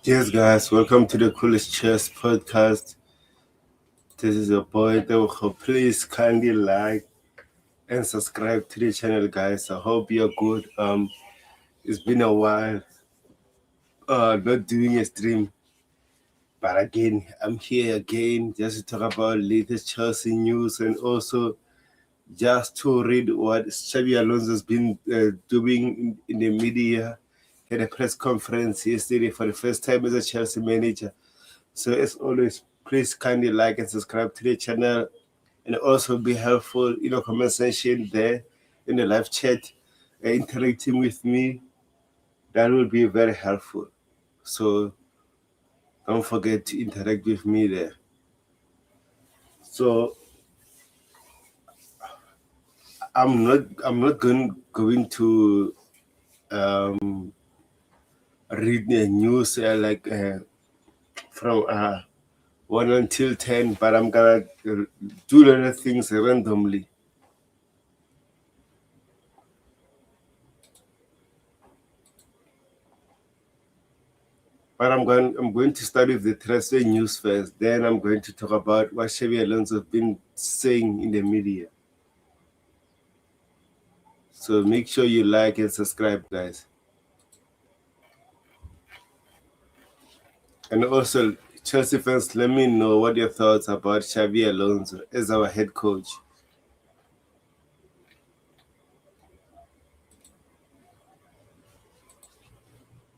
Yes, guys, welcome to the Coolest Chess podcast. This is your boy, Dewho. Please kindly like and subscribe to the channel, guys. I hope you're good. It's been a while, not doing a stream, but again, I'm here again just to talk about latest Chelsea news and also just to read what Xabi Alonso's been doing in the media. He had a press conference yesterday for the first time as a Chelsea manager. So as always, please kindly like and subscribe to the channel and also be helpful in the comment section there in the live chat, interacting with me. That will be very helpful. So don't forget to interact with me there. So I'm not going to um, read the news from 1 until 10, but I'm gonna do a lot of things randomly. But I'm going to start with the transfer news first. Then I'm going to talk about what Xabi Alonso have been saying in the media. So make sure you like and subscribe, guys. And also, Chelsea fans, let me know what your thoughts about Xabi Alonso as our head coach.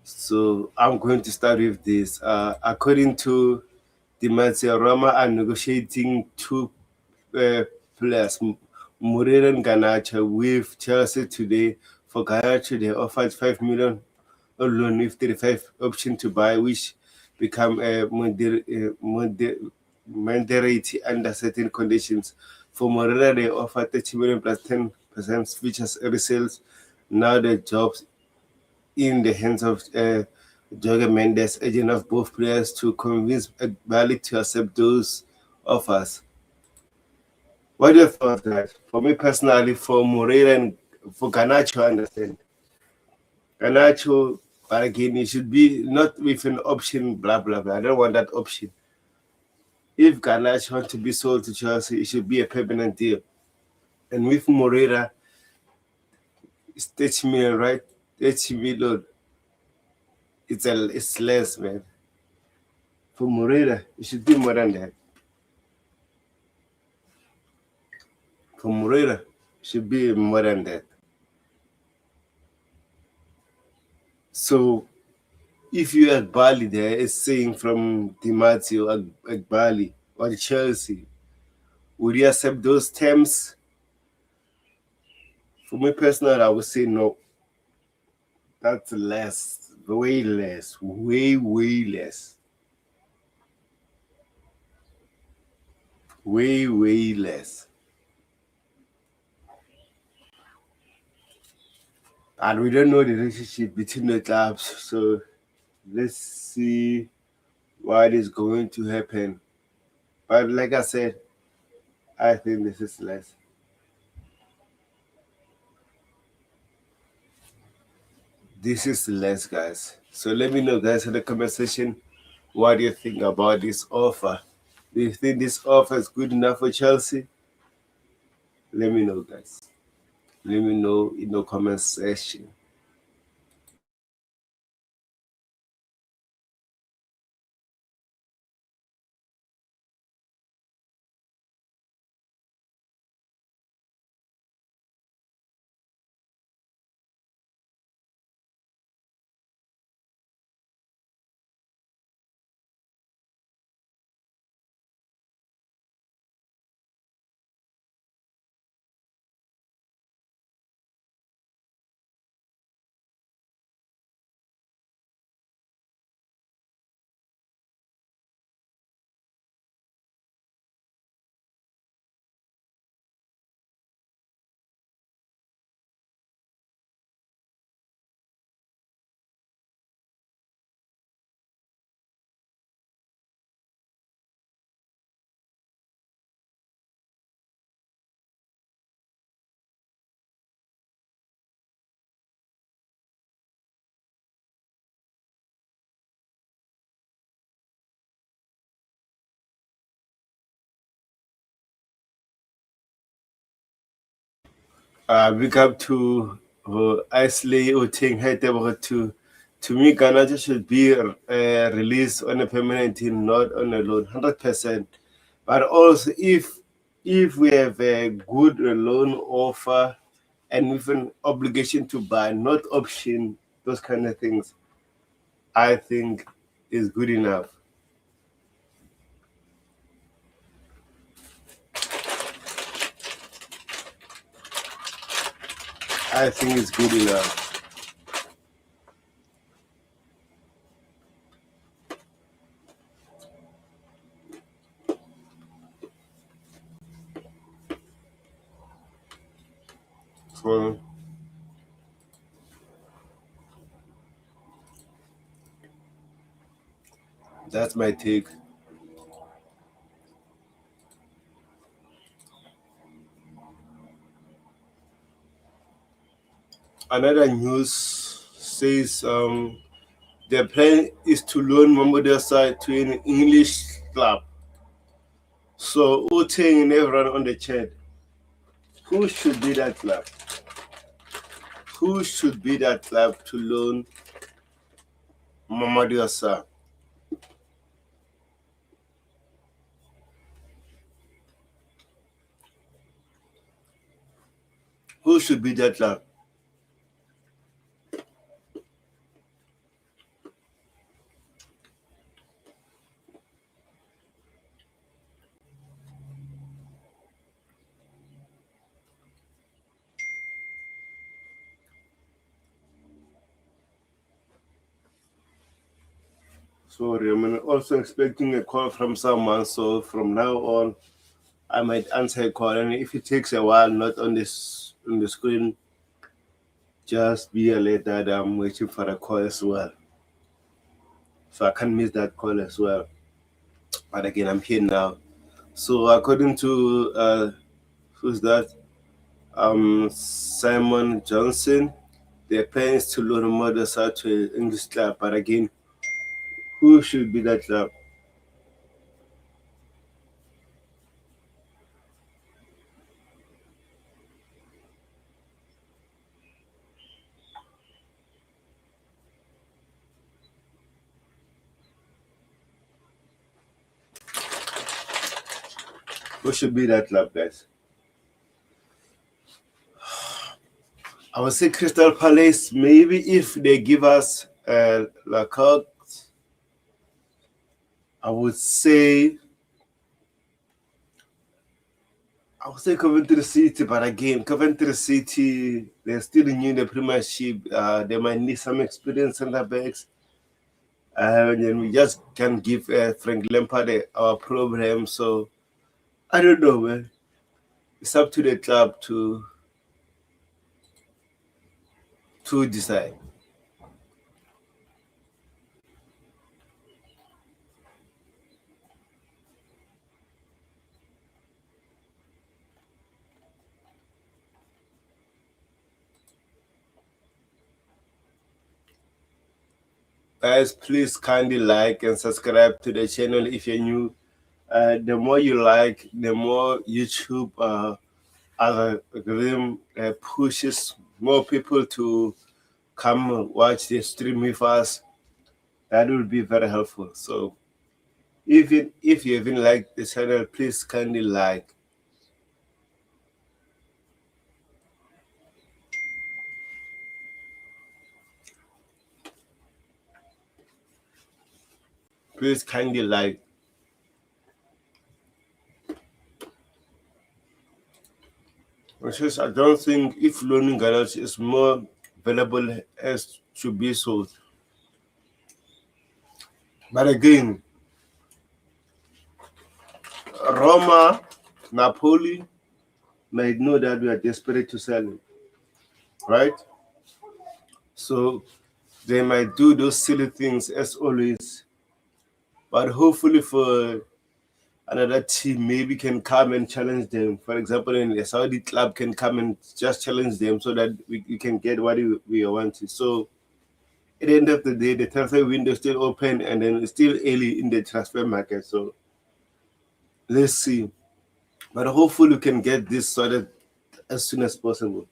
So I'm going to start with this. According to the Roma are negotiating two players, Moreira and Garnacho, with Chelsea today. For Garnacho, they offered 5 million on loan with 35 option to buy, which become a mandatory under certain conditions. For Moreira, they offer 30 million plus 10% features resales. Now the jobs in the hands of Jorge Mendes, agent of both players, to convince Bali to accept those offers. What do you thought, guys? For me personally, for Moreira and for Garnacho, I understand. Garnacho, but again, it should be not with an option, blah, blah, blah. I don't want that option. If Garnacho wants to be sold to Chelsea, it should be a permanent deal. And with Moreira, it's 30 million, right? 30 million. It's less, man. For Moreira, it should be more than that. For Moreira, it should be more than that. So if you at Bali there, it's saying from Di Matteo at Bali or Chelsea, would you accept those terms? For me personally, I would say no. That's less, way less, way less, way less. And we don't know the relationship between the clubs, so let's see what is going to happen. But like I said, I think this is less. This is less, guys. So let me know, guys, in the comment section, what do you think about this offer? Do you think this offer is good enough for Chelsea? Let me know, guys. Let me know in the comment section. Big up to Isley Uting to me, Ghana should be released on a permanent team, not on a loan, 100%. But also, if we have a good loan offer and with an obligation to buy, not option, those kind of things, I think is good enough. I think it's good enough. So that's my take. Another news says their plan is to loan Mamadou Sarr to an English club. So Uteng and everyone on the chat, who should be that club? Who should be that club to loan Mamadou Sarr? Who should be that club? Sorry, I'm also expecting a call from someone. So from now on, I might answer a call, and if it takes a while, not on the screen, just be alert that I'm waiting for a call as well. So I can't miss that call as well. But again, I'm here now. So according to who's that? Simon Johnson. Their plan is to loan Mamadou to an English club. But again, who should be that club? Who should be that club, guys? I would say Crystal Palace. Maybe if they give us Lacoste, I would say Coventry City, but again, Coventry City, they're still new in the Premiership. They might need some experience in the backs. And we just can't give Frank Lampard our program. So I don't know, man. It's up to the club to decide. Guys, please kindly like and subscribe to the channel if you're new. The more you like, the more YouTube algorithm pushes more people to come watch the stream with us. That would be very helpful. So even if you even like the channel, please kindly like. Please kindly like. I don't think if learning garage is more valuable as to be sold. But again, Roma, Napoli might know that we are desperate to sell him, right? So they might do those silly things as always. But hopefully for another team maybe can come and challenge them. For example, in a Saudi club can come and just challenge them so that we can get what we wanted. So at the end of the day, the transfer window is still open and then it's still early in the transfer market. So let's see. But hopefully we can get this sorted as soon as possible.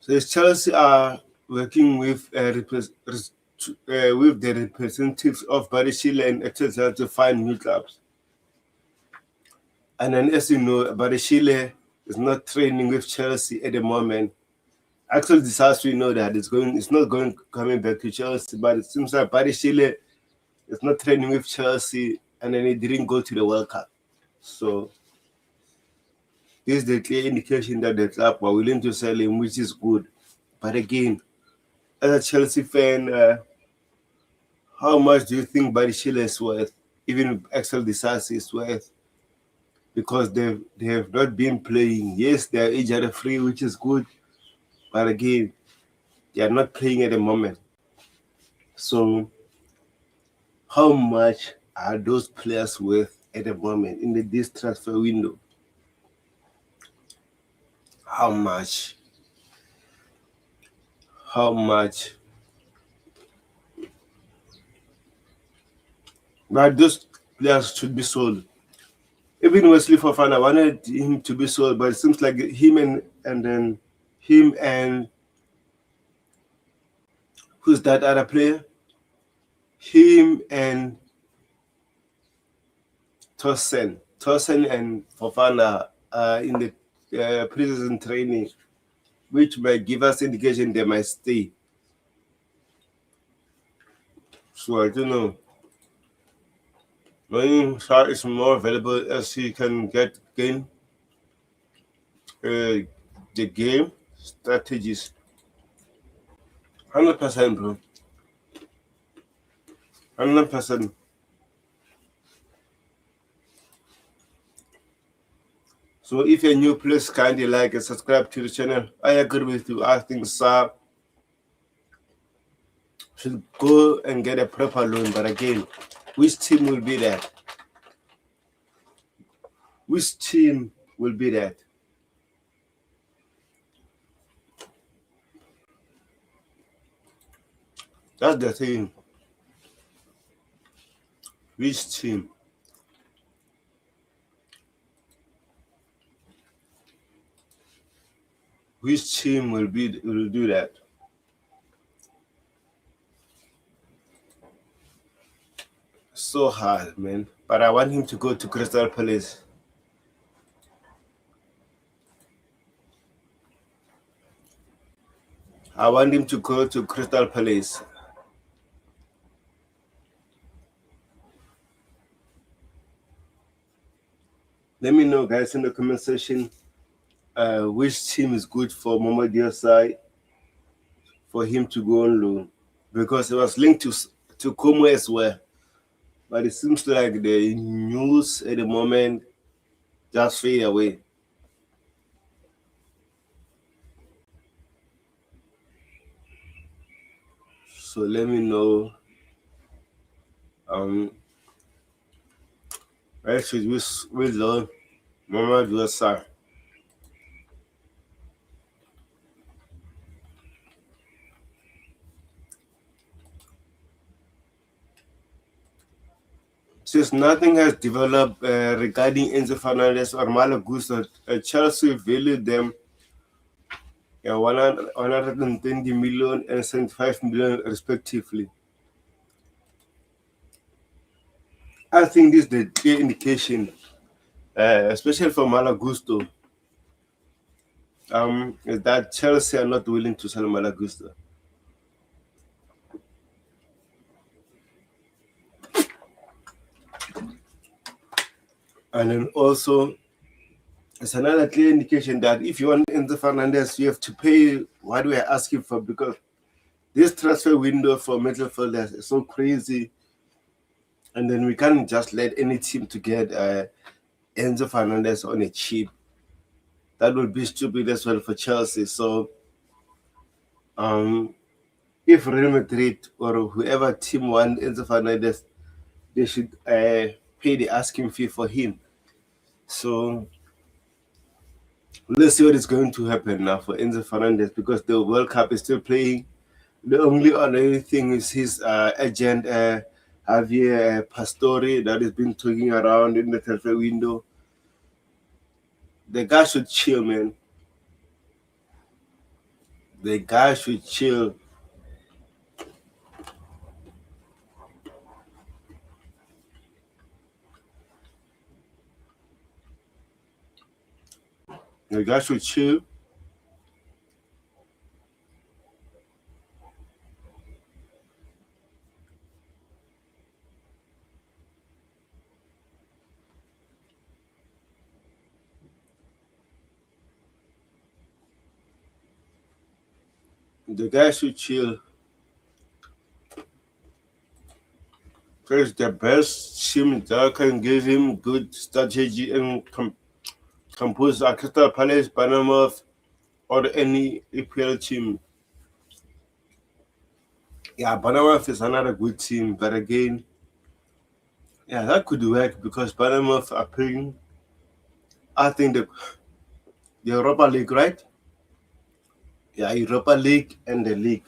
So if Chelsea are working with with the representatives of Barishile and Exeter to find new clubs. And then, as you know, Barishile is not training with Chelsea at the moment. Actually, this house we know that it's not going coming back to Chelsea, but it seems like Barishile is not training with Chelsea, and then he didn't go to the World Cup. So this is the clear indication that the club are willing to sell him, which is good. But again, as a Chelsea fan, how much do you think Barishile is worth? Even Axel Disasi is worth? Because they have not been playing. Yes, they are injury free, which is good. But again, they are not playing at the moment. So how much are those players worth at the moment in this transfer window? How much? How much? But those players should be sold. Even Wesley Fofana wanted him to be sold, but it seems like him and who's that other player? Him and Tosin and Fofana are in the preseason training, which might give us indication they might stay. So I don't know. Knowing Shah is more available as he can gain the game strategies. 100%, bro. 100%. So if you're new, please kindly like and subscribe to the channel. I agree with you. I think Saab should go and get a proper loan. But again, which team will be that? Which team will be that? That's the thing. Which team? Which team will do that? So hard, man. But I want him to go to Crystal Palace. I want him to go to Crystal Palace. Let me know, guys, in the comment section which team is good for Mohamed Diosai for him to go on loan. Because it was linked to Como as well. But it seems like the news at the moment just fade away. So let me know where should we loan Mohamed Diosai. Since nothing has developed regarding Enzo Fernández or Malo Gusto, Chelsea valued them 120 million and 75 million respectively. I think this is the clear indication, especially for Malo Gusto, is that Chelsea are not willing to sell Malo Gusto. And then also, it's another clear indication that if you want Enzo Fernández, you have to pay what we are asking for, because this transfer window for midfielders is so crazy. And then we can't just let any team to get Enzo Fernández on a cheap. That would be stupid as well for Chelsea. So if Real Madrid or whoever team wants Enzo Fernández, they should pay the asking fee for him. So let's see what is going to happen now for Enzo Fernández, because the World Cup is still playing. The only other thing is his agent, Javier Pastore, that has been talking around in the transfer window. The guy should chill, man. The guy should chill. The guy should chill. The guy should chill. Because the best team that can give him good strategy and compose Crystal Palace, Panama, or any EPL team. Yeah, Panama is another good team, but again, yeah, that could work because Panama are playing, I think, the Europa League, right? Yeah, Europa League and the league.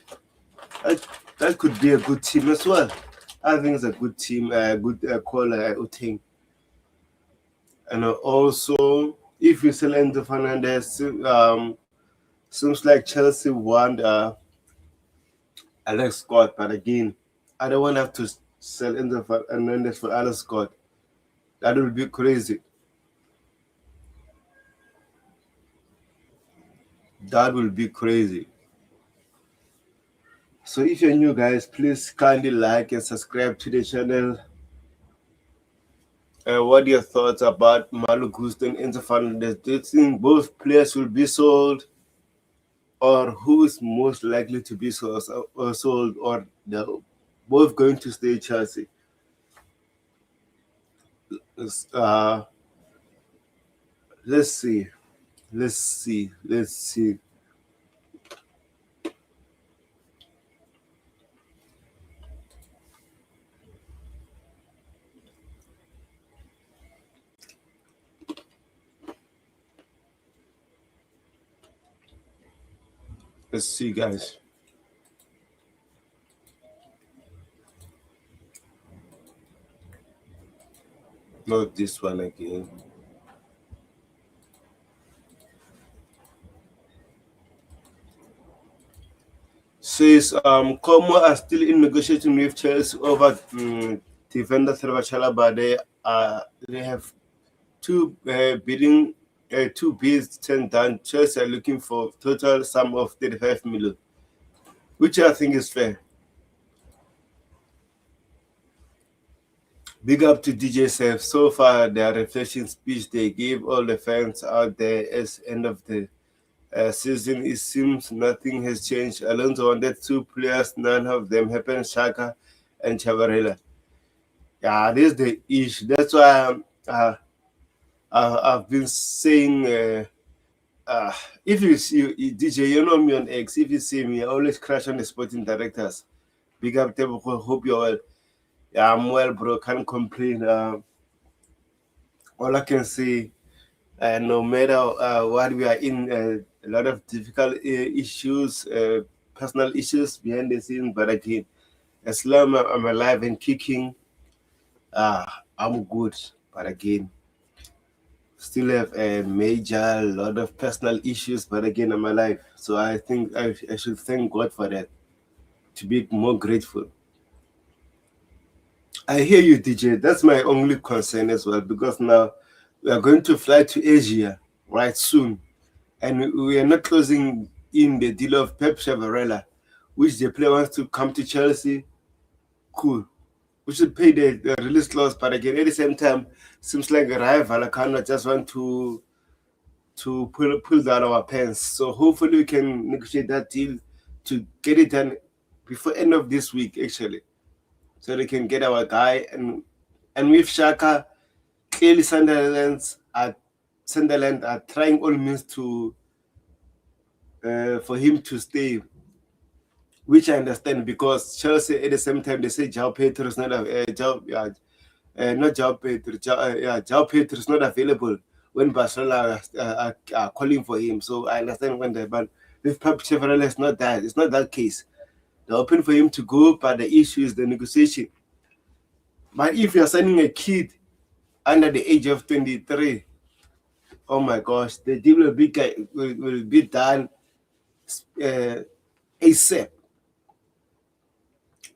That, that could be a good team as well. I think it's a good team, good call, Uting. And also, if you sell Enzo Fernández, seems like Chelsea want Alex Scott, but again, I don't want to have to sell Enzo Fernández for Alex Scott. That would be crazy. That will be crazy. So if you're new, guys, please kindly like and subscribe to the channel. What are your thoughts about Malo Gusto and Enzo Fernández? Do you think both players will be sold, or who is most likely to be sold, or they're both going to stay Chelsea? Uh, let's see. Let's see. Let's see. Let's see, guys. Not this one again. Says Como are still in negotiation with Chelsea over defender Trevor Chalobah. They have two two bids turned down. Chelsea are looking for total sum of 35 million, which I think is fair. Big up to DJ Sef. So far, their reflection speech they gave all the fans out there as end of the season, it seems nothing has changed. Alonso wanted two players, none of them happened. Shaka and Chavarria. Yeah, this is the issue. That's why I've been saying, if you see DJ, you know me on X. If you see me, I always crash on the sporting directors. Big up, Tebo. Hope you're well. Yeah, I'm well, bro. Can't complain. All I can say, no matter what we are in, a lot of difficult issues, personal issues behind the scenes, but again, as long as I'm alive and kicking, I'm good. But again, still have a major lot of personal issues, but again, I'm alive. So I think I should thank God for that, to be more grateful. I hear you, DJ. That's my only concern as well, because now we are going to fly to Asia right soon, and we are not closing in the deal of Pep Chavarria, which the player wants to come to Chelsea. Cool. We should pay the release clause, but again, at the same time, seems like a rival cannot just want to pull down our pants. So hopefully we can negotiate that deal to get it done before end of this week, actually, so they can get our guy. And with Shaka, clearly Sunderland are trying all means to for him to stay, which I understand, because Chelsea at the same time they say João Pedro is not not João Pedro, João Pedro is not available when Barcelona are calling for him. So I understand when they, but with Pep Chavarria, it's not that case. They're open for him to go, but the issue is the negotiation. But if you're signing a kid under the age of 23, oh my gosh, the deal will be done ASAP.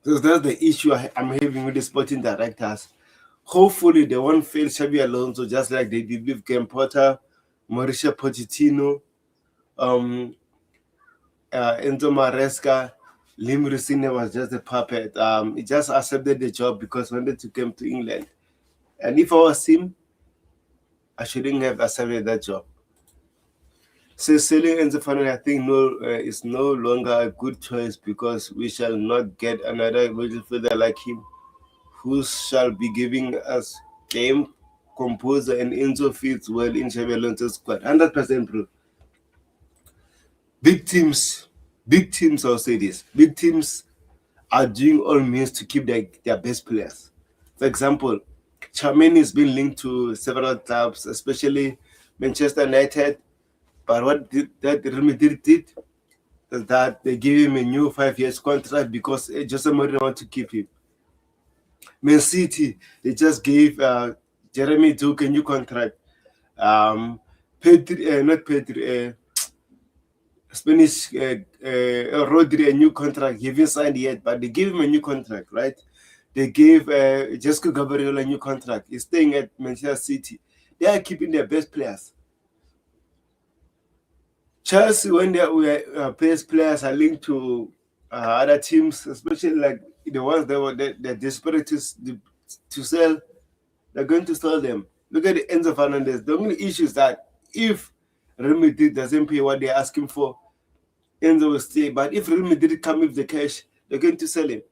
So that's the issue I'm having with the sporting directors. Hopefully they won't fail Xabi Alonso just like they did with Graham Potter, Mauricio Pochettino, Enzo Maresca. Lim Rusine was just a puppet. He just accepted the job because when they took him to England. And if I was him, I shouldn't have accepted that job. So selling Enzo Fernández, I think is no longer a good choice because we shall not get another midfielder like him who shall be giving us game composer and Enzo fits well in Xabi Alonso's squad. 100% bro. Big teams, I'll say this. Big teams are doing all means to keep their best players. For example, Charmaine is being linked to several clubs, especially Manchester United. But what that Real Madrid did is that they gave him a new 5 years contract because Jose Mourinho wanted to keep him. Man City, they just gave Jeremy Duke a new contract. Spanish Rodri a new contract. He hasn't signed yet, but they gave him a new contract, right? They gave Jesco Gabriel a new contract. He's staying at Manchester City. They are keeping their best players. Chelsea, when their best players are linked to other teams, especially like the ones that they're desperate to sell, they're going to sell them. Look at Enzo Fernández. The only issue is that if Real Madrid doesn't pay what they're asking for, Enzo will stay. But if Real Madrid come with the cash, they're going to sell him.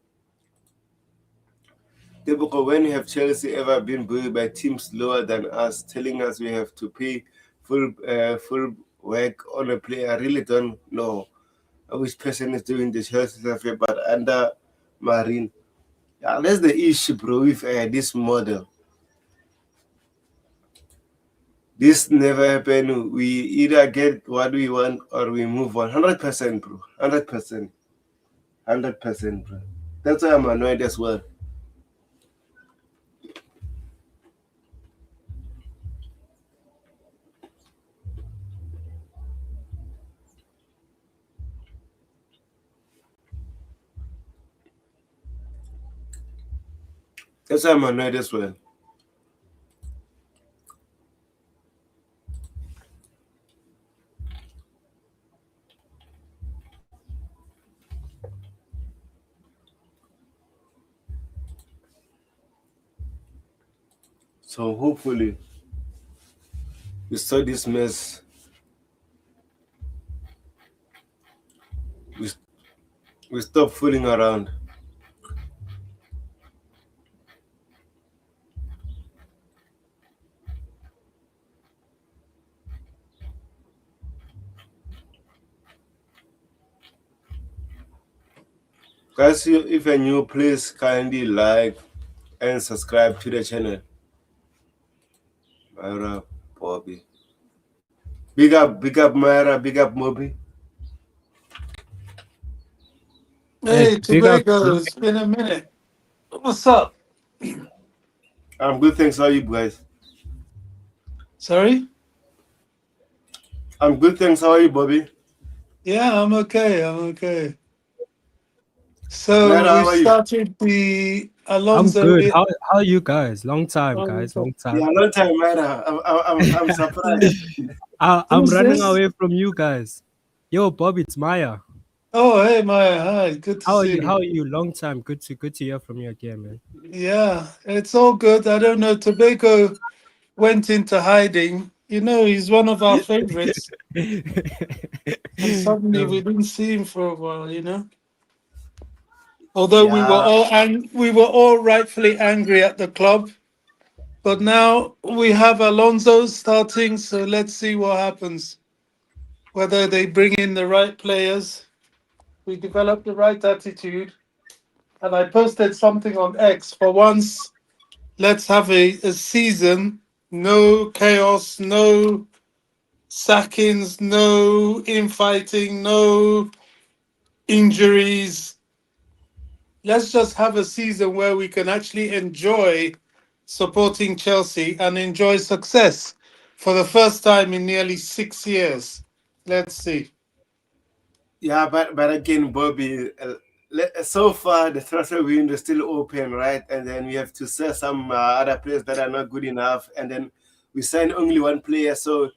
Because when have Chelsea ever been bullied by teams lower than us, telling us we have to pay full work on a player? I really don't know which person is doing the Chelsea stuff here, but under Marine, yeah, that's the issue, bro, with this model. This never happen. We either get what we want or we move on. 100%, bro. 100%. 100%, bro. That's why I'm annoyed as well. That's why I'm annoyed as well. So hopefully we start this mess. We stop fooling around. Guys, if you're new, please kindly like and subscribe to the channel. Myra, Bobby. Big up Myra, big up Moby. Hey, Tobago, it's been a minute. What's up? I'm good, thanks. How are you guys? Sorry? I'm good, thanks. How are you, Bobby? Yeah, I'm okay. So Myra, we how are you? started the I'm Alonso. good. How are you guys? Long time, guys. Long Yeah, time. long time, Myra. I'm surprised. I'm Who's running this? away from you guys. Yo, Bob, it's Maya. Oh, hey, Maya. Hi, good to How are see you? you. How are you? Long time. Good to hear from you again, man. Yeah, it's all good. I don't know. Tobago went into hiding. You know, he's one of our favorites. And suddenly we didn't see him for a while, you know? Although Yeah, we were all rightfully angry at the club. But now we have Alonso starting, so let's see what happens. Whether they bring in the right players, we develop the right attitude. And I posted something on X. For once, let's have a season, no chaos, no sackings, no infighting, no injuries. Let's just have a season where we can actually enjoy supporting Chelsea and enjoy success for the first time in nearly 6 years. Let's see. Yeah, but again, Bobby, so far the transfer window is still open, right? And then we have to sell some other players that are not good enough, and then we sign only one player. So,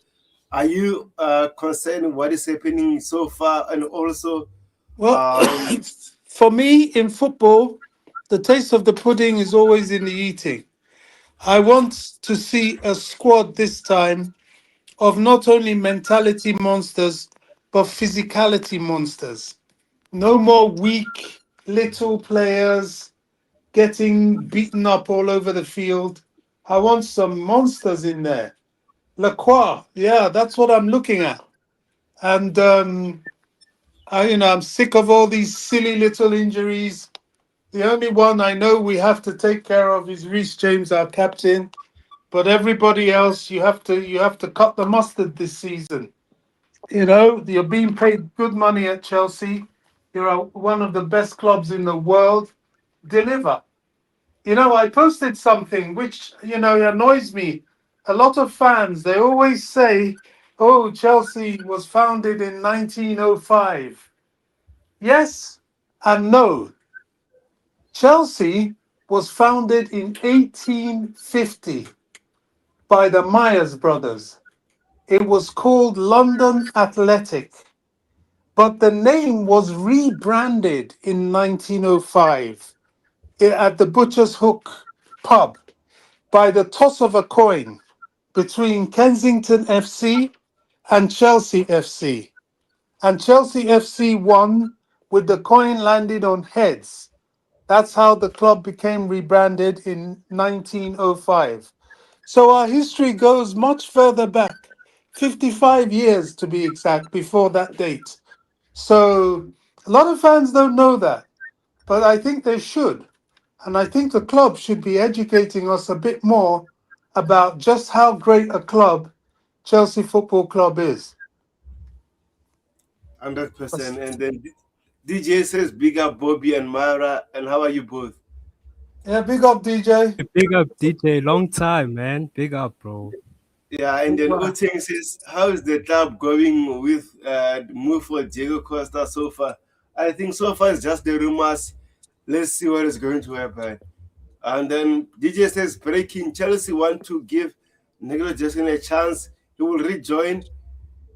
are you concerned what is happening so far, and also, Well, um, for me in football, the taste of the pudding is always in the eating. I want to see a squad this time of not only mentality monsters, but physicality monsters. No more weak little players getting beaten up all over the field. I want some monsters in there. Lacroix, yeah, that's what I'm looking at. And I'm sick of all these silly little injuries. The only one I know we have to take care of is Reece James, our captain. But everybody else, you have to cut the mustard this season. You're being paid good money at Chelsea. You're one of the best clubs in the world. Deliver. I posted something which annoys me. A lot of fans, they always say, "Oh, Chelsea was founded in 1905." Yes and no. Chelsea was founded in 1850 by the Myers brothers. It was called London Athletic, but the name was rebranded in 1905 at the Butcher's Hook pub by the toss of a coin between Kensington FC and Chelsea FC. And Chelsea FC won with the coin landed on heads. That's how the club became rebranded in 1905. So our history goes much further back, 55 years to be exact, before that date. So a lot of fans don't know that, but I think they should. And I think the club should be educating us a bit more about just how great a club Chelsea Football Club is. 100%. And then DJ says, "Big up Bobby and Mara." And how are you both? Yeah, big up DJ. Big up DJ, long time, man. Big up, bro. Yeah, and then Oteng says, "How is the club going with the move for Diego Costa so far?" I think so far it's just the rumors. Let's see what is going to happen. And then DJ says, "Breaking: Chelsea want to give Nicolas Jackson a chance. He will rejoin.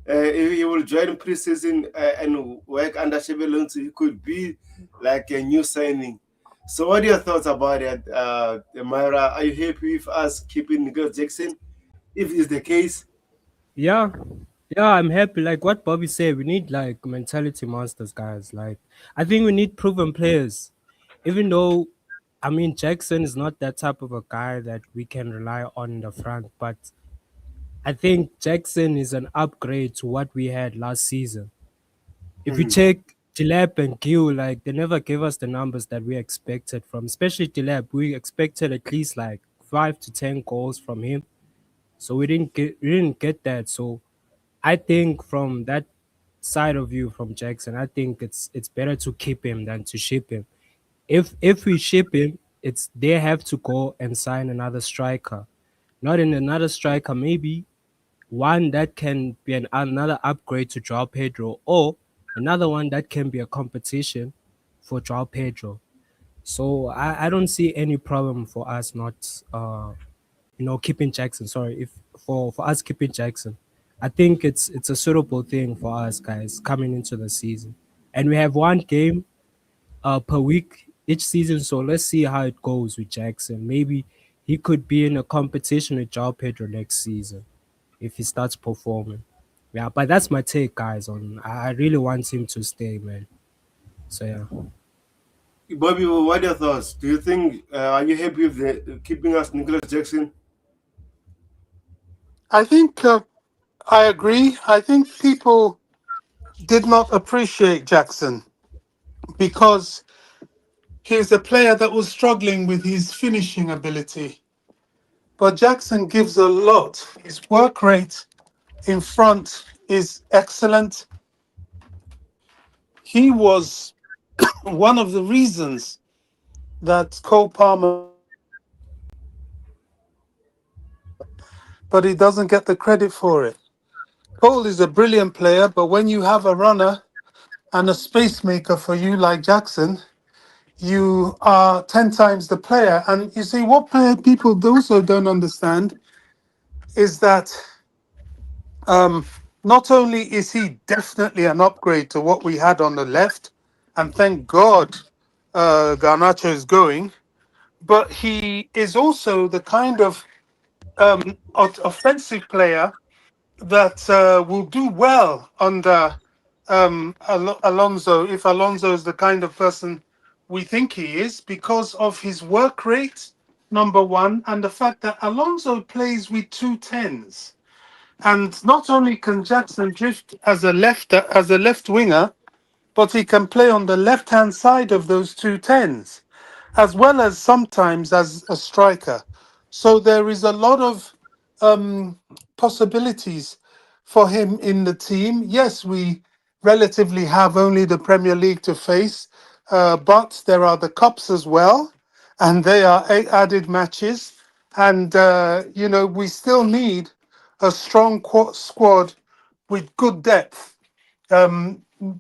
He will join preseason and work under Xabi Alonso. He could be like a new signing." So, what are your thoughts about it, Myra? Are you happy with us keeping Nicolas Jackson? If it's the case, Yeah, yeah, I'm happy. Like what Bobby said, we need like mentality monsters, guys. Like I think we need proven players. Even though, I mean, Jackson is not that type of a guy that we can rely on in the front, but I think Jackson is an upgrade to what we had last season. If you hmm, check Dilep and Gill, like they never gave us the numbers that we expected from, especially Dilep. We expected at least like 5 to 10 goals from him. So we didn't get that. So I think from that side of view from Jackson, I think it's better to keep him than to ship him. If we ship him, it's they have to go and sign another striker. Not in another striker, maybe one that can be another upgrade to Joao Pedro, or another one that can be a competition for Joao Pedro. So I don't see any problem for us not keeping Jackson. Sorry, if for us keeping Jackson. I think it's a suitable thing for us guys coming into the season. And we have one game per week each season, so let's see how it goes with Jackson. Maybe he could be in a competition with Joao Pedro next season if he starts performing. Yeah, but that's my take, guys. On I really want him to stay, man. So yeah. Bobby, what are your thoughts? Do you think are you happy with keeping us Nicolas Jackson? I think I agree. I think people did not appreciate Jackson because he's a player that was struggling with his finishing ability. But Jackson gives a lot. His work rate in front is excellent. He was one of the reasons that Cole Palmer, but he doesn't get the credit for it. Cole is a brilliant player, but when you have a runner and a space maker for you like Jackson, you are 10 times the player. And you see, what people also don't understand is that not only is he definitely an upgrade to what we had on the left, and thank God Garnacho is going, but he is also the kind of offensive player that will do well under Alonso, if Alonso is the kind of person we think he is, because of his work rate, number one, and the fact that Alonso plays with two tens. And not only can Jackson drift as a left winger, but he can play on the left hand side of those two tens, as well as sometimes as a striker. So there is a lot of possibilities for him in the team. Yes, we relatively have only the Premier League to face, but there are the cups as well, and they are added matches. And we still need a strong squad with good depth.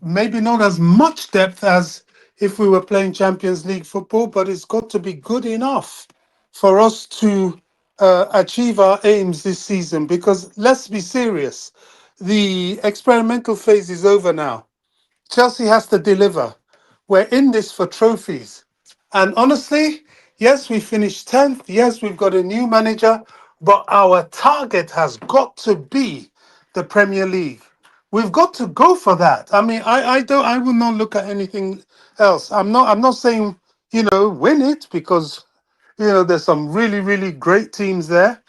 Maybe not as much depth as if we were playing Champions League football, but it's got to be good enough for us to achieve our aims this season. Because let's be serious, the experimental phase is over now. Chelsea has to deliver. We're in this for trophies. And honestly, yes, we finished 10th. Yes, we've got a new manager, but our target has got to be the Premier League. We've got to go for that. I mean, I will not look at anything else. I'm not saying, win it, because there's some really, really great teams there,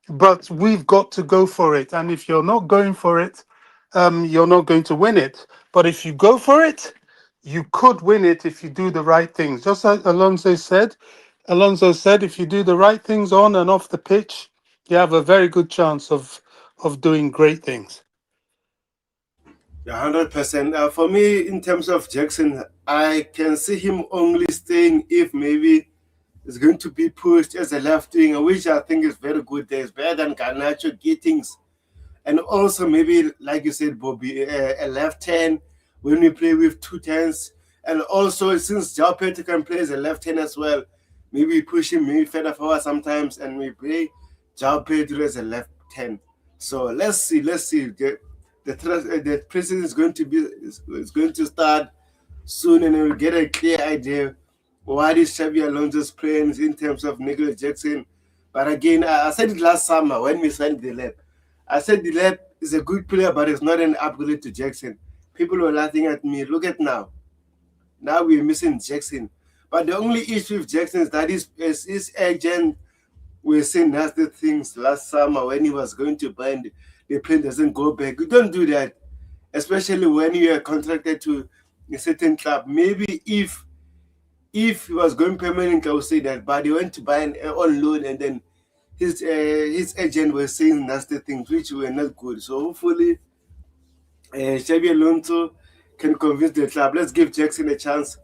but we've got to go for it. And if you're not going for it, you're not going to win it. But if you go for it, you could win it if you do the right things. Just like Alonso said, if you do the right things on and off the pitch, you have a very good chance of doing great things. Yeah, 100%. For me, in terms of Jackson, I can see him only staying if maybe it's going to be pushed as a left winger, which I think is very good. There's better than Garnacho Gittings. And also maybe, like you said, Bobby, a left hand when we play with two tens. And also, since João Pedro can play as a left hand as well, maybe push him maybe further forward sometimes, and we play João Pedro as a left hand. So let's see. The preseason is going to start soon, and we'll get a clear idea what is Xabi Alonso's plans in terms of Nicolas Jackson. But again, I said it last summer when we signed the lab. I said the lad is a good player, but it's not an upgrade to Jackson. People were laughing at me. Look at now. Now we're missing Jackson. But the only issue with Jackson is that his agent were saying nasty things last summer when he was going to buy and the plane doesn't go back. You don't do that, especially when you are contracted to a certain club. Maybe if he was going permanent, I would say that. But he went to buy on loan, and then his agent was saying nasty things which were not good. So hopefully, Xabi Alonso can convince the club. Let's give Jackson a chance.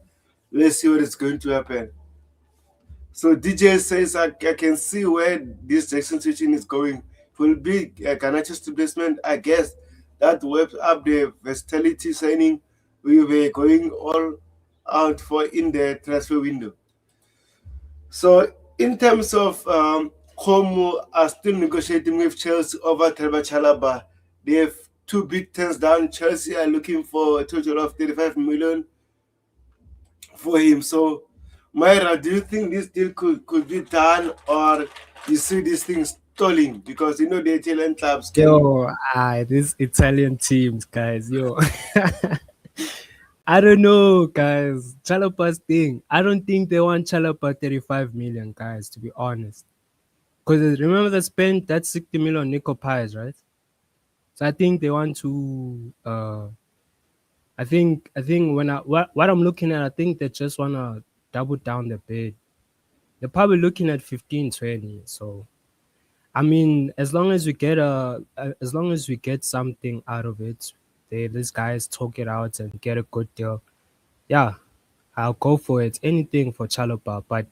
Let's see what is going to happen. So DJ says I can see where this Jackson situation is going. It will be a Garnacho's replacement. I guess that web up the versatility signing we were going all out for in the transfer window. So in terms of Como are still negotiating with Chelsea over Trevor Chalobah. They have two big turns down. Chelsea are looking for a total of 35 million for him. So, Myra, do you think this deal could be done, or you see these things stalling? Because you know the Italian clubs can. Yo, these Italian teams, guys, yo. I don't know, guys. Chalobah's thing. I don't think they want Chalobah 35 million, guys, to be honest. Because remember they spent that 60 million on Nico Pies, right? So I think they want to I think when what I'm looking at, I think they just wanna double down the bid. They're probably looking at 15, 20. So I mean, as long as we get something out of it, these guys talk it out and get a good deal. Yeah, I'll go for it. Anything for Chalobah, but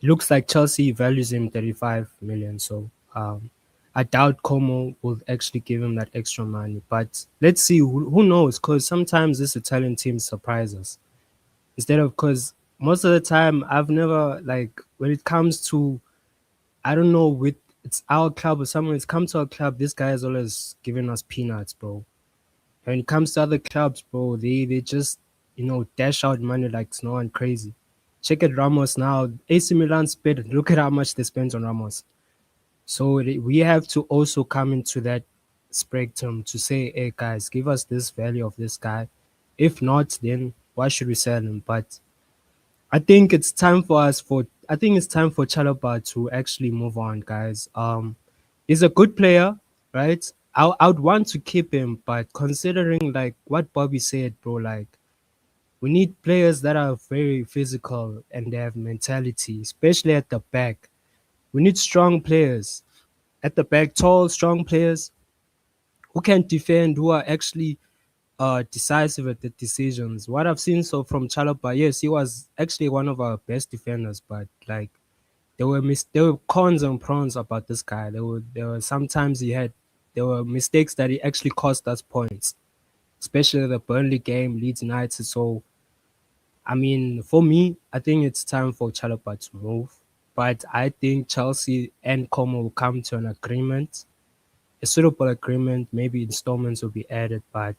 it looks like Chelsea values him 35 million. So I doubt Como will actually give him that extra money. But let's see. Who knows? Because sometimes this Italian team surprise us. Instead of, because most of the time I've never, like, when it comes to, I don't know, with it's our club or someone, it's come to our club, this guy is always giving us peanuts, bro. When it comes to other clubs, bro, they just, dash out money like it's no one crazy. Check at Ramos now. AC Milan spent, look at how much they spent on Ramos. So we have to also come into that spectrum to say, hey guys, give us this value of this guy. If not, then why should we sell him? But I think it's time for Chalobah to actually move on, guys. He's a good player, right? I would want to keep him, but considering like what Bobby said, bro, like we need players that are very physical and they have mentality, especially at the back. We need strong players at the back, tall, strong players who can defend, who are actually decisive at the decisions. What I've seen so from Chalobah, yes, he was actually one of our best defenders, but like there were cons and pros about this guy. There were sometimes there were mistakes that he actually cost us points, especially the Burnley game, Leeds United. So I mean, for me, I think it's time for Chalobah to move. But I think Chelsea and Como will come to an agreement, a suitable agreement. Maybe installments will be added, but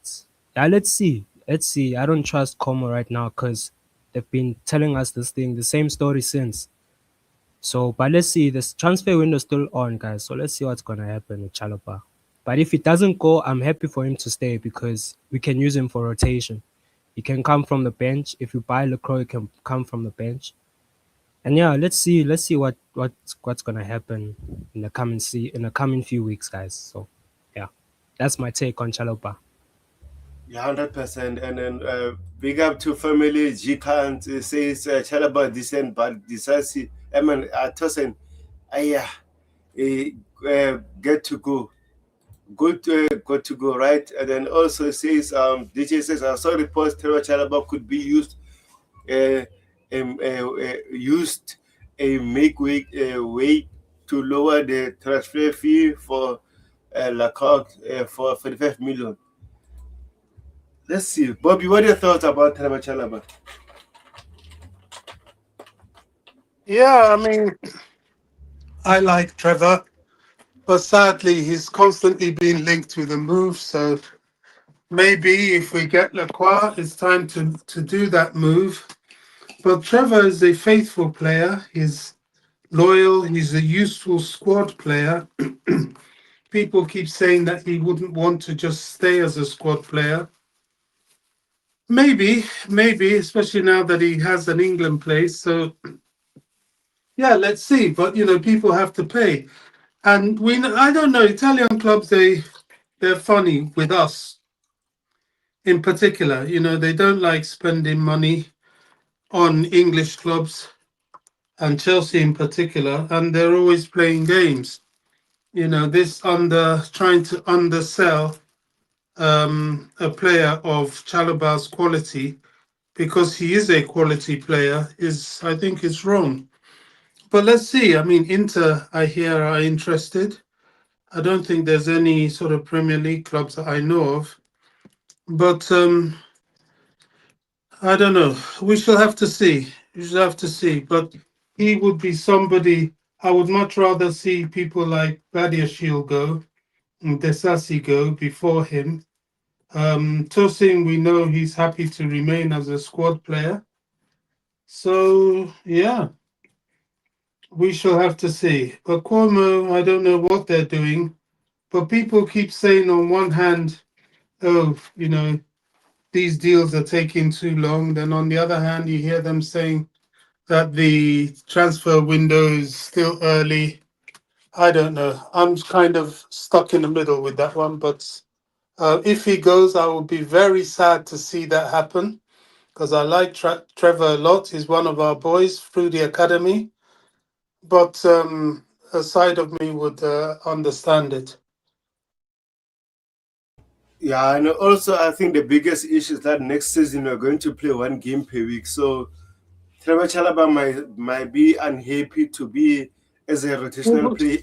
yeah, let's see. Let's see. I don't trust Como right now because they've been telling us the same story since. So, but let's see. This transfer window is still on, guys. So let's see what's gonna happen with Chalobah. But if it doesn't go, I'm happy for him to stay because we can use him for rotation. He can come from the bench. If you buy Lacroix, he can come from the bench. And yeah, let's see what's gonna happen in the coming few weeks, guys. So yeah, that's my take on Chalobah. Yeah, 100%. And then big up to family. G can't says Chalaba decent but decisive. I mean, Tosin, yeah, get to go. Good to go, right? And then also says DJ says I saw reports Terror Chalaba could be uh, used a make way to lower the transfer fee for Lacock for 45 million. Let's see. Bobby, what are your thoughts about Trevor Chalaba? Yeah, I mean, I like Trevor, but sadly, he's constantly being linked with a move. So maybe if we get Lacroix, it's time to do that move. But Trevor is a faithful player. He's loyal. He's a useful squad player. People keep saying that he wouldn't want to just stay as a squad player. Maybe, especially now that he has an England place. So yeah, let's see. But people have to pay, and I don't know. Italian clubs, they're funny with us in particular. They don't like spending money on English clubs and Chelsea in particular, and they're always playing games. This trying to undersell a player of Chalobah's quality because he is a quality player is, I think, is wrong. But let's see. I mean, Inter, I hear, are interested. I don't think there's any sort of Premier League clubs that I know of. But I don't know. We shall have to see. We shall have to see. But he would be somebody I would much rather see people like Badiashile go and Desasi go before him. Tosin, we know he's happy to remain as a squad player. So, yeah, we shall have to see. But Cuomo, I don't know what they're doing. But people keep saying on one hand, oh, these deals are taking too long. Then on the other hand, you hear them saying that the transfer window is still early. I don't know. I'm kind of stuck in the middle with that one. But if he goes, I will be very sad to see that happen because I like Trevor a lot. He's one of our boys through the academy. But a side of me would understand it. Yeah, and also I think the biggest issue is that next season we're going to play one game per week. So Trevor Chalaba might be unhappy to be as a rotational player.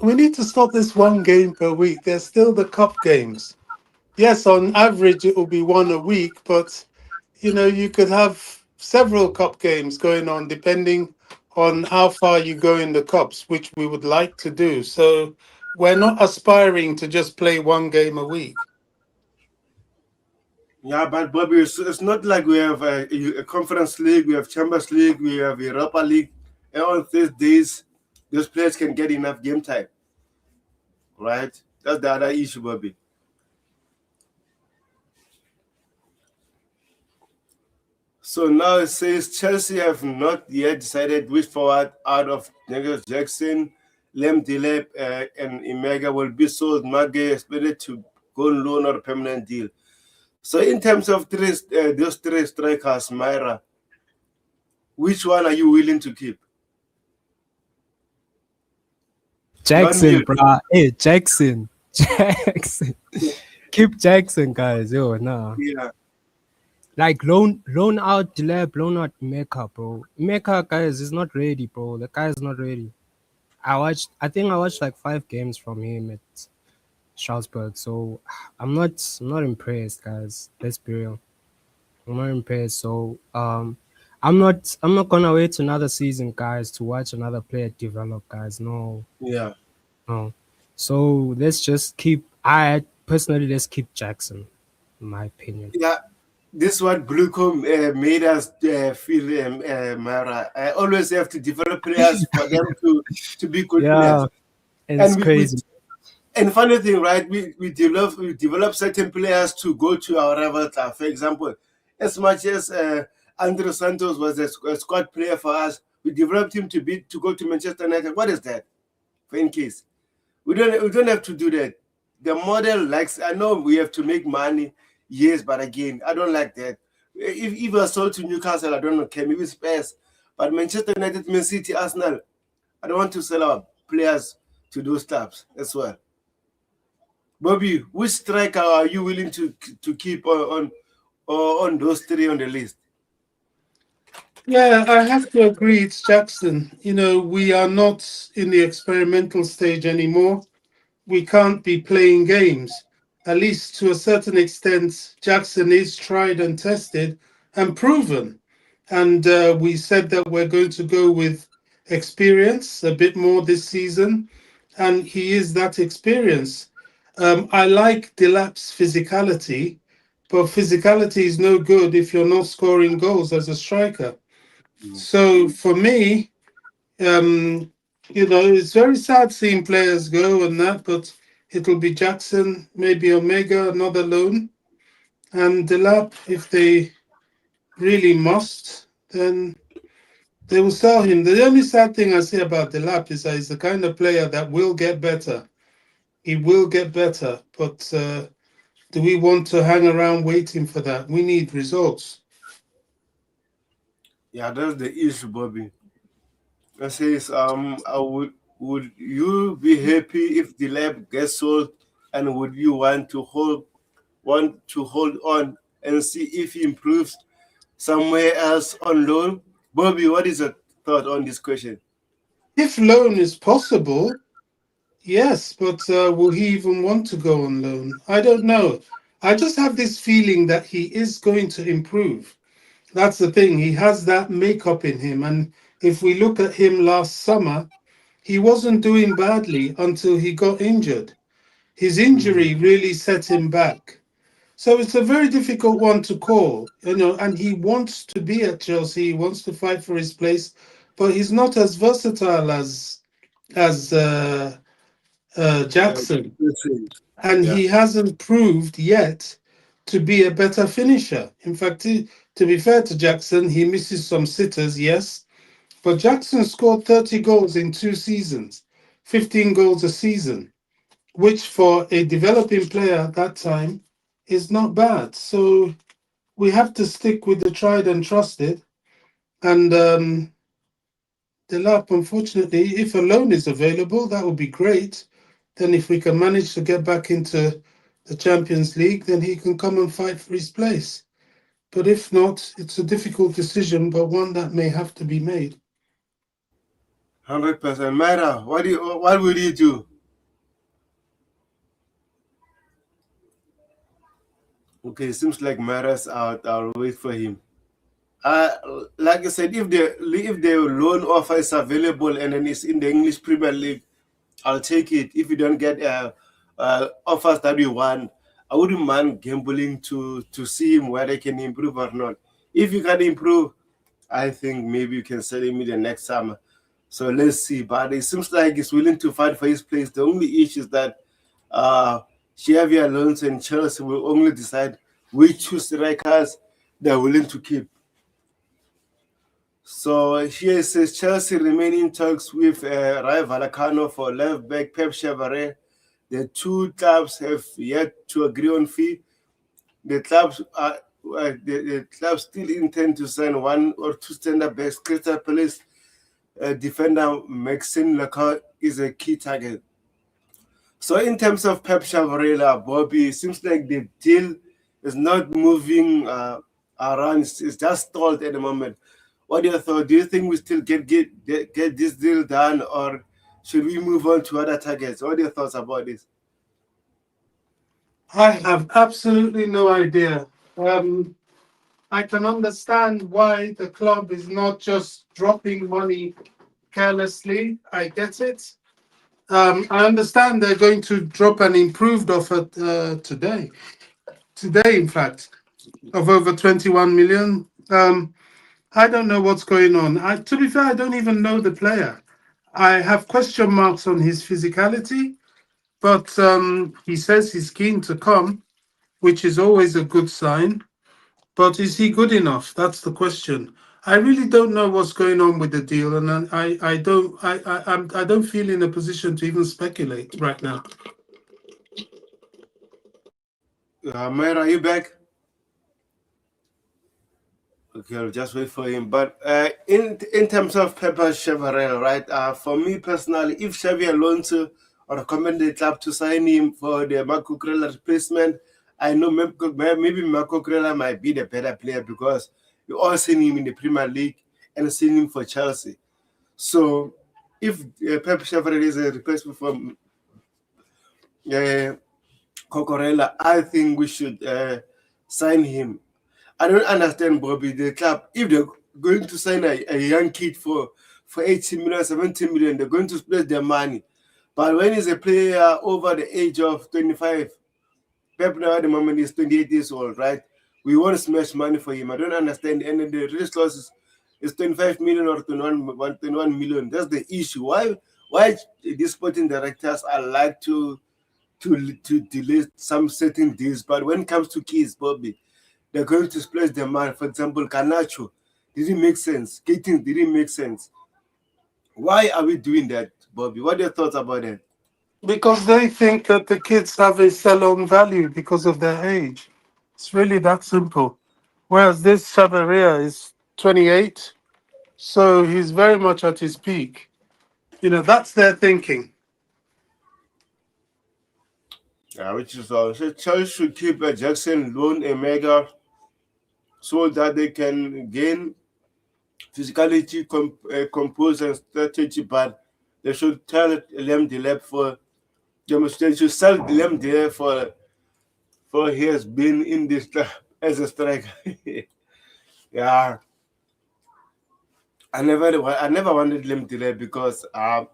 We need to stop this one game per week. There's still the cup games. Yes, on average it will be one a week, but you could have several cup games going on depending on how far you go in the cups, which we would like to do. So we're not aspiring to just play one game a week. Yeah, but Bobby, it's not like we have a conference league, we have Champions League, we have Europa League, and on these days, those players can get enough game time, right? That's the other issue, Bobby. So now it says Chelsea have not yet decided which forward out of Nicolas Jackson, Lem Delep, and Imega will be sold. Marc Guiu expected to go on loan or a permanent deal. So in terms of those three strikers, Myra, which one are you willing to keep? Jackson, bro. Hey, Jackson. Jackson. Keep Jackson, guys. Yo, nah. Yeah. Like loan out Delep, loan out Mecca, bro. Mecca, guys, is not ready, bro. The guy is not ready. I think I watched like 5 games from him at Strasbourg. So I'm not impressed, guys. Let's be real. I'm not impressed. So I'm not gonna wait another season, guys, to watch another player develop, guys. No. Yeah. No. So let's just keep let's keep Jackson, in my opinion. Yeah. This one Bluecom made us feel, Mara. I always have to develop players for them to be good players. And it's crazy. And funny thing, right? We develop certain players to go to our rival club. For example, as much as Andre Santos was a squad player for us, we developed him to go to Manchester United. What is that? For in case we don't have to do that. The model likes. I know we have to make money. Yes, but again, I don't like that. If we're sold to Newcastle, I don't know, okay, maybe Spurs. But Manchester United, Man City, Arsenal, I don't want to sell our players to those clubs as well. Bobby, which striker are you willing to keep on those three on the list? Yeah, I have to agree. It's Jackson. We are not in the experimental stage anymore. We can't be playing games. At least to a certain extent, Jackson is tried and tested and proven. And we said that we're going to go with experience a bit more this season. And he is that experience. I like Delap's physicality, but physicality is no good if you're not scoring goals as a striker. So for me, it's very sad seeing players go and that, but it'll be Jackson, maybe Omega, another loan, and Delap. If they really must, then they will sell him. The only sad thing I say about Delap is that he's the kind of player that will get better. He will get better, but do we want to hang around waiting for that? We need results. Yeah, that's the issue, Bobby. I says, would you be happy if the lab gets sold, and would you want to hold on and see if he improves somewhere else on loan? Bobby, what is your thought on this question? If loan is possible, yes, but will he even want to go on loan? I don't know. I just have this feeling that he is going to improve. That's the thing. He has that makeup in him. And if we look at him last summer, he wasn't doing badly until he got injured. His injury really set him back. So it's a very difficult one to call, and he wants to be at Chelsea. He wants to fight for his place, but he's not as versatile as Jackson, and Yeah. he hasn't proved yet to be a better finisher. In fact, to be fair to Jackson, he misses some sitters, yes, but Jackson scored 30 goals in 2 seasons, 15 goals a season, which for a developing player at that time is not bad. So we have to stick with the tried and trusted. And Delap, unfortunately, if a loan is available, that would be great. Then if we can manage to get back into the Champions League, then he can come and fight for his place. But if not, it's a difficult decision, but one that may have to be made. 100%. Mara, what will you do? Okay, seems like Mara's out. I'll wait for him. Uh, like I said, if the loan offer is available and then it's in the English Premier League, I'll take it. If you don't get offers that we want, I wouldn't mind gambling to see him whether he can improve or not. If you can improve, I think maybe you can sell him in the next summer. So let's see. But it seems like he's willing to fight for his place. The only issue is that uh, Xavi Alonso and Chelsea will only decide which two strikers they're willing to keep. So here it says Chelsea remain in talks with Rayo Vallecano for left back Pep Chavarria. The two clubs have yet to agree on fee. The clubs still intend to sign one or two standard backs. Crystal Palace defender Maxine Lecoq is a key target. So in terms of Pep Chavarria, Bobby, it seems like the deal is not moving around. It's just stalled at the moment. What are your thoughts? Do you think we still get this deal done, or should we move on to other targets? What are your thoughts about this? I have absolutely no idea. I can understand why the club is not just dropping money carelessly. I get it. I understand they're going to drop an improved offer today. Today, in fact, of over 21 million. I don't know what's going on. To be fair, I don't even know the player. I have question marks on his physicality, but he says he's keen to come, which is always a good sign. But is he good enough? That's the question. I really don't know what's going on with the deal, and I don't feel in a position to even speculate right now. Mayor, are you back? Okay, I'll just wait for him. But in terms of Pepper Chevrolet, right? For me personally, if Xavi Alonso recommend the club to sign him for the Marco Kurela replacement, I know maybe Marco Kurela might be the better player because you all seen him in the Premier League and seen him for Chelsea. So if Pep Chevrolet is a replacement for uh, Cocorella, I think we should sign him. I don't understand, Bobby, the club. If they're going to sign a young kid for 18 million, 17 million, they're going to split their money. But when is a player over the age of 25, Pep now at the moment is 28 years old, right? We want to smash money for him. I don't understand. And the release clause is 25 million or 21 million. That's the issue. Why these sporting directors are like to delay some certain deals, but when it comes to kids, Bobby, they're going to splash their money. For example, Canacho didn't make sense. Keating didn't make sense. Why are we doing that, Bobby? What are your thoughts about that? Because they think that the kids have a sell-on value because of their age. It's really that simple. Whereas this Chavarria is 28, so he's very much at his peak. That's their thinking. Yeah, which is all. So Chelsea should keep Jackson, loan a mega so that they can gain physicality, compose, and strategy. But they should tell Liam Delap for they should sell Liam Delap for he has been in this as a striker. Yeah, I never wanted Liam Delap because I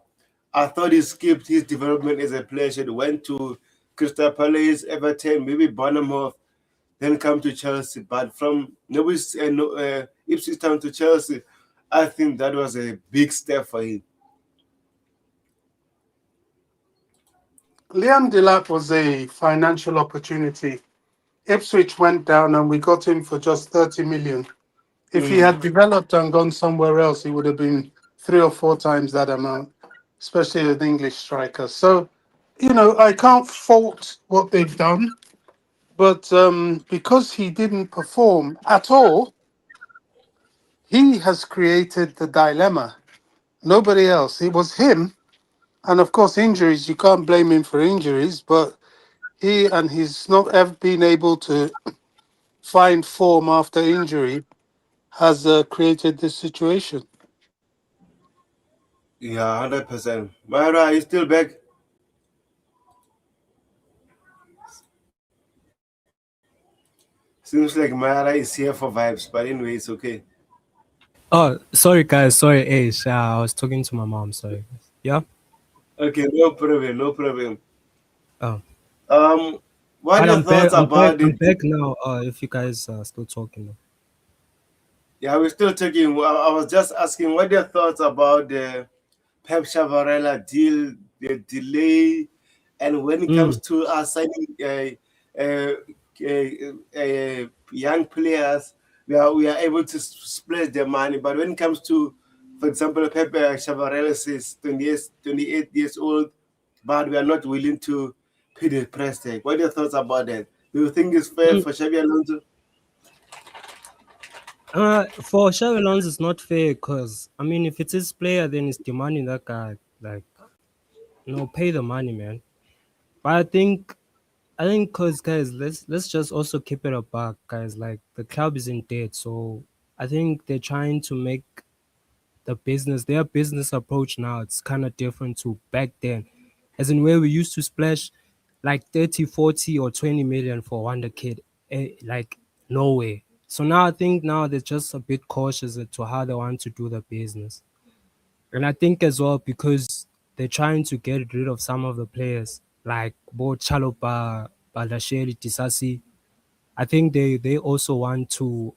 thought he skipped his development as a player. He went to Crystal Palace, Everton, maybe Bournemouth, then come to Chelsea. But from Ipswich Town to Chelsea, I think that was a big step for him. Liam Delap was a financial opportunity. Ipswich went down and we got him for just 30 million. If he Mm. had developed and gone somewhere else, he would have been 3 or 4 times that amount, especially with English strikers. So, I can't fault what they've done, but because he didn't perform at all, he has created the dilemma. Nobody else. It was him. And of course, injuries, you can't blame him for injuries, but he and he's not ever been able to find form after injury has created this situation. Yeah, 100%. Myra, are you still back? Seems like Myra is here for vibes, but anyway, it's okay. Oh, sorry guys, sorry Ace. I was talking to my mom. Sorry. Yeah. Okay, no problem, no problem. Oh, Um, what but are your I'm back. thoughts about I'm it? back now. If you guys are still talking. Yeah, we're still talking. I was just asking, what are your thoughts about the Pep Chavarria deal, the delay, and when it comes Mm. to us signing uh, young players, we are able to split the money. But when it comes to, for example, Pep Chavarria is 28 years old, but we are not willing to pay the price tag. What are your thoughts about that? Do you think it's fair Mm. for Xabi Alonso? For Xavi Alonso, it's not fair because I mean, if it's his player, then it's demanding that guy like, pay the money, man. But I think because guys, let's just also keep it a buck, guys. Like the club isn't dead, so I think they're trying to make their business approach now. It's kind of different to back then, as in where we used to splash like 30, 40, or 20 million for Wonder Kid, like no way. So now I think now they're just a bit cautious as to how they want to do the business, and I think as well because they're trying to get rid of some of the players like Bo Chalopa, Balasheri, Disasi. I think they also want to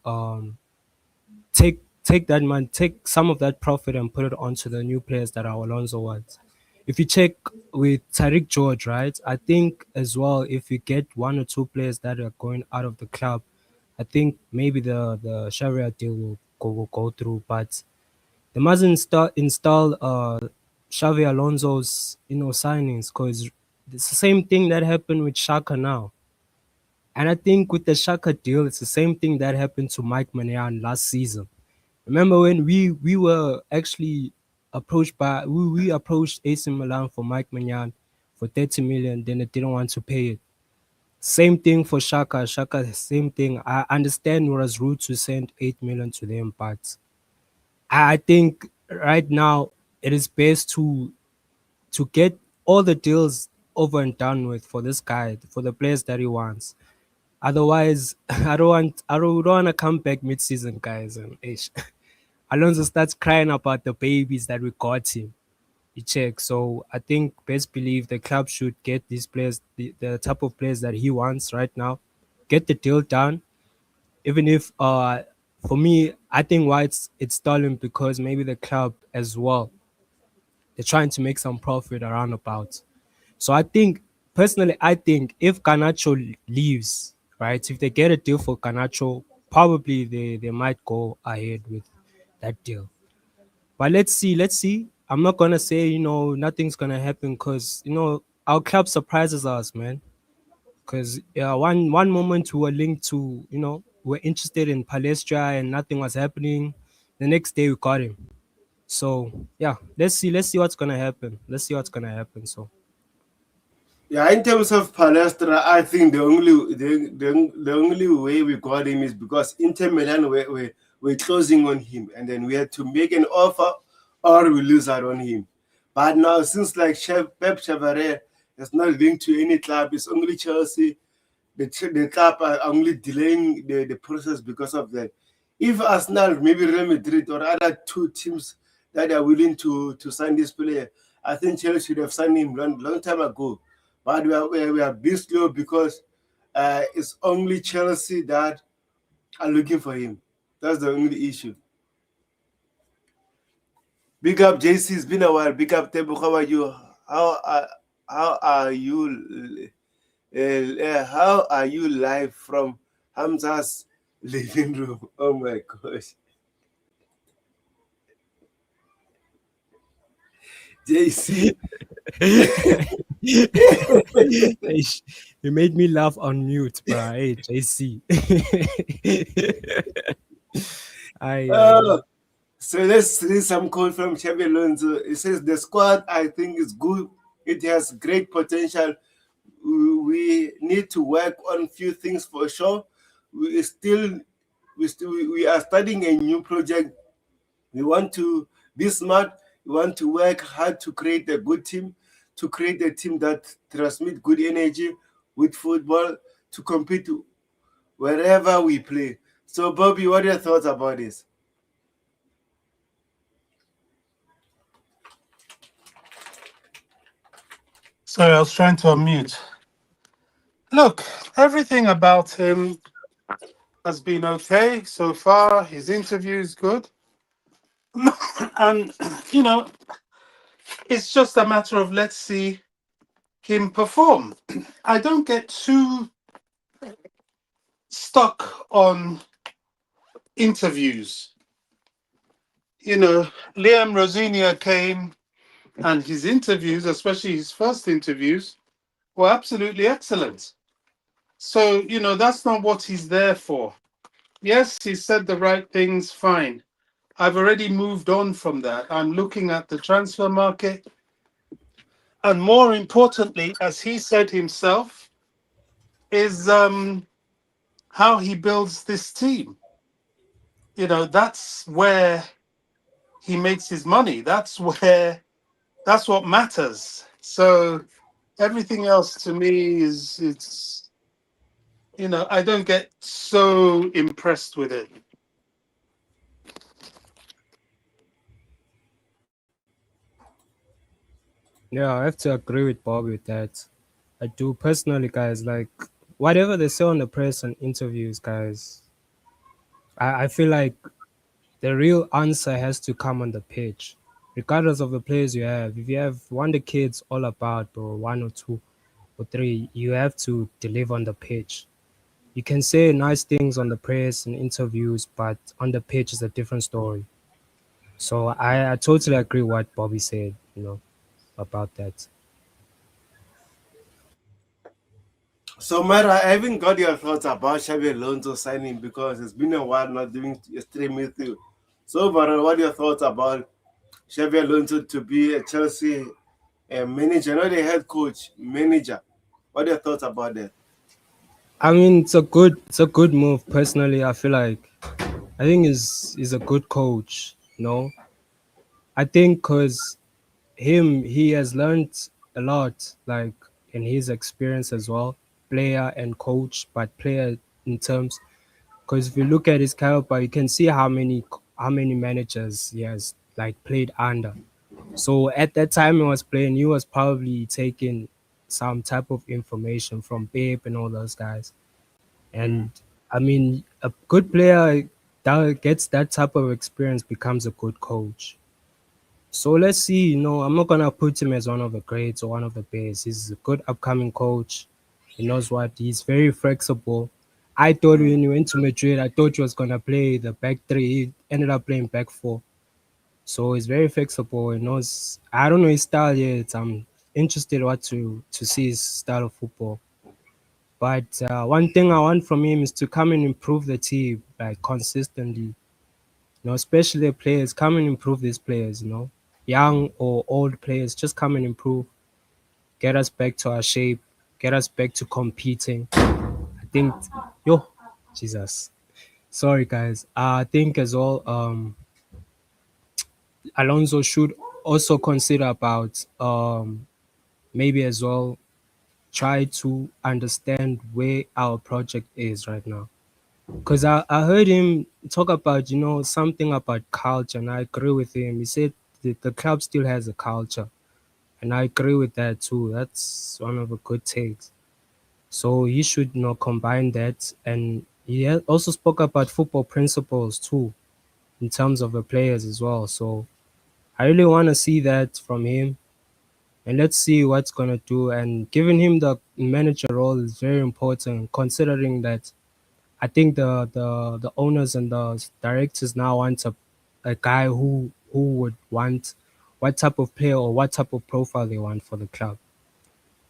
take that money, take some of that profit and put it onto the new players that our Alonso wants. If you check with Tariq George, right? I think as well if you get one or two players that are going out of the club, I think maybe the Sharia deal will go through. But they must install Xavi Alonso's signings because it's the same thing that happened with Shaka now. And I think with the Shaka deal, it's the same thing that happened to Mike Maignan last season. Remember when we were actually approached by we approached AC Milan for Mike Maignan for 30 million, then they didn't want to pay it. Same thing for Shaka. Shaka, same thing. I understand it was rude to send 8 million to them, but I think right now it is best to get all the deals over and done with for this guy, for the players that he wants. Otherwise, I don't want to come back mid-season, guys, and ish. Alonso starts crying about the babies that we got him. You check. So I think best believe the club should get these players, the type of players that he wants right now, get the deal done. Even if for me, I think why it's stalling because maybe the club as well, they're trying to make some profit around about. So I think personally, I think if Canacho leaves, right, if they get a deal for Canacho, probably they might go ahead with that deal. But let's see. I'm not gonna say nothing's gonna happen because our club surprises us, man. Because one moment we were linked to we're interested in Palestra and nothing was happening. The next day we got him. So yeah, let's see what's gonna happen. Let's see what's gonna happen. So Yeah, in terms of Palestra, I think the only way we got him is because Inter Milan were closing on him, and then we had to make an offer or we lose out on him. But now, since like Pep Chavarria is not linked to any club, it's only Chelsea. The club are only delaying the process because of that. If Arsenal, maybe Real Madrid or other two teams that are willing to sign this player, I think Chelsea should have signed him long time ago. But we are a bit slow because it's only Chelsea that are looking for him. That's the only issue. Big up JC, it's been a while. Big up Tebu, how are you? How are you? How are you live from Hamza's living room? Oh my gosh. JC. you made me laugh on mute, bro. Hey, JC. I Oh, so let's read some quote from Xabi Alonso. It says the squad I think is good. It has great potential. We need to work on few things for sure. We are starting a new project. We want to be smart You want to work hard to create a good team, to create a team that transmit good energy with football, to compete wherever we play. So, Bobby, what are your thoughts about this? Sorry, I was trying to unmute. Look, everything about him has been okay so far. His interview is good. And, you know, it's just a matter of let's see him perform. I don't get too stuck on interviews. You know, Liam Rosinia came and his interviews, especially his first interviews, were absolutely excellent. So, you know, that's not what he's there for. Yes, he said the right things, fine. I've already moved on from that. I'm looking at the transfer market. And more importantly, as he said himself, is how he builds this team. You know, that's where he makes his money. That's what matters. So everything else to me is it's you know, I don't get so impressed with it. Yeah, I have to agree with Bob with that. I do personally, guys. Like whatever they say on the press and interviews, guys, I feel like the real answer has to come on the pitch, regardless of the players you have. If you have one the kids all about, or one or two or three, you have to deliver on the pitch. You can say nice things on the press and interviews, but on the pitch is a different story. So I totally agree what Bobby said, about that. So, Mara, I haven't got your thoughts about Xabi Alonso signing because it's been a while not doing a stream with you. So, Mara, what are your thoughts about Xabi Alonso to be a Chelsea manager, not a head coach, manager? What are your thoughts about that? I mean, it's a good move. Personally, I feel like I think is a good coach. I think because he has learned a lot, like in his experience as well, player and coach, but player in terms, because if you look at his caliber, you can see how many managers he has like played under. So at that time he was playing, he was probably taking some type of information from Pep and all those guys. And I mean, a good player that gets that type of experience becomes a good coach. So let's see. I'm not gonna put him as one of the greats or one of the best. He's a good upcoming coach. He knows what he's very flexible. I thought when he went to Madrid, I thought he was gonna play the back three. He ended up playing back four. So he's very flexible. He knows. I don't know his style yet. I'm interested what to see his style of football. But one thing I want from him is to come and improve the team like consistently. Especially the players, come and improve these players. Young or old players, just come and improve. Get us back to our shape. Get us back to competing. I think, yo, Jesus. Sorry, guys. I think as well, Alonso should also consider about maybe as well try to understand where our project is right now. Because I heard him talk about, something about culture, and I agree with him. He said the club still has a culture, and I agree with that too. That's one of the good takes. So he should, combine that. And he also spoke about football principles too, in terms of the players as well. So I really want to see that from him. And let's see what's going to do. And giving him the manager role is very important, considering that I think the owners and the directors now want a guy who would want what type of player or what type of profile they want for the club.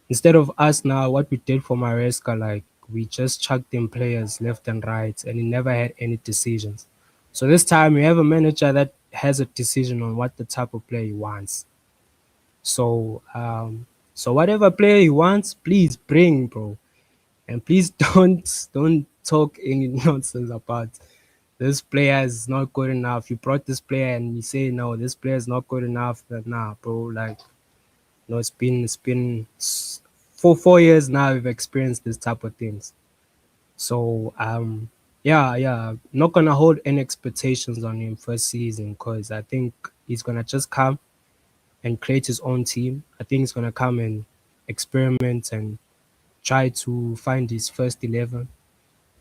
Instead of us now, what we did for Maresca, like we just chucked in players left and right, and he never had any decisions. So this time we have a manager that has a decision on what the type of player he wants. So whatever player he wants, please bring, bro. And please don't talk any nonsense about this player is not good enough. You brought this player and you say no, this player is not good enough. Nah, bro, like no, it's been 4 years now we've experienced this type of things. So yeah, not gonna hold any expectations on him first season because I think he's gonna just come and create his own team. I think he's gonna come and experiment and try to find his first 11.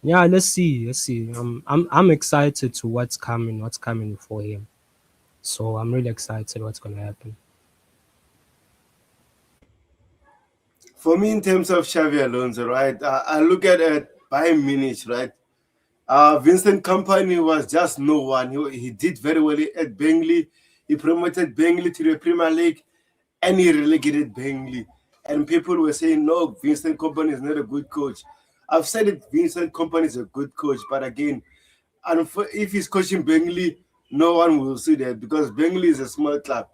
Yeah, let's see, let's see. I'm excited to what's coming for him. So I'm really excited what's gonna happen. For me, in terms of Xavi Alonso, right, I look at Bayern Munich, right. Vincent Company was just no one. He did very well at Burnley. He promoted Burnley to the Premier League, and he relegated Burnley. And people were saying, no, Vincent Company is not a good coach. I've said it, Vincent Company is a good coach, but again, and if he's coaching Burnley, no one will see that because Burnley is a small club.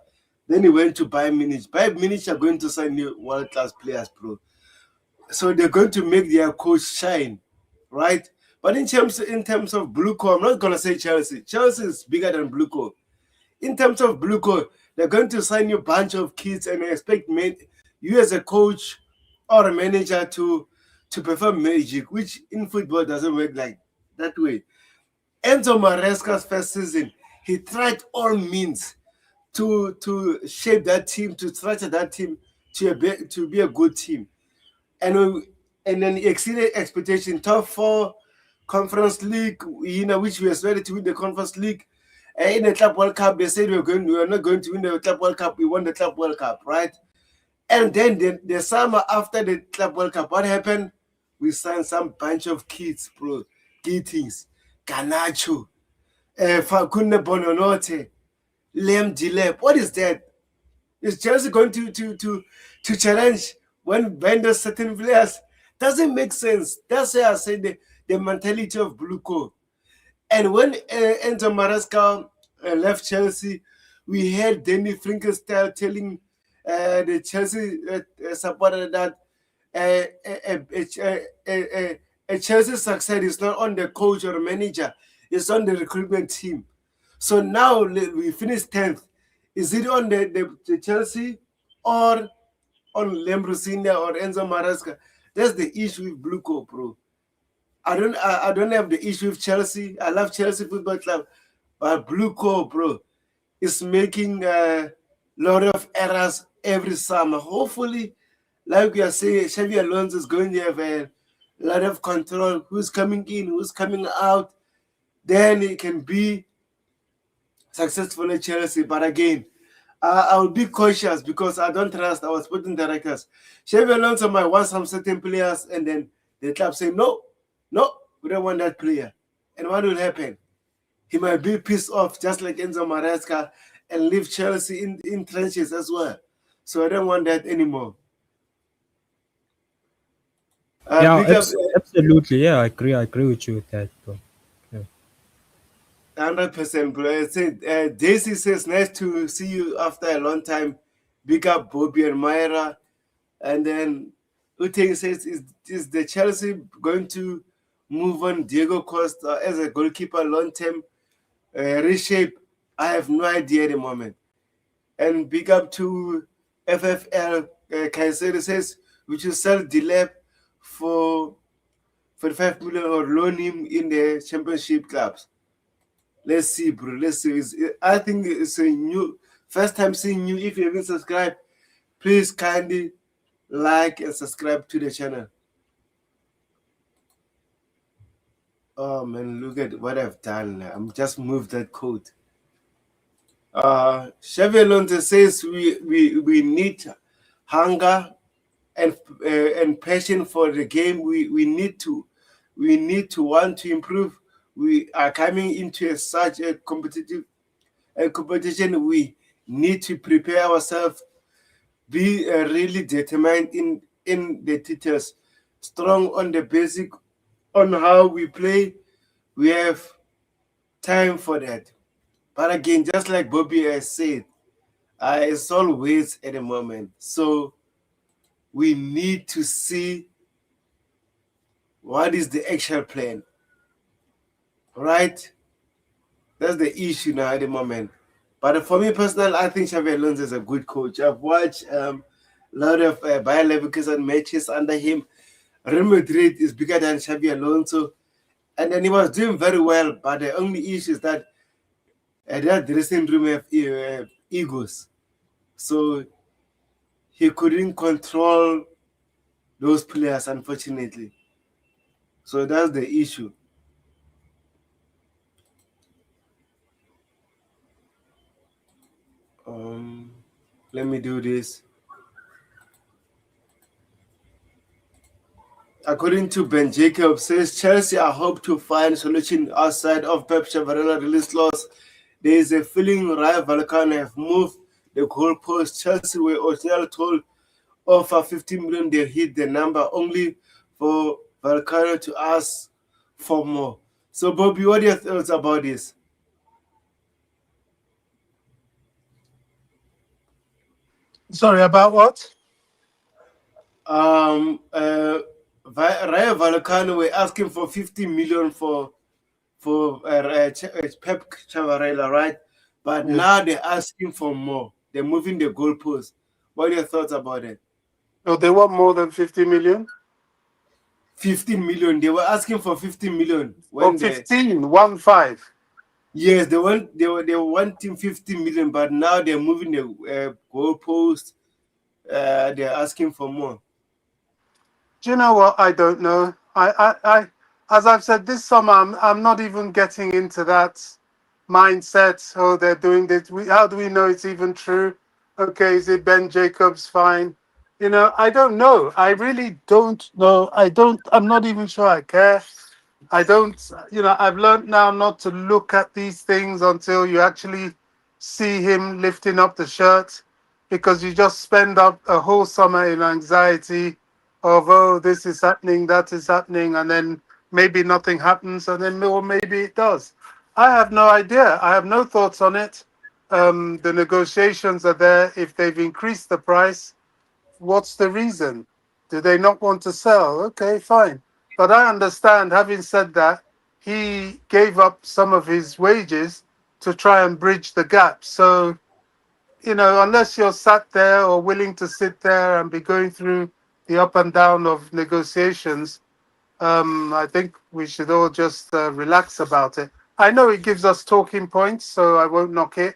Then he went to Bayern Munich. Bayern Munich are going to sign new world-class players, bro. So they're going to make their coach shine, right? But in terms of Bluco, I'm not gonna say Chelsea. Chelsea is bigger than Bluco. In terms of Bluco, they're going to sign you a bunch of kids and expect you as a coach or a manager to perform magic, which in football doesn't work like that way. Enzo Maresca's first season, he tried all means to shape that team, to structure that team to be a good team. And then he exceeded expectation. Top four, Conference League, which we expected to win the Conference League. And in the Club World Cup, they said we were not going to win the Club World Cup. We won the Club World Cup, right? And then the summer after the Club World Cup, what happened? We signed some bunch of kids, bro. Gittings, Ganacho, Fakunde Bononote, Lem Dilep. What is that? Is Chelsea going to challenge when vendors certain players? Doesn't make sense. That's why I say the mentality of Bluco. And when Enzo Maresca left Chelsea, we heard Danny Finkelstein telling the Chelsea supporter that a Chelsea success is not on the coach or manager, it's on the recruitment team. So now we finished 10th. Is it on the Chelsea or on Lembrosina or Enzo Maresca? That's the issue with Bluco, bro. I don't have the issue with Chelsea. I love Chelsea Football Club, but Bluco, bro, is making a lot of errors every summer. Hopefully, like we are saying, Xavi Alonso is going to have a lot of control. Who's coming in, who's coming out. Then he can be successful at Chelsea. But again, I will be cautious because I don't trust our sporting directors. Xavi Alonso might want some certain players, and then the club say, no, we don't want that player. And what will happen? He might be pissed off, just like Enzo Maresca, and leave Chelsea in trenches as well. So I don't want that anymore. Yeah, Big up absolutely. Yeah, I agree with you with that, bro. Yeah. 100%, bro. Daisy says, nice to see you after a long time. Big up Bobby and Myra. And then Uteng says, is the Chelsea going to move on Diego Costa as a goalkeeper long term reshape? I have no idea at the moment. And big up to FFL. Kayseri says, we should sell Dilep for 45 million or loan him in the championship clubs. Let's see, bro. Let's see. I think it's a new first time seeing you. If you haven't subscribed, please kindly like and subscribe to the channel. Oh man, look at what I've done. I'm just moved that code. Xavi Alonso says we need hunger and passion for the game. We need to want to improve. We are coming into such a competition. We need to prepare ourselves, be really determined in the details, strong on the basic, on how we play. We have time for that. But again, just like Bobby has said, it's always at the moment. So we need to see what is the actual plan, right? That's the issue now at the moment. But for me personally, I think Xabi Alonso is a good coach. I've watched a lot of Bayer Leverkusen matches under him. Real Madrid is bigger than Xabi Alonso, and then he was doing very well. But the only issue is that that dressing room have egos, so he couldn't control those players, unfortunately. So that's the issue. Um, Let me do this. According to Ben Jacobs, says Chelsea are hope to find solution outside of Pep Chavarria release clause. There is a feeling Rayo Vallecano have moved the goalpost. Chelsea were originally told offer 50 million. They hit the number only for Vallecano to ask for more. So, Bobby, what are your thoughts about this? Sorry, about what? Rayo Vallecano were asking for 50 million for Pep Chavarella, right? But Yeah. now they're asking for more. They're moving the goalpost. What are your thoughts about it? Oh, they want more than 50 million? 15 million. They were asking for 15 million Oh, when they 15, 1-5. yes, they were wanting 15 million, but now they're moving the goalpost. They're asking for more. Do you know what? I don't know. As I've said this summer, I'm not even getting into that mindset. Oh, they're doing this. How do we know it's even true? Okay, is it Ben Jacobs? Fine. I don't know. I really don't know. I'm not even sure I care. I don't, I've learned now not to look at these things until you actually see him lifting up the shirt, because you just spend up a whole summer in anxiety of, oh, this is happening, that is happening, and then maybe nothing happens, and then, or maybe it does. I have no idea. I have no thoughts on it. The negotiations are there. If they've increased the price, what's the reason? Do they not want to sell? Okay, fine. But I understand, having said that, he gave up some of his wages to try and bridge the gap. So, unless you're sat there or willing to sit there and be going through the up and down of negotiations, I think we should all just relax about it. I know it gives us talking points, so I won't knock it.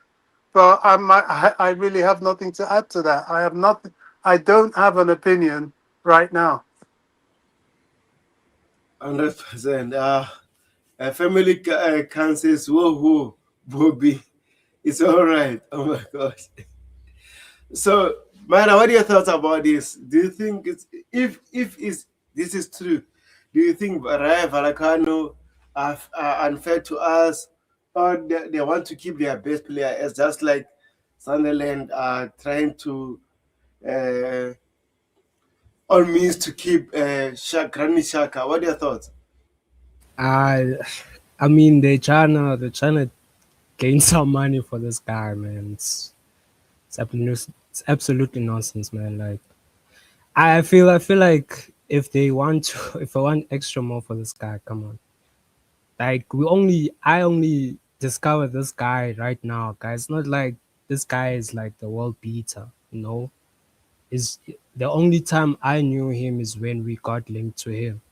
But I really have nothing to add to that. I have nothing. I don't have an opinion right now. 100%. A family can say, whoa, whoa, Bobby. It's all right. Oh my gosh. So, Mara, what are your thoughts about this? Do you think it's if is this is true? Do you think Raya Vallecano are unfair to us, or they want to keep their best player as just like Sunderland are trying to uh, all means to keep Granit Xhaka? What are your thoughts? I I mean they're trying to gain some money for this guy, man. It's absolutely nonsense, man. Like I feel like if they want to if I want extra more for this guy, come on. Like I only discovered this guy right now, guys. It's not like this guy is like the world beater, you know. Is the only time I knew him is when we got linked to him.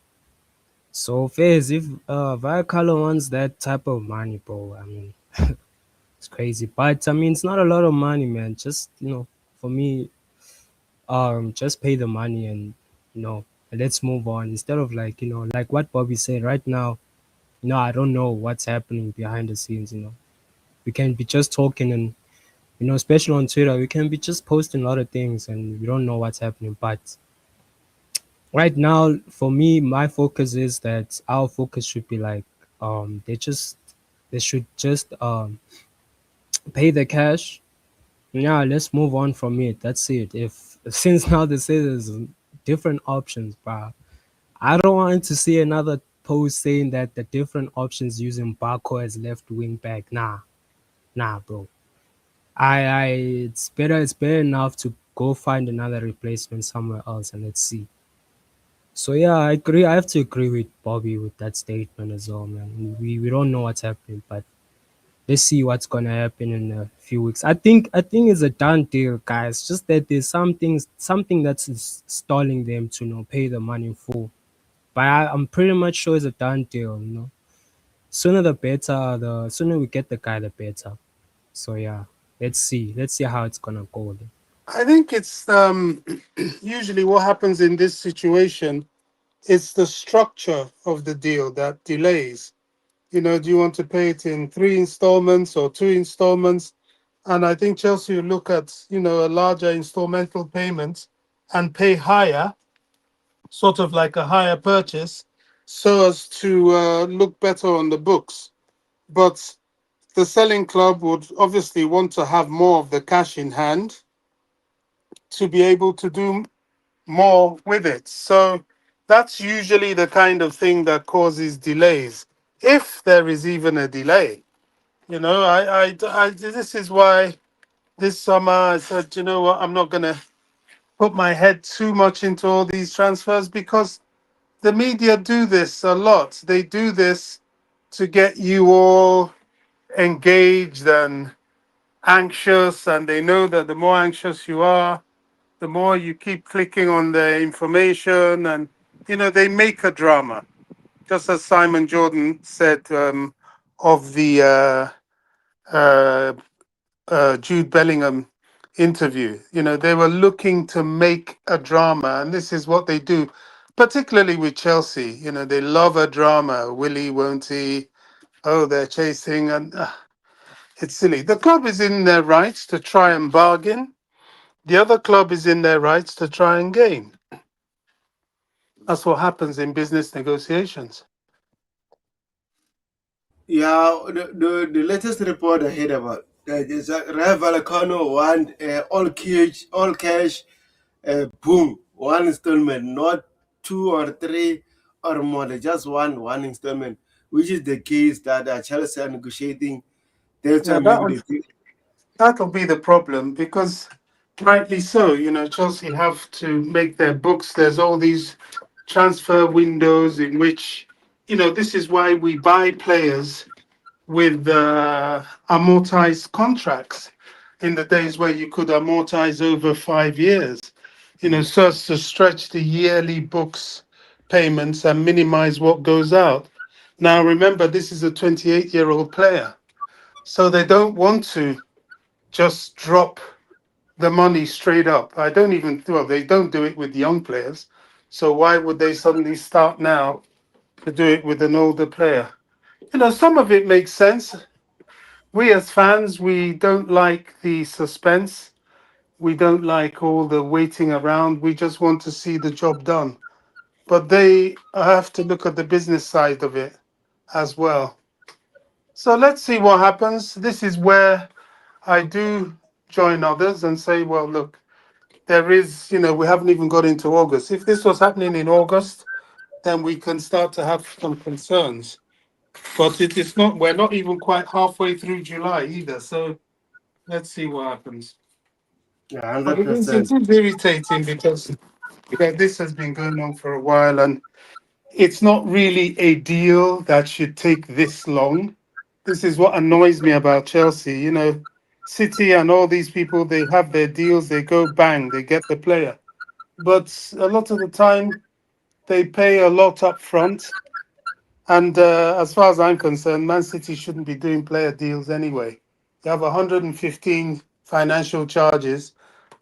So Faiz, if Viacala wants that type of money, bro, I mean it's crazy. But I mean it's not a lot of money, man. Just for me, just pay the money and you know let's move on. Instead of like, like what Bobby said right now, I don't know what's happening behind the scenes, We can be just talking and especially on Twitter, we can be just posting a lot of things and we don't know what's happening. But right now, for me, my focus is that our focus should be like they should just pay the cash. Yeah, let's move on from it. That's it. If since now they say there's different options, but I don't want to see another post saying that the different options using Barco as left wing back. Nah, bro. I it's better enough to go find another replacement somewhere else and let's see. So yeah, I agree. I have to agree with Bobby with that statement as well, man. We don't know what's happening, but let's see what's gonna happen in a few weeks. I think it's a done deal, guys. Just that there's something that's stalling them to pay the money in full. But I'm pretty much sure it's a done deal. Sooner the better. The sooner we get the guy, the better. So yeah, let's see how it's gonna go. Then. I think it's usually what happens in this situation. It's the structure of the deal that delays. Do you want to pay it in 3 installments or 2 installments? And I think Chelsea will look at, a larger installmental payment and pay higher, sort of like a higher purchase, so as to look better on the books. But the selling club would obviously want to have more of the cash in hand to be able to do more with it. So that's usually the kind of thing that causes delays, if there is even a delay. This is why this summer I said, you know what, I'm not going to put my head too much into all these transfers because the media do this a lot. They do this to get you all engaged and anxious, and they know that the more anxious you are, the more you keep clicking on the information, and they make a drama. Just as Simon Jordan said of the uh, Jude Bellingham interview. They were looking to make a drama, and this is what they do, particularly with Chelsea. They love a drama. Willie, won't he? Oh, they're chasing, and it's silly. The club is in their rights to try and bargain. The other club is in their rights to try and gain. That's what happens in business negotiations. Yeah, the latest report I heard about that is that Rayo Vallecano want all cash, boom, one installment, not two or three or more. They just want one installment, which is the case that Chelsea are negotiating. That's why Yeah, maybe they think. that'll be the problem because rightly so, Chelsea have to make their books. There's all these transfer windows in which, this is why we buy players with amortized contracts in the days where you could amortize over 5 years, so as to stretch the yearly books payments and minimize what goes out. Now, remember, this is a 28-year-old player, so they don't want to just drop the money straight up. I don't even, well, they don't do it with young players. So why would they suddenly start now to do it with an older player? Some of it makes sense. We as fans, we don't like the suspense. We don't like all the waiting around. We just want to see the job done. But they have to look at the business side of it as well. So let's see what happens. This is where I do join others and say, well, look, there is, we haven't even got into August. If this was happening in August, then we can start to have some concerns. But it is not, we're not even quite halfway through July either. So let's see what happens. Yeah, But hundred it percent. is irritating because this has been going on for a while and it's not really a deal that should take this long. This is what annoys me about Chelsea. City and all these people, they have their deals, they go bang, they get the player. But a lot of the time, they pay a lot up front. And as far as I'm concerned, Man City shouldn't be doing player deals anyway. You have 115 financial charges.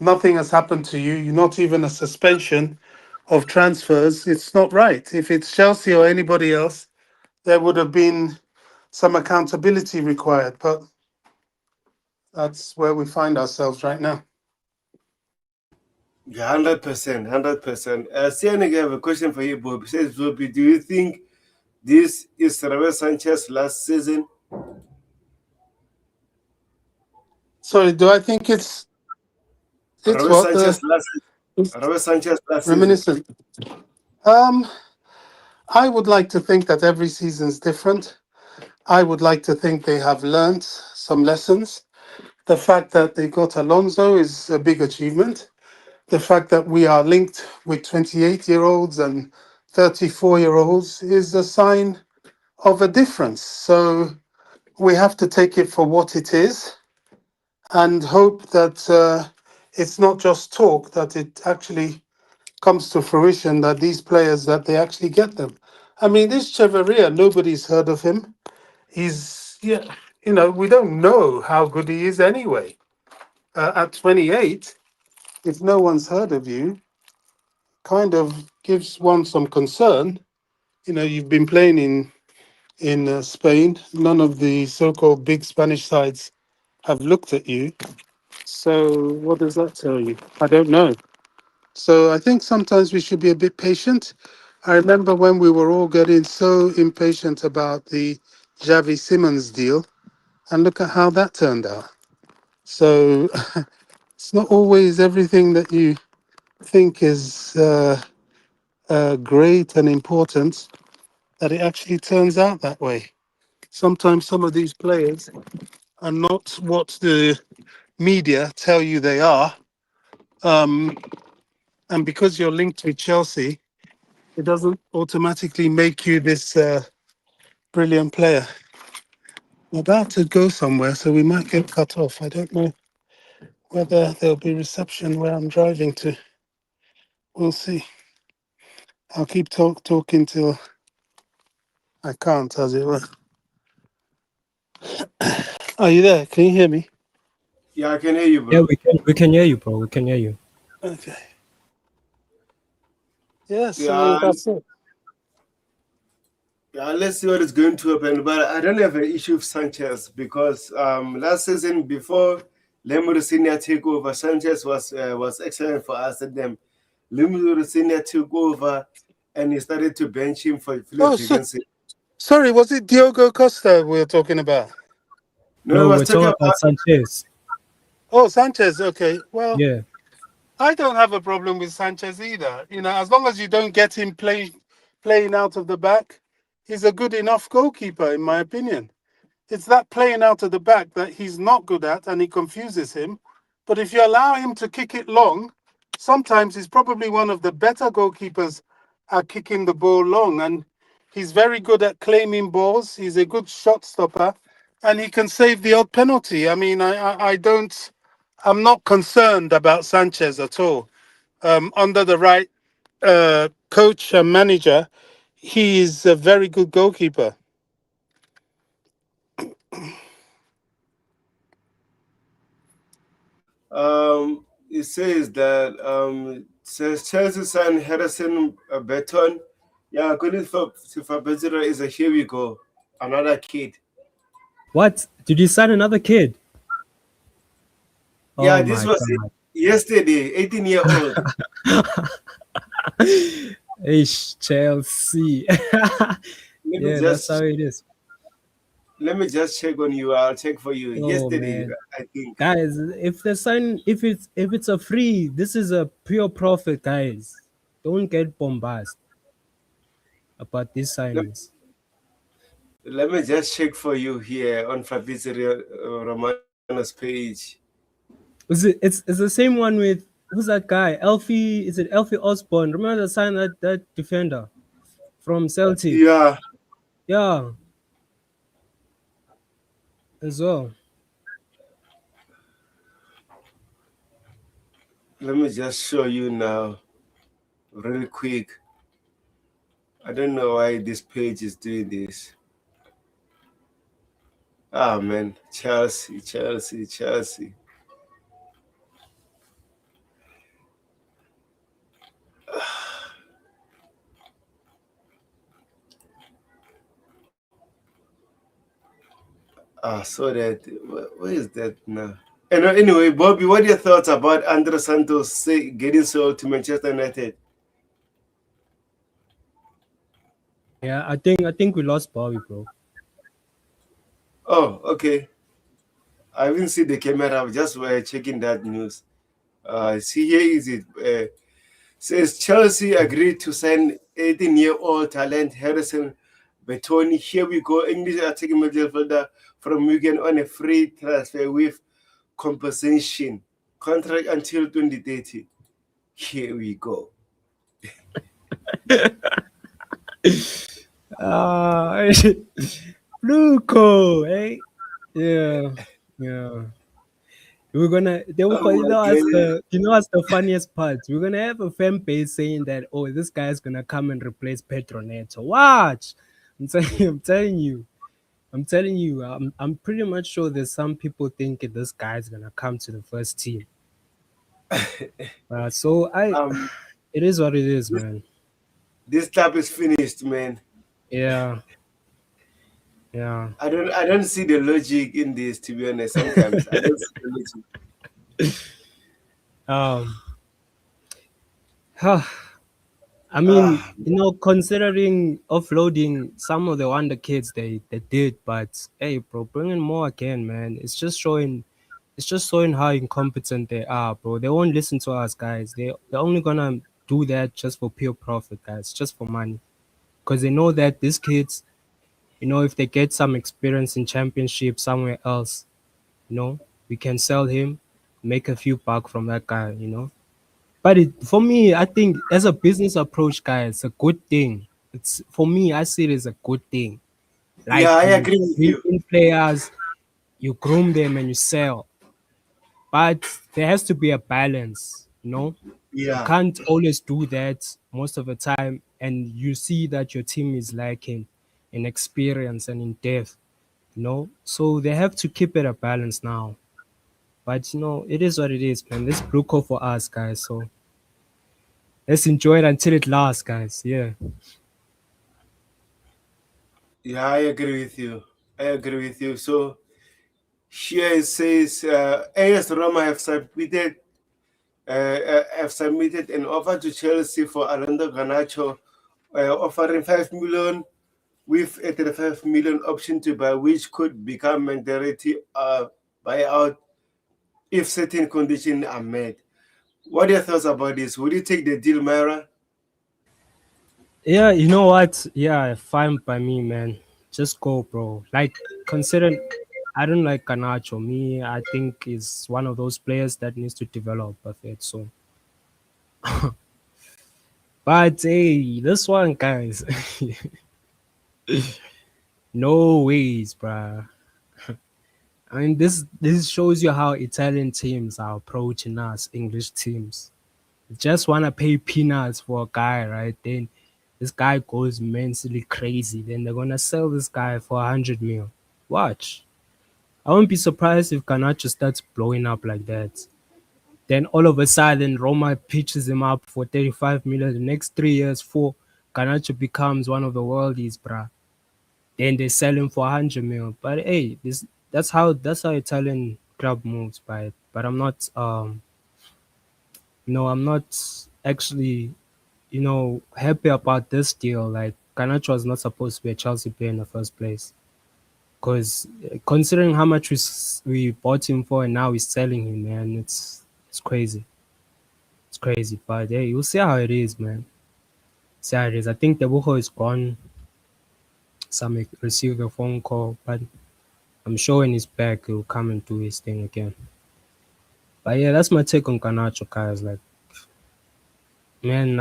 Nothing has happened to you. You're not even a suspension of transfers. It's not right. If it's Chelsea or anybody else, there would have been some accountability required. But that's where we find ourselves right now. Yeah, 100%, 100%. Sianik, I have a question for you, Bob. Says Bobby, do you think this is Ravel Sanchez last season? Sorry, do I think it's Ravel what Sanchez last Ravel Sanchez last season. reminiscent? Um, I would like to think that every season's different. I would like to think they have learned some lessons. The fact that they got Alonso is a big achievement. The fact that we are linked with 28-year-olds and 34-year-olds is a sign of a difference. So we have to take it for what it is and hope that it's not just talk, that it actually comes to fruition, that these players, that they actually get them. I mean, this Chavarria, nobody's heard of him. He's, yeah, we don't know how good he is anyway. At 28, if no one's heard of you, kind of gives one some concern. You've been playing in Spain. None of the so-called big Spanish sides have looked at you. So what does that tell you? I don't know. So I think sometimes we should be a bit patient. I remember when we were all getting so impatient about the Javi Simmons deal, and look at how that turned out. So it's not always everything that you think is great and important that it actually turns out that way. Sometimes some of these players are not what the media tell you they are. And because you're linked with Chelsea, it doesn't automatically make you this brilliant player. I'm about to go somewhere, so we might get cut off. I don't know whether there'll be reception where I'm driving to. We'll see. I'll keep talking till I can't, as it were. Are you there? Can you hear me? Yeah, I can hear you, Yeah, bro. we can hear you, bro. We can hear you. Okay. Yeah, so Yeah, that's it. yeah. Let's see what is going to happen. But I don't have an issue with Sanchez because last season before Lemur Senior takeover, Sanchez was excellent for us. And then Lemur Senior took over, and he started to bench him for Oh, Philip vacancy. sorry, was it Diogo Costa we were talking about? No, I No, was we're talking talking about about. Sanchez. Oh, Sanchez. Okay. Well, Yeah. I don't have a problem with Sanchez either. As long as you don't get him playing out of the back, he's a good enough goalkeeper, in my opinion. It's that playing out of the back that he's not good at and it confuses him. But if you allow him to kick it long, sometimes he's probably one of the better goalkeepers at kicking the ball long. And he's very good at claiming balls. He's a good shot stopper and he can save the odd penalty. I mean, I'm not concerned about Sanchez at all. Under the right coach and manager, he is a very good goalkeeper. It says that says Chelsea signed Harrison Beton. Yeah, according to Fabrizio, is a here we go, another kid. What? Did you sign another kid? Yeah, Oh this my was god. yesterday, 18-year-old. Ish, Chelsea. Let me Yeah, that's how just it is. let me just check on you. I'll check for you. Oh Yesterday, man. I think. Guys, if it's a free, this is a pure profit, guys. Don't get bombasted about these Let, signings. let me just check for you here on Fabrizio Romano's page. It's the same one with who's that guy? Elfie, is it Elfie Osborne? Remember the sign that defender from Celtic? Yeah, Yeah, as well. let me just show you now, really quick. I don't know why this page is doing this. Ah man, Chelsea, Chelsea, Chelsea. So that where is that now? And anyway, Bobby, what are your thoughts about Andre Santos getting sold to Manchester United? Yeah, I think we lost Bobby, bro. Oh, okay. I haven't seen the camera. I'm just checking that news. See, here is it. Says Chelsea agreed to sign 18-year-old talent Harrison Betoni. Here we go. English attacking midfielder from Wigan on a free transfer with compensation. Contract until 2030. Here we go. Ah, Bluco, eh? Yeah, yeah. We're gonna they will Oh call, my god. you know what's the funniest part? We're gonna have a fan base saying that, oh, this guy's gonna come and replace Pedro Neto. Watch. I'm telling you, I'm pretty much sure there's some people thinking this guy's gonna come to the first team. So I Um, it is what it is, this, man. this club is finished, man. Yeah, yeah. I don't see the logic in this, to be honest. Sometimes I don't see the logic. Um I mean, Ah, considering offloading some of the wonder kids they did, but hey, bro, bringing more again, man. It's just showing how incompetent they are, bro. They won't listen to us, guys. They're only gonna do that just for pure profit, guys, just for money, because they know that these kids, if they get some experience in championship somewhere else, we can sell him, make a few bucks from that guy. But for me, I think as a business approach, guys, it's a good thing. It's for me, I see it as a good thing. yeah, Like I you agree with bring you. in players, you groom them, and you sell. But there has to be a balance. You Yeah, can't always do that most of the time, and you see that your team is lacking in experience and in depth. So they have to keep it a balance now. But it is what it is, man. This blue call for us, guys. So let's enjoy it until it lasts, guys. Yeah. yeah, I agree with you. I agree with you. So here it says AS Roma have submitted an offer to Chelsea for Alonso Garnacho, offering 5 million with a 35 million option to buy, which could become mandatory buyout if certain conditions are met. What are your thoughts about this? Would you take the deal, Myra? Yeah, you know what? Yeah, fine by me, man. Just go, bro. Like, considering I don't like Canacho. Me, I think is one of those players that needs to develop a bit. So, but hey, this one, guys, no ways, bruh. I mean, this shows you how Italian teams are approaching us, English teams. Just want to pay peanuts for a guy, right? Then this guy goes mentally crazy. Then they're gonna sell this guy for 100 mil. Watch. I won't be surprised if Garnacho starts blowing up like that. Then all of a sudden, Roma pitches him up for 35 million. The next 3 years, Garnacho becomes one of the worldies, bruh. Then they sell him for 100 mil. But hey, that's how Italian club moves, by. But I'm not actually happy about this deal. Like Garnacho was not supposed to be a Chelsea player in the first place. Because considering how much we bought him for and now we're selling him, man, it's crazy. It's crazy. But hey, you'll see how it is, man. See how it is. I think the Buho is gone. Some received a phone call, but I'm sure when he's back, he'll come and do his thing again. But yeah, that's my take on Garnacho, guys. Like, man,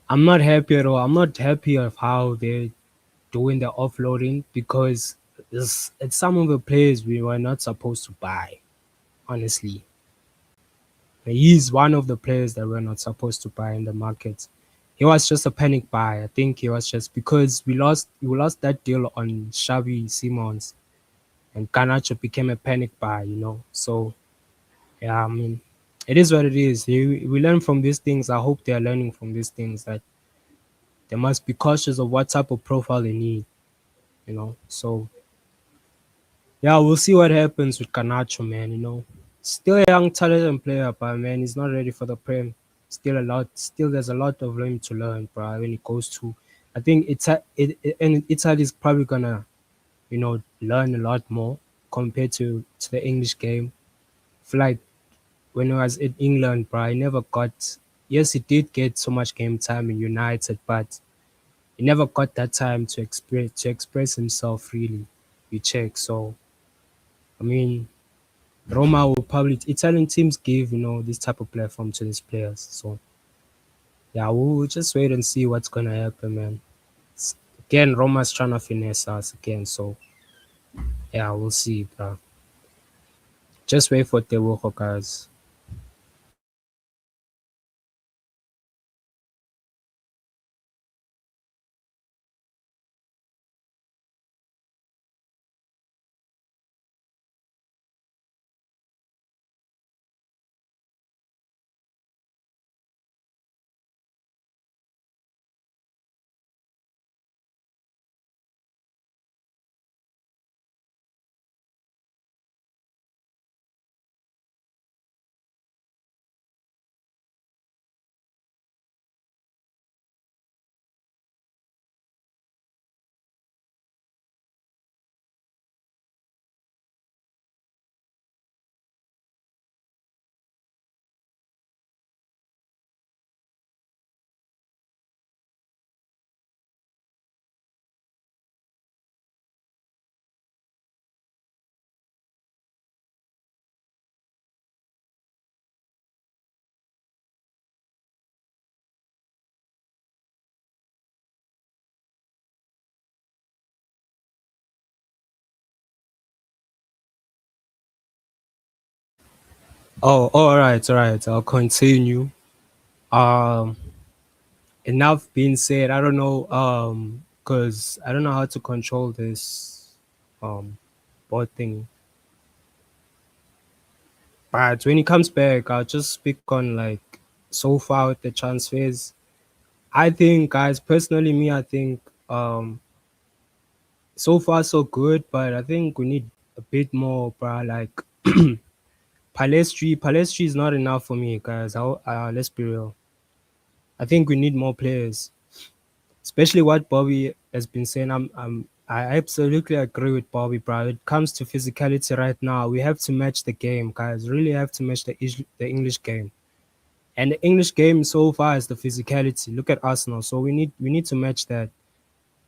I'm not happy at all. I'm not happy of how they're doing the offloading because it's some of the players we were not supposed to buy. Honestly, he's one of the players that we're not supposed to buy in the market. He was just a panic buy. I think he was just because we lost that deal on Xavi Simons and Garnacho became a panic buy. So yeah, I mean, it is what it is. We learn from these things. I hope they are learning from these things that they must be cautious of what type of profile they need. So yeah, we'll see what happens with Garnacho, man. Still a young, talented player, but man, he's not ready for the Prem. Still, there's a lot of room to learn, bro. When it goes to, I think and Italy is probably gonna, learn a lot more compared to the English game. I feel like when I was in England, bro, I never got. Yes, he did get so much game time in United, but he never got that time to express himself really. You check, so I mean. Roma will probably Italian teams give this type of platform to these players. So yeah, we'll just wait and see what's gonna happen, man. Again, Roma's trying to finesse us again. So Yeah, we'll see, bro. Just wait for Tebogo, guys. Oh, all right, all right. I'll continue. Um, enough being said. I don't know, cause I don't know how to control this, board thing. But when he comes back, I'll just speak on like so far with the transfers. I think, guys, personally, me, I think, so far so good, but I think we need a bit more, bro. Like Palestri is not enough for me, guys. Let's be real. I think we need more players, especially what Bobby has been saying. I absolutely agree with Bobby, bro. It comes to physicality right now. We have to match the game, guys. Really have to match the English game. And the English game so far is the physicality. Look at Arsenal. So we need to match that.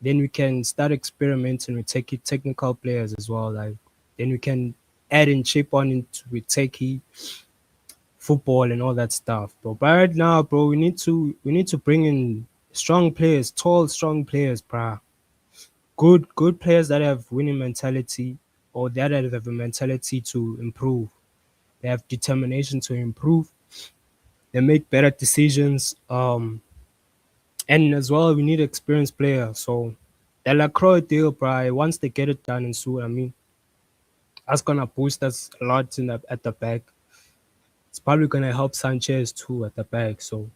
Then we can start experimenting with technical players as well. Like then we can add and chip on into with techie football and all that stuff, bro. But right now, bro, we need to bring in strong players, tall, strong players, bro. Good players that have winning mentality or that have a mentality to improve. They have determination to improve. They make better decisions. And as well, we need experienced players. So the Lacroix deal, bro, once they get it done and soon, I mean, that's gonna boost us a lot at the back. It's probably gonna help Sanchez too at the back. So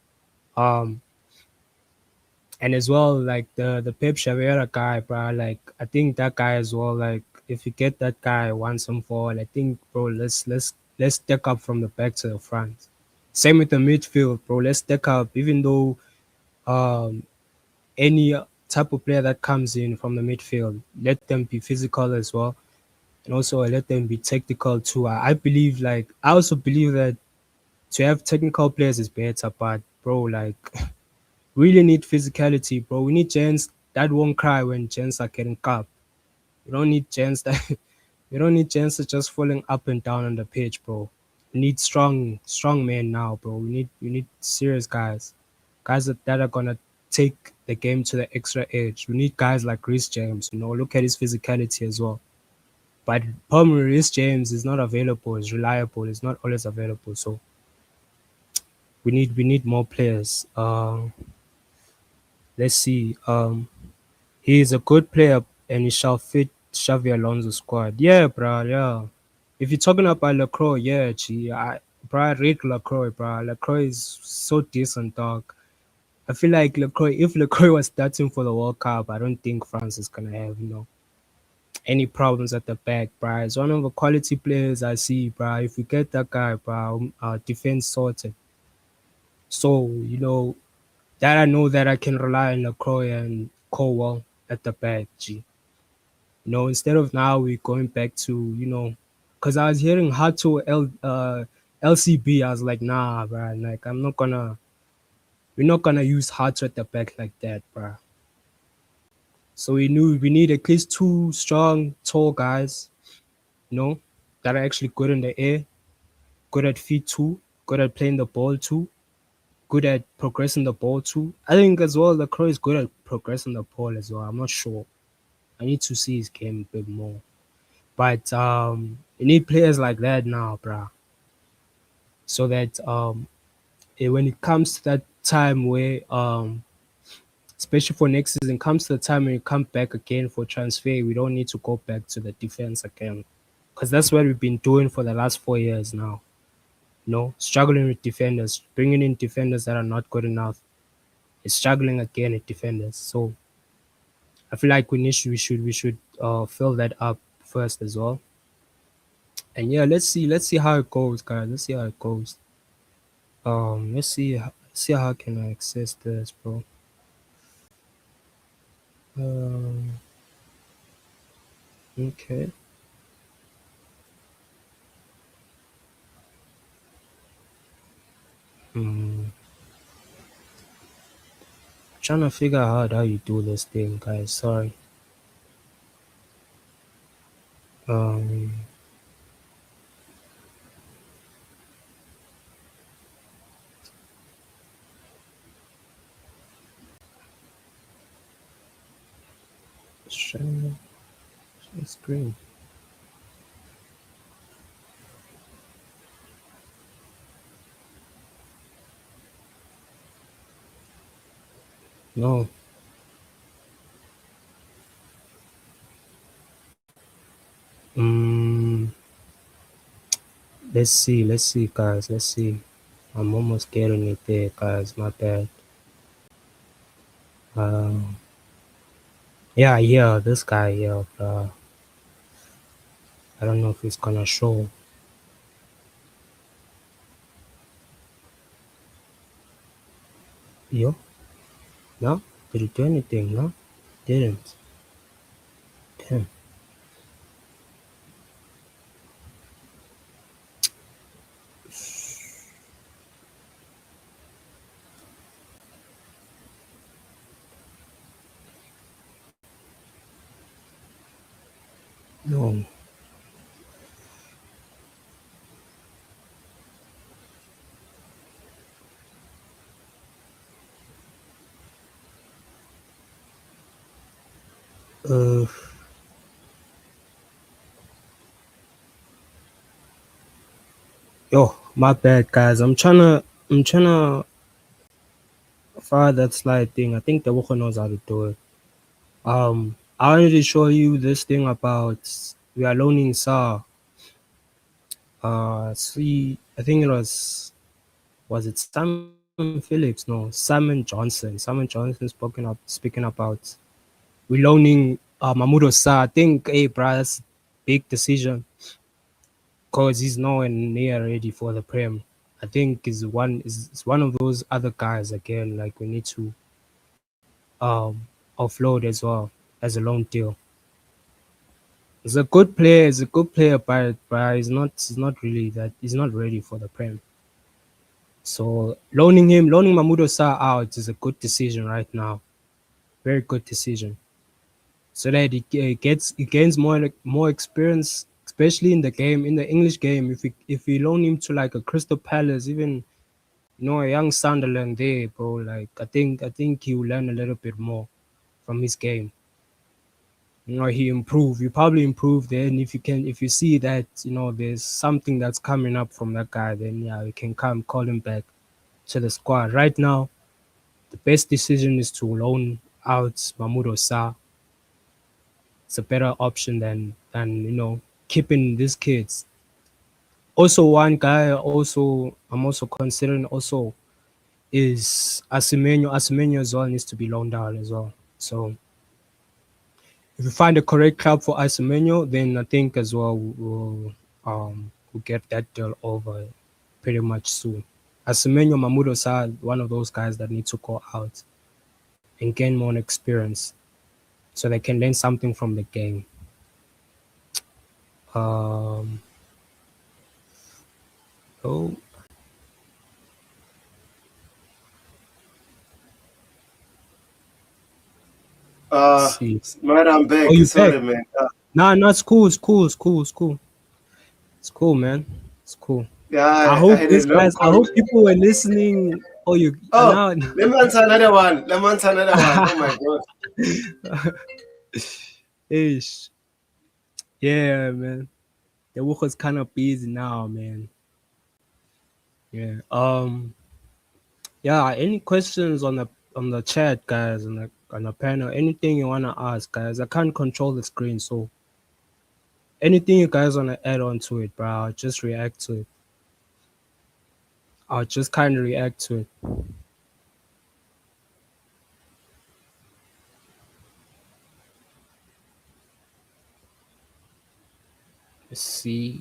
um and as well, like the Pep Chavarria guy, bro, like I think that guy as well, like if you get that guy once and for all, I think, bro, let's stack up from the back to the front. Same with the midfield, bro. Let's stack up, even though um any type of player that comes in from the midfield, let them be physical as well, and also let them be technical too. I believe, like, I also believe that to have technical players is better, but bro, like, really need physicality, bro. We need gents that won't cry when gents are getting cup. We don't need gents that we don't need gents that just falling up and down on the pitch, bro. We need strong men now, bro. We need serious guys. Guys that are gonna take the game to the extra edge. We need guys like Chris James, look at his physicality as well. But problem with Chris James is not available, is reliable, is not always available. So we need more players. Let's see. He is a good player and he shall fit Xavi Alonso's squad. Yeah, bro. Yeah. If you're talking about Lacroix, yeah, gee, bro, I rate Lacroix, bro. Lacroix is so decent, dog. I feel like if Lacroix was starting for the World Cup, I don't think France is gonna have, any problems at the back, bro. It's one of the quality players I see, bro. If we get that guy, bro, defense sorted. So, that I know that I can rely on Lacroix and Cowell at the back, G. Instead of now we going back to, because I was hearing Hato LCB. I was like, nah, bro. Like, we're not gonna use Hato at the back like that, bro. So we knew we need at least two strong, tall guys, that are actually good in the air, good at feet too, good at playing the ball too, good at progressing the ball too. I think as well, the Crow is good at progressing the ball as well. I'm not sure. I need to see his game a bit more. But you need players like that now, bruh. So that when it comes to that time where especially for next season, comes to the time when you come back again for transfer, we don't need to go back to the defense again. Because that's what we've been doing for the last 4 years now. Struggling with defenders, bringing in defenders that are not good enough. It's struggling again with defenders. So I feel like we should fill that up first as well. And yeah, let's see how it goes, guys. Let's see how it goes. Let's see how can I access this, bro. Um, okay. Hmm. Trying to figure out how you do this thing, guys. Sorry. Um, share screen. No. Mm, let's see, guys. Let's see. I'm almost getting it there, guys. My bad. Um, yeah, this guy here. I don't know if it's gonna show. Yo, no? Did it do anything? No, didn't. Damn. No. Uh, yo, my bad, guys. I'm trying to fire that slide thing. I think the worker knows how to do it. I wanted to show you this thing about we are loaning Sa. See, I think was it Simon Phillips? No, Simon Johnson. Simon Johnson speaking about we loaning Mahmoud Sa. I think, hey, bruh, that's a big decision because he's nowhere near ready for the Prem. I think is one of those other guys again. Like we need to offload as well as a loan deal. He's a good player. He's a good player, but he's not really that. He's not ready for the Prem. So loaning Mahmoud Sa out is a good decision right now. Very good decision. So that he gains more experience, especially in the game, in the English game. If we loan him to like a Crystal Palace, even a young Sunderland there, bro. Like I think he will learn a little bit more from his game. He improve. You probably improve there, and if you see that there's something that's coming up from that guy, then yeah, you can call him back to the squad. Right now, the best decision is to loan out Mahmoud Sa. It's a better option than keeping these kids. Also, one guy I'm also considering also is Asimenyo. Asimenyo as well needs to be loaned out as well. So if you find the correct club for Asimenyo, then I think as well we'll get that deal over pretty much soon. Asimenyo, Mahmoud Sa, one of those guys that need to go out and gain more experience so they can learn something from the game. Um, oh, let's see. Man, I'm back. Oh, you Sorry, back? man. Nah, it's cool. It's cool. It's cool. It's cool. It's cool, man. It's cool. Yeah, I I hope had a these long guys. I hope call. people were listening. Oh, you Oh, now. let me answer another one. Let me answer another one. Oh my god. Ish. Yeah, man. The work is kind of busy now, man. Yeah. Yeah. Any questions on the chat, guys, on the panel? Anything you wanna ask, guys? I can't control the screen, so anything you guys wanna add on to it, bro? I'll just react to it. I'll just kind of react to it. Let's see.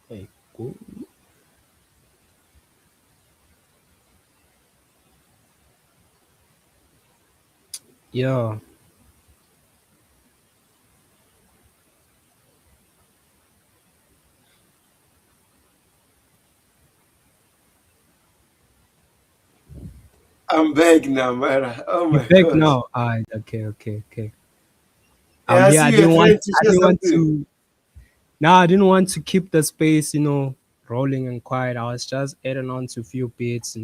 Hey, cool. Yeah. I'm back now, man. Oh You my back gosh. now? Alright, okay. Yeah, I Yeah, see you're trying to I share didn't want something. to. Nah, I didn't want to keep the space, rolling and quiet. I was just adding on to a few bits.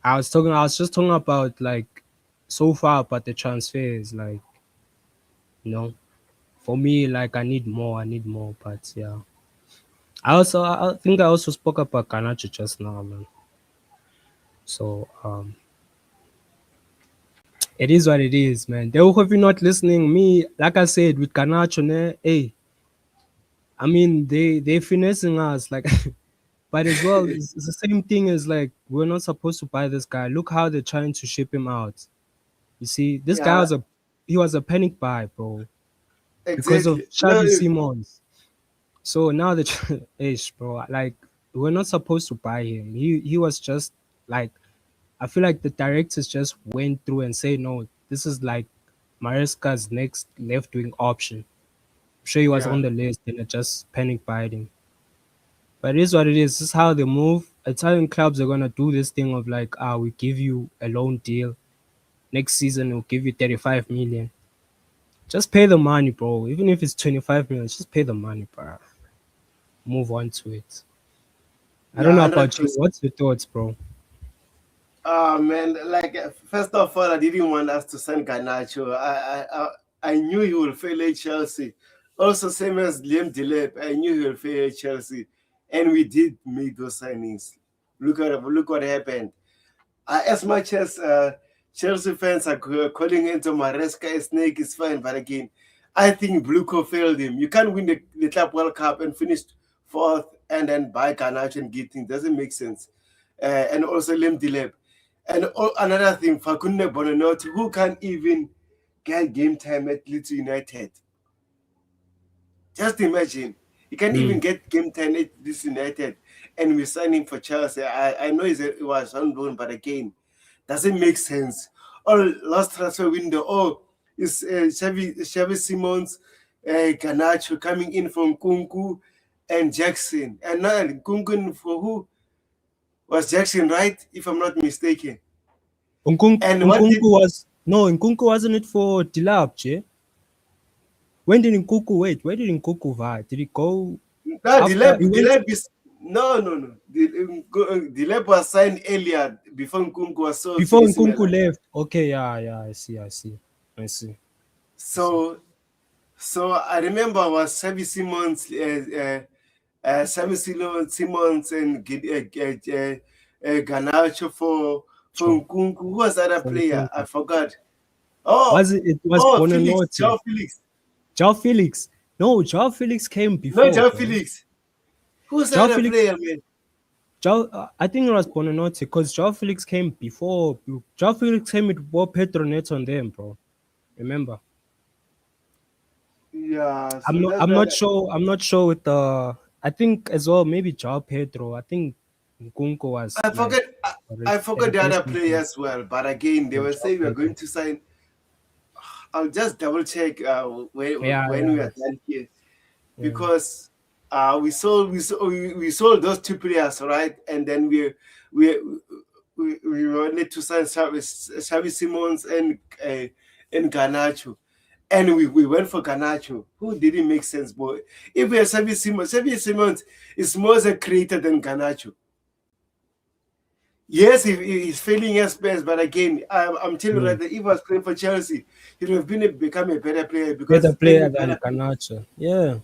I was just talking about like so far about the transfers, like, you know, for me, like I need more, but yeah. I think I also spoke about Ganacho just now, man. So it is what it is, man. They hope you're not listening. Me, like I said, with Ganacho, hey, I mean they finessing us, like but as well, it's the same thing as like we're not supposed to buy this guy. Look how they're trying to ship him out. You see, this guy Yeah, was a panic buy, bro, because of exactly. No, Xavi Simons. So now the ish, bro, like we're not supposed to buy him. He was just like, I feel like the directors just went through and say no, this is like Maresca's next left wing option. I'm sure he was yeah. on the list and they just panic buying him. But it is what it is. This is how they move. Italian clubs are gonna do this thing of like, we give you a loan deal. Next season we'll give you 35 million. Just pay the money, bro. Even if it's 25 million, just pay the money, bro. Move on to it. I don't Yeah, know about you. 100%. What's your thoughts, bro? Oh man, like first of all, I didn't want us to sign Garnacho. I knew he will fail at Chelsea. Also, same as Liam Delep, I knew he will fail at Chelsea, and we did make those signings. Look what happened. As much as Chelsea fans are calling into Maresca a snake is fine, but again, I think Bluco failed him. You can't win the Club World Cup and finish fourth and then buy Garnacho and get things. Doesn't make sense. And also Lem Dilep. And another thing, Fakunde Bonanotti, who can't even get game time at Leeds United. Just imagine. He can't even Mm. get game time at Leeds United. And we're signing for Chelsea. I know it was unknown, but again, doesn't make sense. Or last transfer window, is Xavi Simons, Ganacho coming in from Kunku and Jackson. And now Kunku for who? Was Jackson, right? If I'm not mistaken. And what did Nkunku wasn't it for Dilap, Che? When did Nkunku wait? Where did Nkunku va? Did he go no after he the went lab is no. The lab was signed earlier before Nkunku was sold to before AC Nkunku Milan. left? Okay, yeah, I see. So I remember was Xavi Simons, Simons and Garnacho for Sure. Nkunku. Who was the other For player? I Nkunku. forgot. It was Felix, Bonanote. Joao Felix. Joao Felix. No, Joao Felix came No, before, Joao bro. Felix. Who's the Joao other Felix player, man? I think it was Bonanote because Joao Felix came before. Joao Felix came with Pedro Neto on them, bro. Remember? Yeah, so that's I'm why not sure. I'm not sure with the. I think as well maybe Joao Pedro. I think Nkunku was I like forget. a I forgot the other replacement player for as well. But again, they were Joao saying we are going Pedro. to sign. I'll just double check when we Yeah, are done here yeah. because we sold those two players, right? And then we we wanted to sign Xavi Simons and Garnacho. And we went for Garnacho, who didn't make sense. But if we have Xavi Simons is more as a creator than Garnacho. Yes, he's failing his best, but again, I'm telling you Mm. right that if he was playing for Chelsea, he would have become a better player because Better he's playing player with than better. Canacho. Yeah,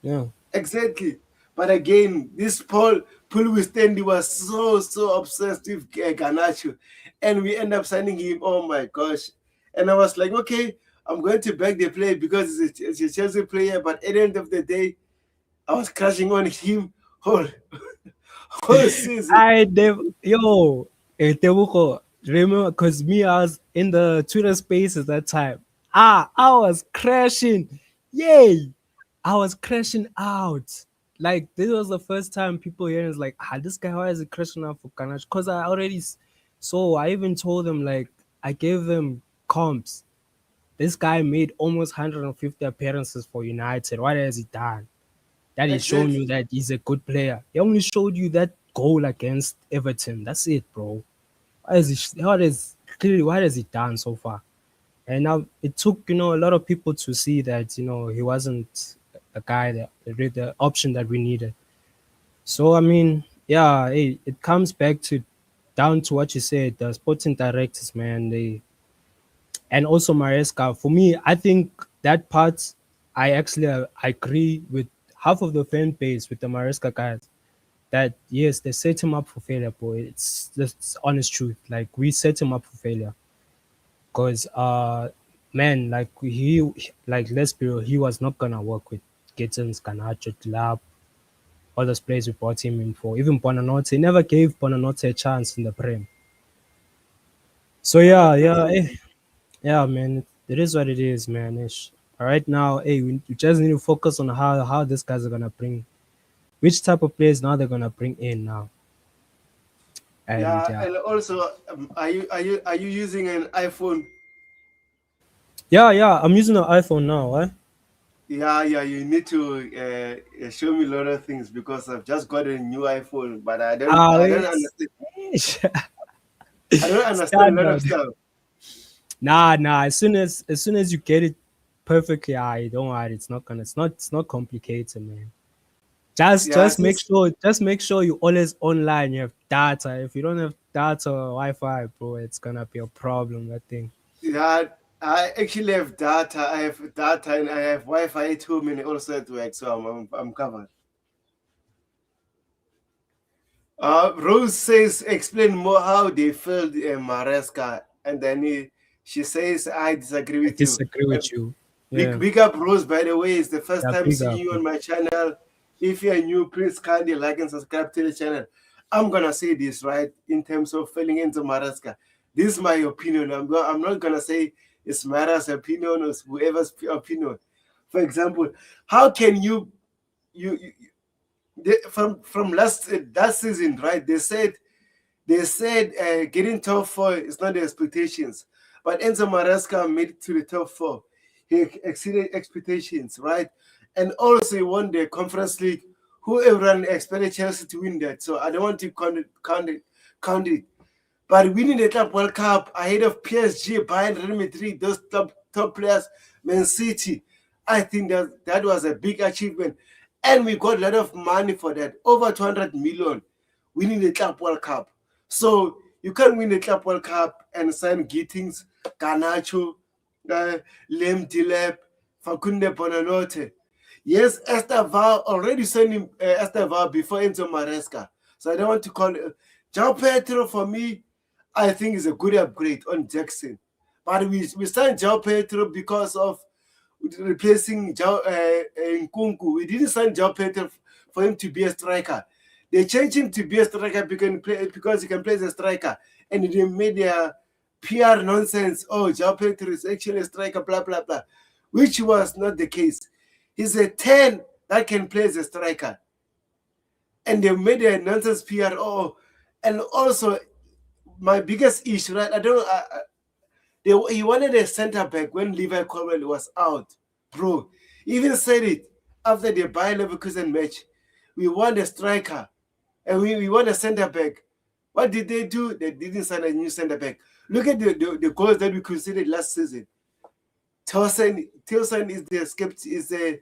yeah. Exactly. But again, this Paul Wistendi was so obsessed with Garnacho, and we end up signing him. Oh my gosh! And I was like, okay, I'm going to back the player because it's a Chelsea player. But at the end of the day, I was crashing on him whole whole season. Tebuko, remember, because me, I was in the Twitter spaces that time. I was crashing. Yay! I was crashing out. Like, this was the first time people hearing is like, this guy, why is he crashing out for Kanash? Because I already, so I even told them, like, I gave them comps. This guy made almost 150 appearances for United. What has he done? That is showing you Exactly. that he's a good player. He only showed you that goal against Everton. That's it, bro. What has he done so far? And now it took a lot of people to see that he wasn't the guy that the option that we needed. So I mean, yeah, hey, it comes back to down to what you said. The sporting directors, man, they and also Maresca. For me, I think that part I actually agree with half of the fan base with the Maresca guys that yes, they set him up for failure, boy. It's that's honest truth. Like we set him up for failure because man, like like let's be real, he was not gonna work with Gittins, Ganacho, Lab, all those players we brought him in for. Even Bonanotte, he never gave Bonanotte a chance in the Prem. So yeah, yeah, 100%. yeah, man. It is what it is, man. Right now, hey, we just need to focus on how these guys are gonna bring which type of players now they're gonna bring in now. And Yeah, yeah. and also, are you using an iPhone? Yeah, yeah, I'm using an iPhone now, eh? Yeah, yeah, you need to show me a lot of things because I've just got a new iPhone, but I don't, Ah, I don't it's understand. I don't understand a lot of standard. stuff. Nah. As soon as you get it perfectly, don't worry. It's not complicated, man. Just Yeah, just make since sure just make sure you always online. You have data. If you don't have data or Wi-Fi, bro, it's gonna be a problem. I think. yeah, I actually have data. I have data and I have Wi-Fi at home and also at work, so I'm covered. Rose says, explain more how they felt Maresca, and then she says, I disagree I with you. disagree Uh, with you. Big Yeah, big up Rose, by the way. It's the first yeah, time big seeing up. you on my channel. If you're new, please kindly like and subscribe to the channel. I'm gonna say this right in terms of filling into Maraska. This is my opinion. I'm not gonna say it's Mara's opinion or whoever's opinion. For example, how can you from last season, right? They said getting top four is not the expectations, but Enzo Maresca made it to the top four. He exceeded expectations, right? And also he won the Conference League. Who everyone expected Chelsea to win that? So I don't want to count it. But winning the Club World Cup ahead of PSG, Bayern, Real Madrid, those top players, Man City, I think that was a big achievement. And we got a lot of money for that, over 200 million, winning the Club World Cup. So you can't win the Club World Cup and sign Gittings, Garnacho, Lem Dilep, Facunde Bonanote. Yes, Esther Val already signed him, Esther Val before Enzo Maresca. So I don't want to call it. João Pedro for me, I think is a good upgrade on Jackson. But we signed João Pedro because of replacing Nkunku. We didn't sign João Pedro for him to be a striker. They changed him to be a striker because he can play as a striker. And they made their PR nonsense. Oh, João Pedro is actually a striker, blah, blah, blah. Which was not the case. He's a 10 that can play as a striker. And they made a nonsense PR. Oh, and also my biggest issue, right? He wanted a center back when Levi Colwell was out, bro. He even said it after the Bayer Leverkusen match. We want a striker, and we want a center back. What did they do? They didn't sign a new center back. Look at the goals that we conceded last season. Tilson is the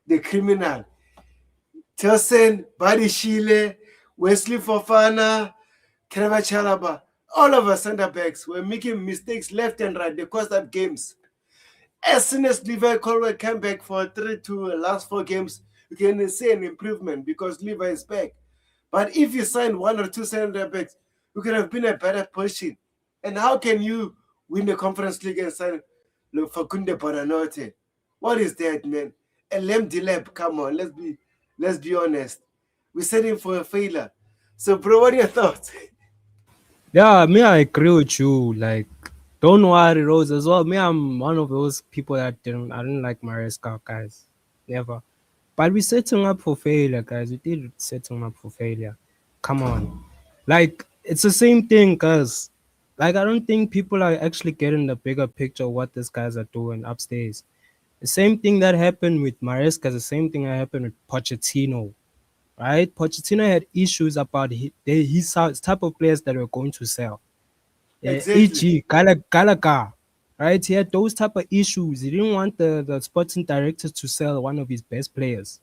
the criminal. Tilson, Badishile, Wesley Fofana, Trevor Chalaba, all of our center backs were making mistakes left and right. They cost up games. As soon as Levi Colwell came back for 3-2 last 4 games, you can see an improvement because Levi is back. But if you sign 1 or 2 center backs, you could have been a better position. And how can you win the Conference League and sign Fakunde Bonanote? What is that, man? And Lem Dilep, come on, let's be honest. We're setting for a failure. So, bro, what are your thoughts? Yeah, me, I agree with you. Like, don't worry, Rose, as well. Me, I'm one of those people that I didn't like Maresca, guys. Never. But we're setting up for failure, guys. We did setting up for failure. Come on. Like, it's the same thing, guys. Like, I don't think people are actually getting the bigger picture of what these guys are doing upstairs. The same thing that happened with Maresca, the same thing that happened with Pochettino, right? Pochettino had issues about his type of players that were going to sell. Exactly. E.g., Gallagher, right? He had those type of issues. He didn't want the sporting director to sell one of his best players,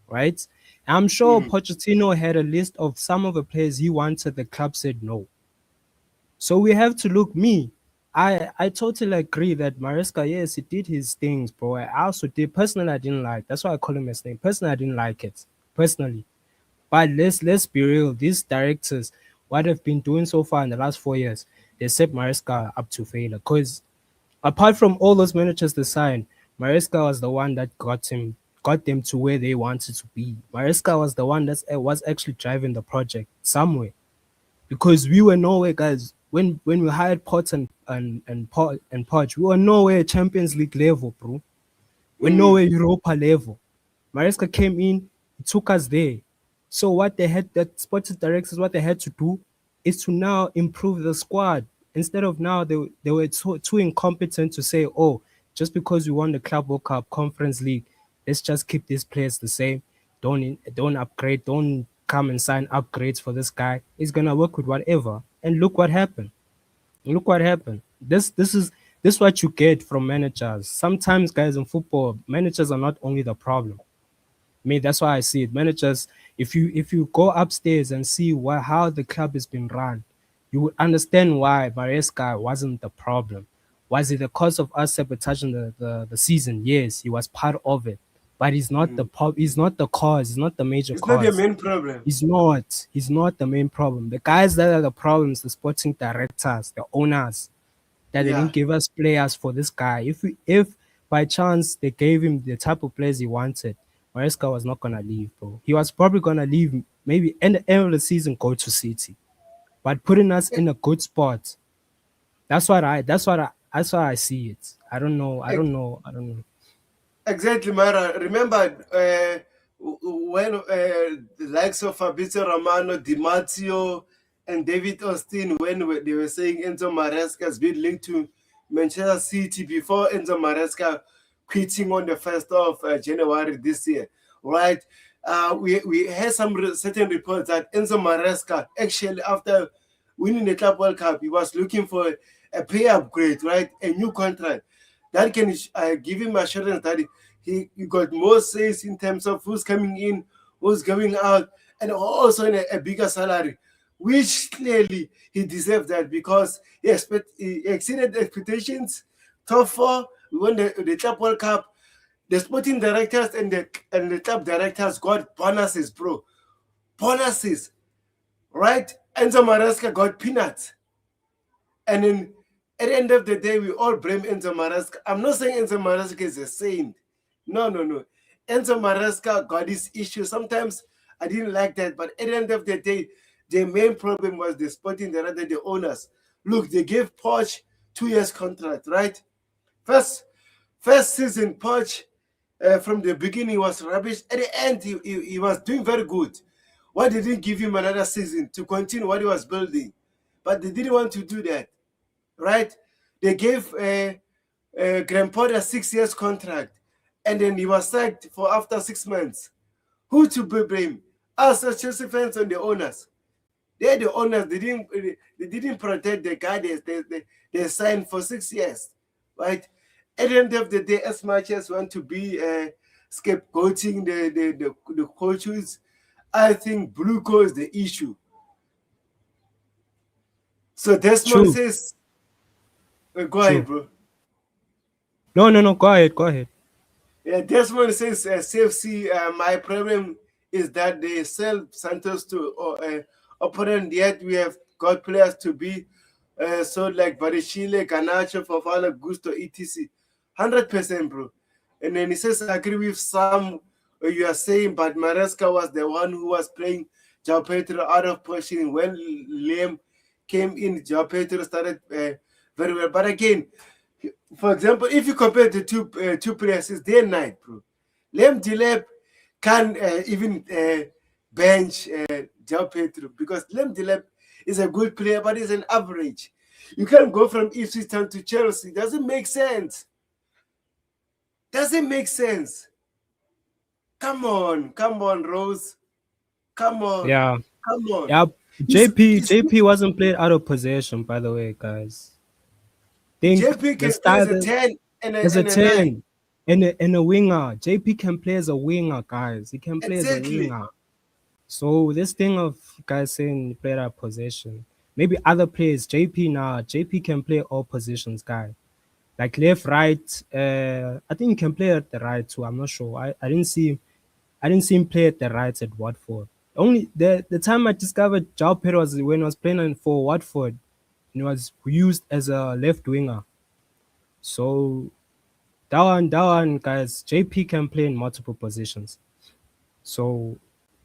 right? I'm sure Mm. Pochettino had a list of some of the players he wanted. The club said no. So we have to look. I totally agree that Maresca, yes, he did his things, bro. I also did. Personally, I didn't like. That's why I call him his name. Personally, I didn't like it. Personally. But let's be real. These directors, what they've been doing so far in the last 4 years, they set Maresca up to failure. Because apart from all those managers they signed, Maresca was the one that got them to where they wanted to be. Maresca was the one that was actually driving the project somewhere. Because we were nowhere, guys. When we hired Potts and Poch, we were nowhere Champions League level, bro. We're Mm. nowhere Europa level. Maresca came in, he took us there. So what they had, that sporting directors, what they had to do is to now improve the squad. Instead of now they were too incompetent to say, oh, just because we won the Club World Cup Conference League, let's just keep these players the same. Don't upgrade, don't come and sign upgrades for this guy. He's gonna work with whatever. And look what happened. Look what happened. This is what you get from managers. Sometimes, guys, in football, managers are not only the problem. Me, that's why I see it. Managers, if you go upstairs and see how the club has been run, you would understand why Maresca wasn't the problem. Was it the cause of us sabotaging the season? Yes, he was part of it, but he's not the Mm. he's not the cause. He's not the major It's not the cause. main problem. He's not. He's not the main problem. The guys that are the problems, the sporting directors, the owners, that they Yeah. didn't give us players for this guy. If by chance they gave him the type of players he wanted, Maresca was not gonna leave, bro. He was probably gonna leave maybe end the end of the season, go to City. But putting us in a good spot. That's why I see it. I don't know. I don't know. I don't know. Exactly, Mara. Remember when the likes of Fabrizio Romano, Di Marzio, and David Austin, when they were saying Enzo Maresca has been linked to Manchester City before Enzo Maresca quitting on the 1st of January this year, right? We had some certain reports that Enzo Maresca, actually, after winning the Club World Cup, he was looking for a pay upgrade, right? A new contract that can give him assurance that he got more says in terms of who's coming in, who's going out, and also in a bigger salary, which clearly he deserved that because he exceeded expectations. Top four, we won the Club World Cup. The sporting directors and the club directors got bonuses, bro. Bonuses, right? Enzo Maresca got peanuts. And then at the end of the day, we all blame Enzo Maresca. I'm not saying Enzo Maresca is a saint. No, no, no. Enzo Maresca got his issues. Sometimes I didn't like that, but at the end of the day, the main problem was the sporting director, the owners. Look, they gave Poch 2 years contract, right? First, first season, Poch from the beginning was rubbish. At the end, he was doing very good. Why didn't they give him another season to continue what he was building? But they didn't want to do that, right? They gave Graham Potter a 6 years contract, and then he was sacked for after 6 months. Who to blame? Us as Chelsea fans and the owners. They're the owners. They didn't protect the guy they signed for 6 years, right? At the end of the day, as much as want to be scapegoating the coaches, I think Bluco is the issue. So Desmond True, says, go ahead, true. bro. No, no, no. Go ahead, go ahead. Yeah, Desmond says, CFC, my problem is that they sell Santos to opponent, yet we have got players to be sold like Barishile, Ganacho, Fofana, Gusto, etc. 100%, bro. And then he says, I agree with some you are saying, but Maresca was the one who was playing João Pedro out of position. When Liam came in, João Pedro started very well. But again, for example, if you compare the two players, it's day and night, bro. Lem Dilep can even bench João Pedro because Lem Dilep is a good player, but he's an average. You can't go from Ipswich Town to Chelsea. Doesn't make sense. Doesn't make sense. Come on, Rose. Come on, Yeah, come on. yeah. He's, JP wasn't played out of possession, by the way, guys. Think JP the can play style as a 10 as a and a 9. 10 and a winger. JP can play as a winger, guys. He can play as a Exactly. winger. So this thing of guys saying play out of possession, maybe other players. JP can play all positions, guy. Like left, right. I think he can play at the right too. I'm not sure. I didn't see him play at the right at Watford. Only the time I discovered João Pedro was when I was playing for Watford. He was used as a left winger. So that one, guys, JP can play in multiple positions. So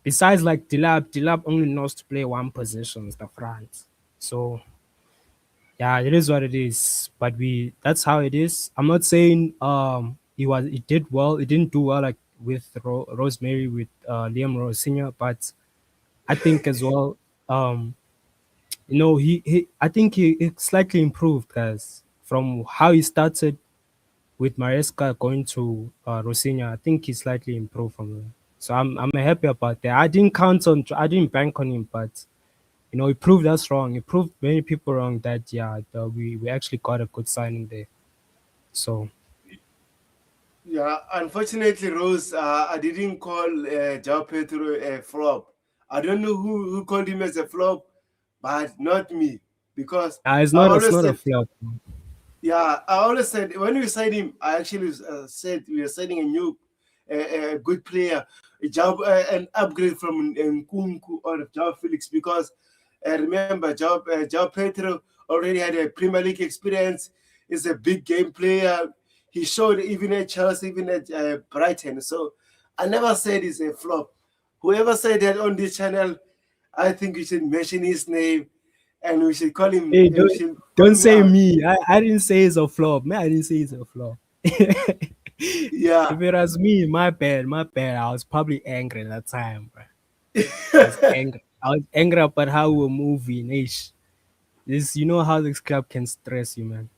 besides like Dilap only knows to play one position, the front. So yeah, it is what it is. But we that's how it is. I'm not saying he did well. He didn't do well like with Rosemary with Liam Rosinya, but I think as well he I think he slightly improved, guys, from how he started with Maresca going to Rosinya. I think he slightly improved from there. So I'm happy about that. I didn't bank on him, but he proved us wrong. He proved many people wrong that we actually got a good signing there. So Yeah, unfortunately, Rose, I didn't call João Pedro a flop. I don't know who called him as a flop, but not me. Because I it's always not a said, flop. yeah, I always said when we signed him, I actually said we are signing a new, good player, a job, an upgrade from Nkunku or João Felix. Because remember, João Pedro already had a Premier League experience. He's a big game player. He showed even at Chelsea, even at Brighton. So I never said he's a flop. Whoever said that on this channel, I think we should mention his name and we should call him. Hey, We should call don't him say out. me. I didn't say it's a flop. Man, I didn't say it's a flop. Yeah. If it was me, my bad, my bad. I was probably angry at that time, bro. I was angry. I was angry about how we were moving. Ish. This, how this club can stress you, man.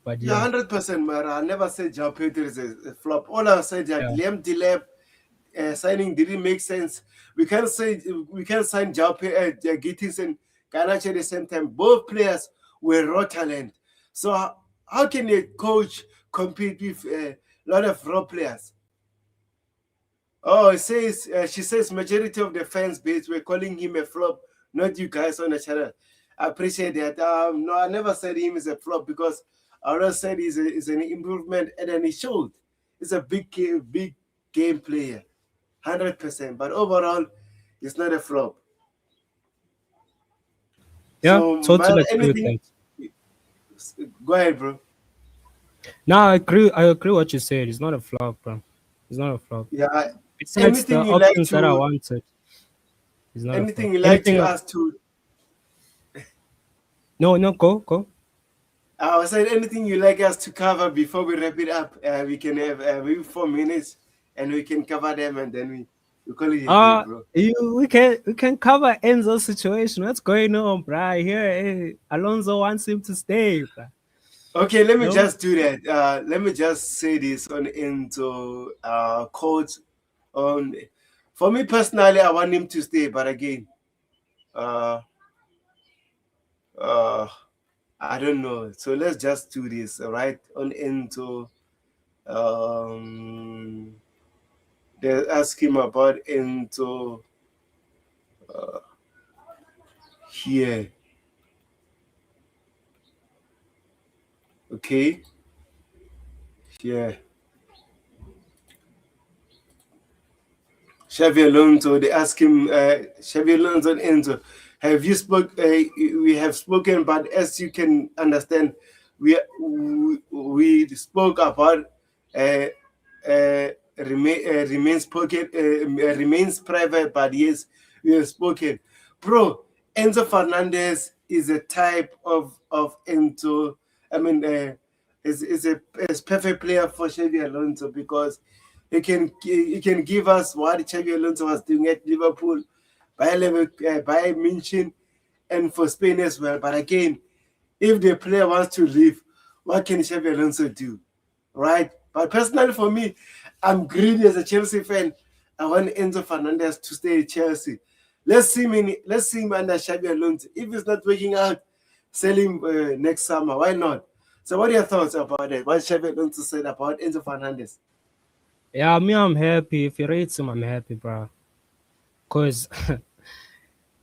But Yeah, yeah, 100%, Mara. I never said João Pedro is a flop. All I said that yeah, Liam Delap signing didn't make sense. We can't sign Gittins and Garnacho at the same time. Both players were raw talent. So how can a coach compete with a lot of raw players? Oh, it says she says majority of the fans base were calling him a flop, not you guys on the channel. I appreciate that. No, I never said him is a flop because I always said he's an improvement, and then he showed. He's a big game player, 100%. But overall, it's not a flop. yeah. So, Totally man, agree with anything? that. Go ahead, bro. No, I agree. I agree what you said. It's not a flop, bro. It's not a flop. Yeah. Besides the options that I wanted, it's not a flop. Anything you like Anything to else? ask to No, no. Go. I was saying anything you like us to cover before we wrap it up. We can have maybe 4 minutes and we can cover them and then we call it a day, bro. We can cover Enzo's situation. What's going on, bro? Here, Alonso wants him to stay, bro. Okay, let me No. just do that. Let me just say this on into quotes on. For me personally, I want him to stay, but again, uh, uh, I don't know. So let's just do this, all right? On into um They ask him about Enzo here. Okay, yeah. Xavi Alonso, they ask him, Xavi Alonso and Enzo, have you spoke? We have spoken, but as you can understand, we spoke about uh, remains pocket remains private, but yes, we have spoken, bro. Enzo Fernandez is a type of Enzo. I mean, is perfect player for Xavi Alonso because he can give us what Xavi Alonso was doing at Liverpool, by München, and for Spain as well. But again, if the player wants to leave, what can Xavi Alonso do? Right? But personally, for me, I'm greedy as a Chelsea fan. I want Enzo Fernandez to stay at Chelsea. Let's see him under Xavi Alonso. If it's not working out, sell him next summer. Why not? So, what are your thoughts about it? What Xavi Alonso said about Enzo Fernandez? Yeah, me, I'm happy. If he rates him, I'm happy, bro. Cause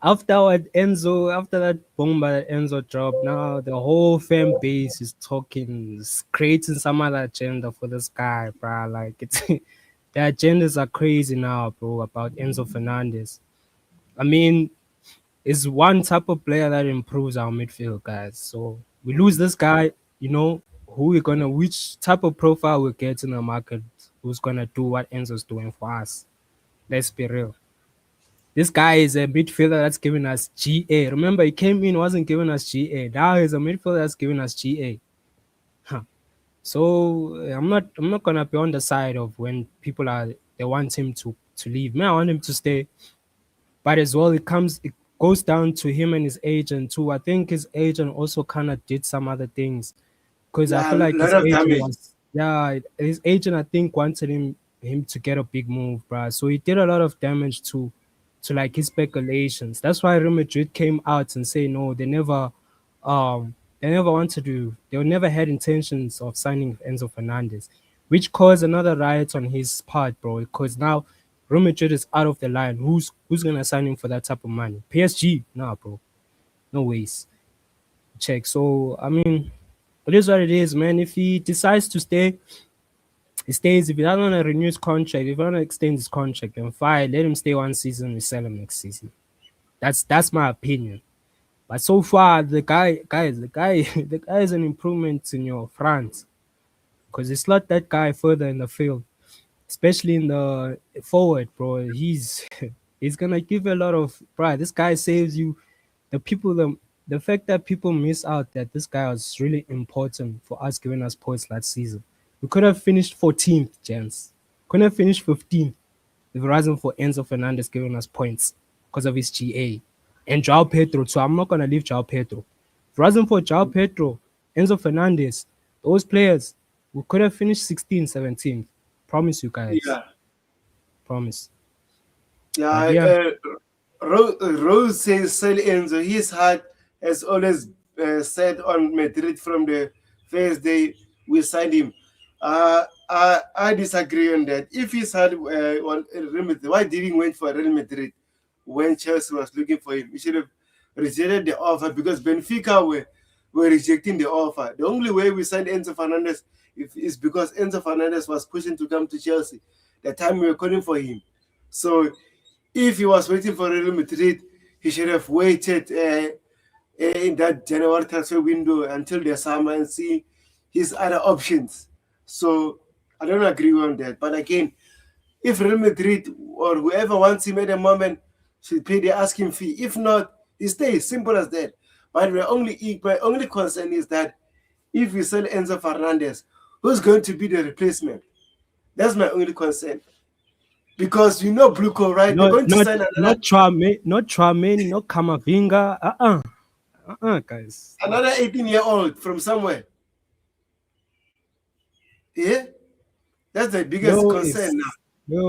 after that bomber that Enzo dropped, now the whole fan base is talking, is creating some other agenda for this guy, bro. Like it's the agendas are crazy now, bro, about Enzo Fernandez. I mean, it's one type of player that improves our midfield, guys. So we lose this guy, which type of profile we get in the market, who's gonna do what Enzo's doing for us? Let's be real. This guy is a midfielder that's giving us GA. Remember, he came in, wasn't giving us GA. Now he's a midfielder that's giving us GA. Huh. So I'm not gonna be on the side of when people are they want him to leave. Man, I want him to stay. But as well, it goes down to him and his agent too. I think his agent also kind of did some other things because I Yeah, feel a like lot of damage. his agent I think wanted him to get a big move, bruh. So he did a lot of damage to like his speculations. That's why Real Madrid came out and say no, they never wanted to, they never had intentions of signing Enzo Fernandez, which caused another riot on his part, bro. Because now Real Madrid is out of the line. Who's gonna sign him for that type of money? PSG? Nah, bro. No ways. Check. So I mean, it is what it is, man. If he decides to stay, he stays. If he doesn't want to renew his contract, if he want to extend his contract, then fine. Let him stay one season. We sell him next season. That's my opinion. But so far, the guy is an improvement in your front because it's not that guy further in the field, especially in the forward, bro. He's gonna give a lot of, bro. This guy saves you. The people, the fact that people miss out that this guy was really important for us giving us points last season. We could have finished 14th, gents. Couldn't have finished 15th if it wasn't for Enzo Fernandez giving us points because of his GA. And Joao Pedro, so I'm not gonna leave Joao Pedro. If it wasn't for Joao Pedro, Enzo Fernandez, those players, we could have finished 16th, 17th. Promise you guys. Yeah. Promise. But Yeah, yeah, Rose says sell Enzo. His heart has always said on Madrid from the first day we signed him. I disagree on that. If his heart on Real Madrid, why did he wait for Real Madrid when Chelsea was looking for him? He should have rejected the offer because Benfica were rejecting the offer. The only way we signed Enzo Fernandez is because Enzo Fernandez was pushing to come to Chelsea. The time we were calling for him. So if he was waiting for Real Madrid, he should have waited in that January transfer window until the summer and see his other options. So I don't agree on that. But again, if Real Madrid or whoever wants him at the moment should pay the asking fee. If not, he stays. Simple as that. But my only concern is that if we sell Enzo Fernandez, who's going to be the replacement? That's my only concern. Because Bluco, right? They're not going to not sign another not Traumeni, not Traumeni, not Kamavinga. Guys. another 18-year-old from somewhere. Yeah, that's the biggest No concern now.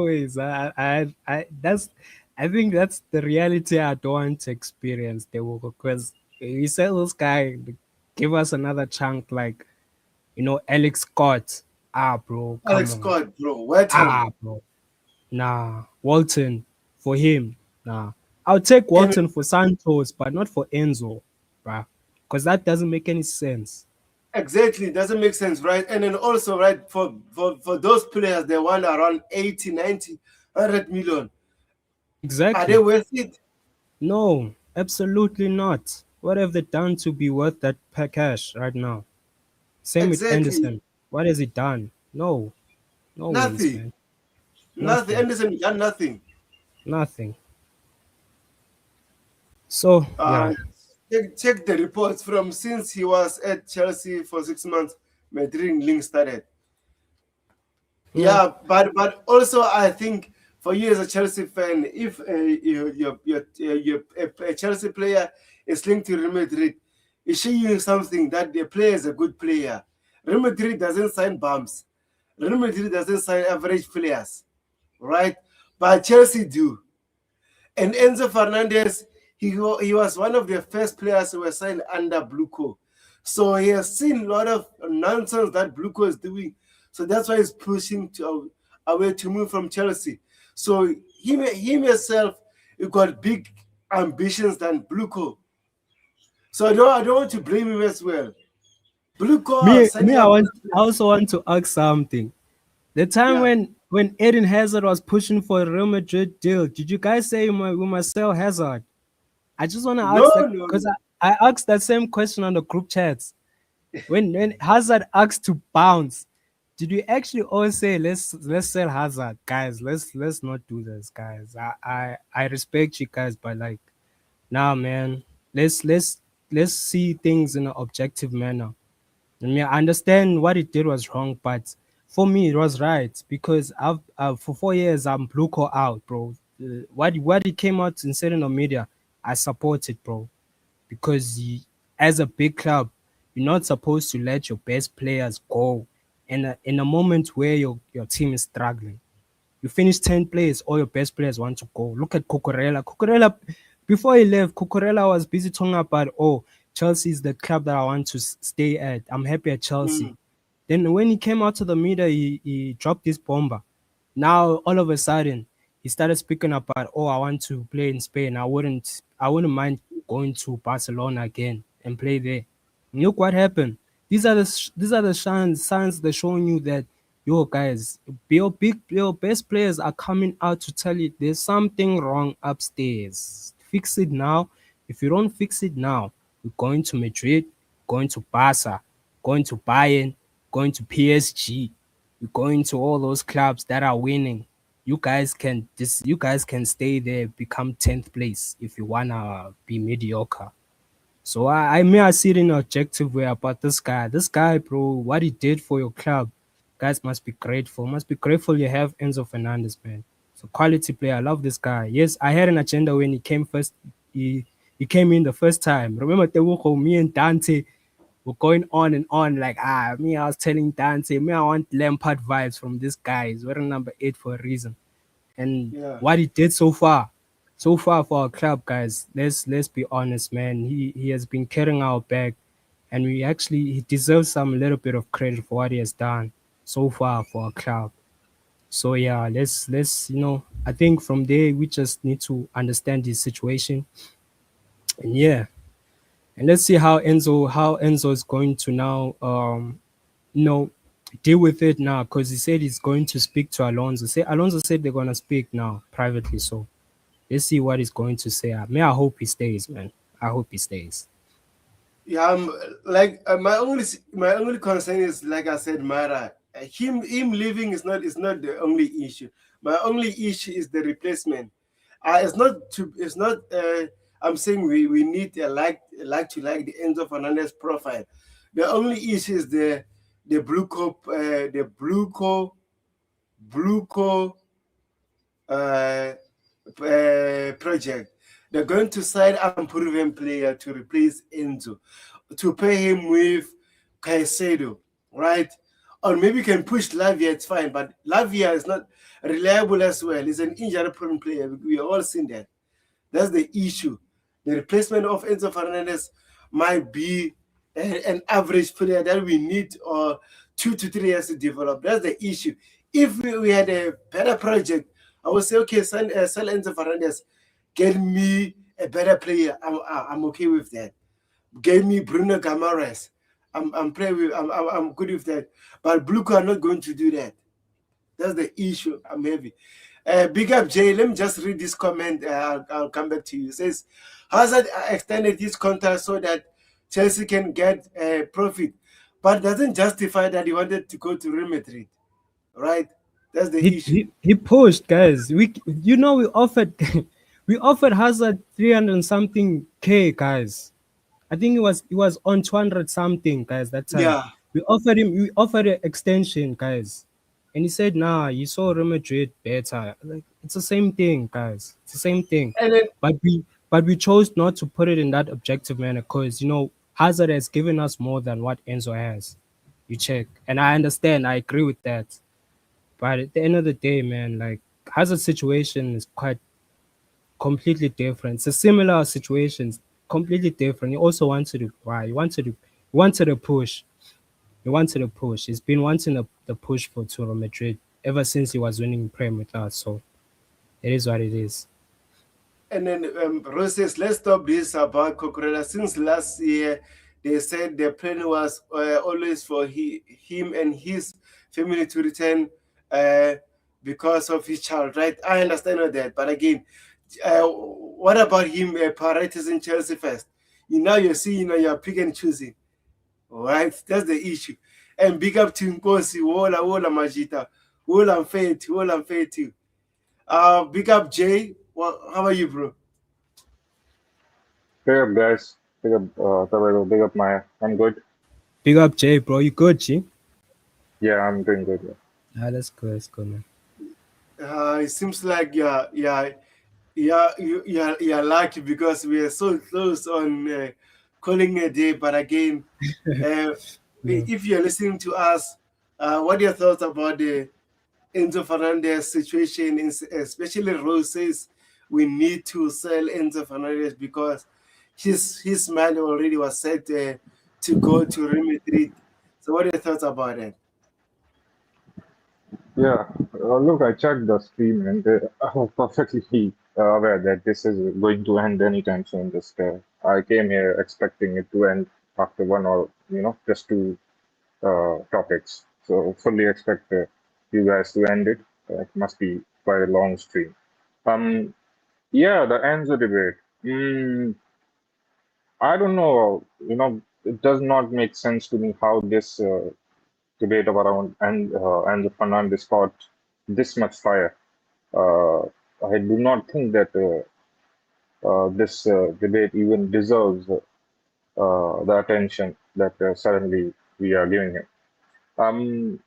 ways. No ways. I think that's the reality I don't want to experience. They will because you sell this guy, give us another chunk like Alex Scott. Ah, bro, come Alex on. Scott, bro, West Ham. Ah, bro. Nah, Walton for him. Nah, I'll take And Walton for Santos, but not for Enzo, bruh, because that doesn't make any sense. exactly, doesn't make sense, right? And then also, right, for those players, they want around 80, 90, 100 million. Are they Exactly. worth it? No, absolutely not. What have they done to be worth that cash right now? Same with Exactly. Anderson. What has he done? No, no ways, Nothing. man. Nothing. Nothing. Anderson done nothing. Nothing. So yeah. Uh, check the reports from since he was at Chelsea for 6 months. Madrid link started. Yeah. Yeah, but also I think for you as a Chelsea fan, if a Chelsea player is linked to Real Madrid, is showing you something that the player is a good player. Real Madrid doesn't sign bums. Real Madrid doesn't sign average players, right? But Chelsea do. And Enzo Fernandez, he was one of the first players who were signed under Bluco. So he has seen a lot of nonsense that Bluco is doing. So that's why he's pushing to away to move from Chelsea. So him himself, he got big ambitions than Bluco. So I don't want to blame him as well. Bluco Me, signing up. I also want to ask something. The time Yeah. when Eden Hazard was pushing for a Real Madrid deal, did you guys say we must sell Hazard? I just want to No, ask that no, because no. I asked that same question on the group chats. When Hazard asked to bounce, did you actually all say let's sell Hazard, guys? Let's not do this, guys. I respect you guys, but like, nah, man. Let's see things in an objective manner. I mean, I understand what it did was wrong, but for me, it was right because I've for 4 years I'm blue call out, bro. What he came out and said in the media, I support it, bro. Because as a big club, you're not supposed to let your best players go in a moment where your team is struggling. You finish 10 players, all your best players want to go. Look at Cucurella. Cucurella, before he left, Cucurella was busy talking about, oh, Chelsea is the club that I want to stay at. I'm happy at Chelsea. Mm, Then when he came out to the media, he dropped this bomber. Now all of a sudden, he started speaking about, oh, I want to play in Spain. I wouldn't mind going to Barcelona again and play there. And look what happened. These are the signs that showing you that yo guys, your best players are coming out to tell you there's something wrong upstairs. Fix it now. If you don't fix it now, we're going to Madrid, going to Barca, going to Bayern, going to PSG. We're going to all those clubs that are winning. You guys can stay there, become 10th place if you wanna be mediocre. So I see it in an objective way about this guy. This guy, bro, what he did for your club, guys must be grateful. Must be grateful you have Enzo Fernandez, man. So quality player. I love this guy. Yes, I had an agenda when he came first. He came in the first time. Remember Tewuko, me and Dante were going on and on like me. I was telling Dante, me, I want Lampard vibes from this guy. He's wearing number 8 for a reason. And yeah. what he did so far for our club, guys. Let's be honest, man. He has been carrying our back, and he deserves some little bit of credit for what he has done so far for our club. So yeah, let's I think from there we just need to understand his situation, and yeah, and let's see how Enzo is going to now you know deal with it now because he said he's going to speak to Alonso. Say Alonso said they're gonna speak now privately, so let's see what he's going to say. I hope he stays, man. I hope he stays. Yeah, like my only concern is like I said, Mara. Him leaving is not the only issue. My only issue is the replacement. It's not. I'm saying we need like the Enzo Fernandez profile. The only issue is the blue co project. They're going to sign a proven player to replace Enzo, to pair him with Caicedo, right? Or maybe you can push Lavia, it's fine, but Lavia is not reliable as well. He's an injury-prone player. We have all seen that. That's the issue. The replacement of Enzo Fernandez might be an average player that we need 2 to 3 years to develop. That's the issue. If we had a better project, I would say, okay, sell Enzo Fernández, get me a better player. I'm okay with that. Get me Bruno Guimaraes. I'm good with that. But Bluco are not going to do that. That's the issue I'm having. Big up Jay. Let me just read this comment. I'll come back to you. It says Hazard extended his contract so that Chelsea can get profit, but doesn't justify that he wanted to go to Real Madrid. Right? That's the He issue. he, he pushed, guys. We offered we offered Hazard 300 and something K, guys. I think it was on 200 something, guys, that time. Yeah. We offered an extension, guys. And he said, nah, you saw Real Madrid better. Like, it's the same thing, guys. It's the same thing. And then But we chose not to put it in that objective manner because Hazard has given us more than what Enzo has. You check. And I understand, I agree with that. But at the end of the day, man, like Hazard's situation is quite completely different. It's a similar situation, completely different. He also wanted to why he wanted to push. He wanted to push. He's been wanting the push for Real Madrid ever since he was winning Prem with us. So it is what it is. And then Rose says, let's stop this about Cocorella. Since last year, they said the plan was always for him and his family to return uh, because of his child, right? I understand all that. But again, what about him prioritizing Chelsea first? Now you're seeing, you're picking and choosing, right? That's the issue. And big up to Nkosi, Wola Majita, Wola Faith. Big up Jay. How are you, bro? Big up, guys. Big up, Tawero. Big up, Maya. I'm good. Big up, Jay, bro. You good, G? Yeah, I'm doing good. Yeah. Ah, that's good. That's good, man. It seems like you're lucky because we are so close on calling a day. But again, uh, Yeah. if you're listening to us, what are your thoughts about the Enzo Fernandez situation? Especially Rose says we need to sell Enzo Fernandez because his mind already was set to go to Real Madrid. So, what are your thoughts about that? Yeah. Look, I checked the stream and I was perfectly aware that this is going to end anytime soon. I came here expecting it to end after one or, just two topics. So fully expect you guys to end it. It must be quite a long stream. Um, yeah, the Enzo debate. I don't know. It does not make sense to me how this debate around and the Fernandes caught this much fire. Uh, I do not think that this debate even deserves the attention that suddenly we are giving him. Um,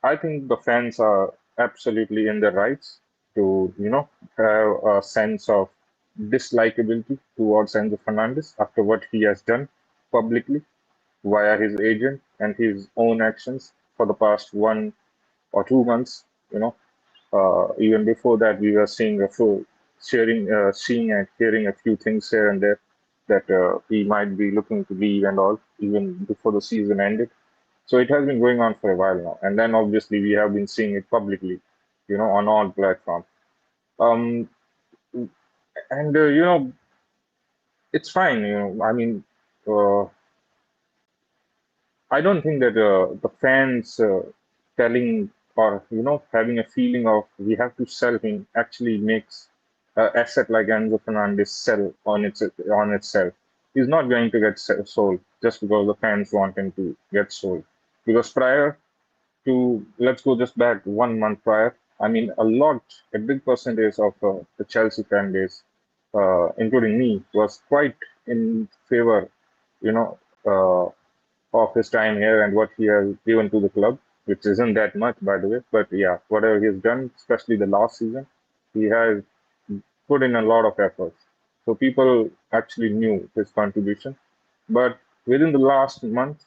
I think the fans are absolutely in their rights to, have a sense of dislikability towards Enzo Fernandez after what he has done publicly via his agent and his own actions for the past 1 or 2 months. Even before that, we were seeing seeing and hearing a few things here and there that he might be looking to leave and all, even before the season ended. So it has been going on for a while now, and then obviously we have been seeing it publicly, on all platforms. Um, and it's fine. I mean, uh, I don't think that the fans telling or having a feeling of we have to sell him actually makes an asset like Enzo Fernandez sell on itself. He's not going to get sold just because the fans want him to get sold. Because prior to let's go just back 1 month prior, I mean a big percentage of the Chelsea fan base, including me, was quite in favor, you know. Uh, of his time here and what he has given to the club, which isn't that much, by the way. But yeah, whatever he's done, especially the last season, he has put in a lot of efforts. So people actually knew his contribution. But within the last month,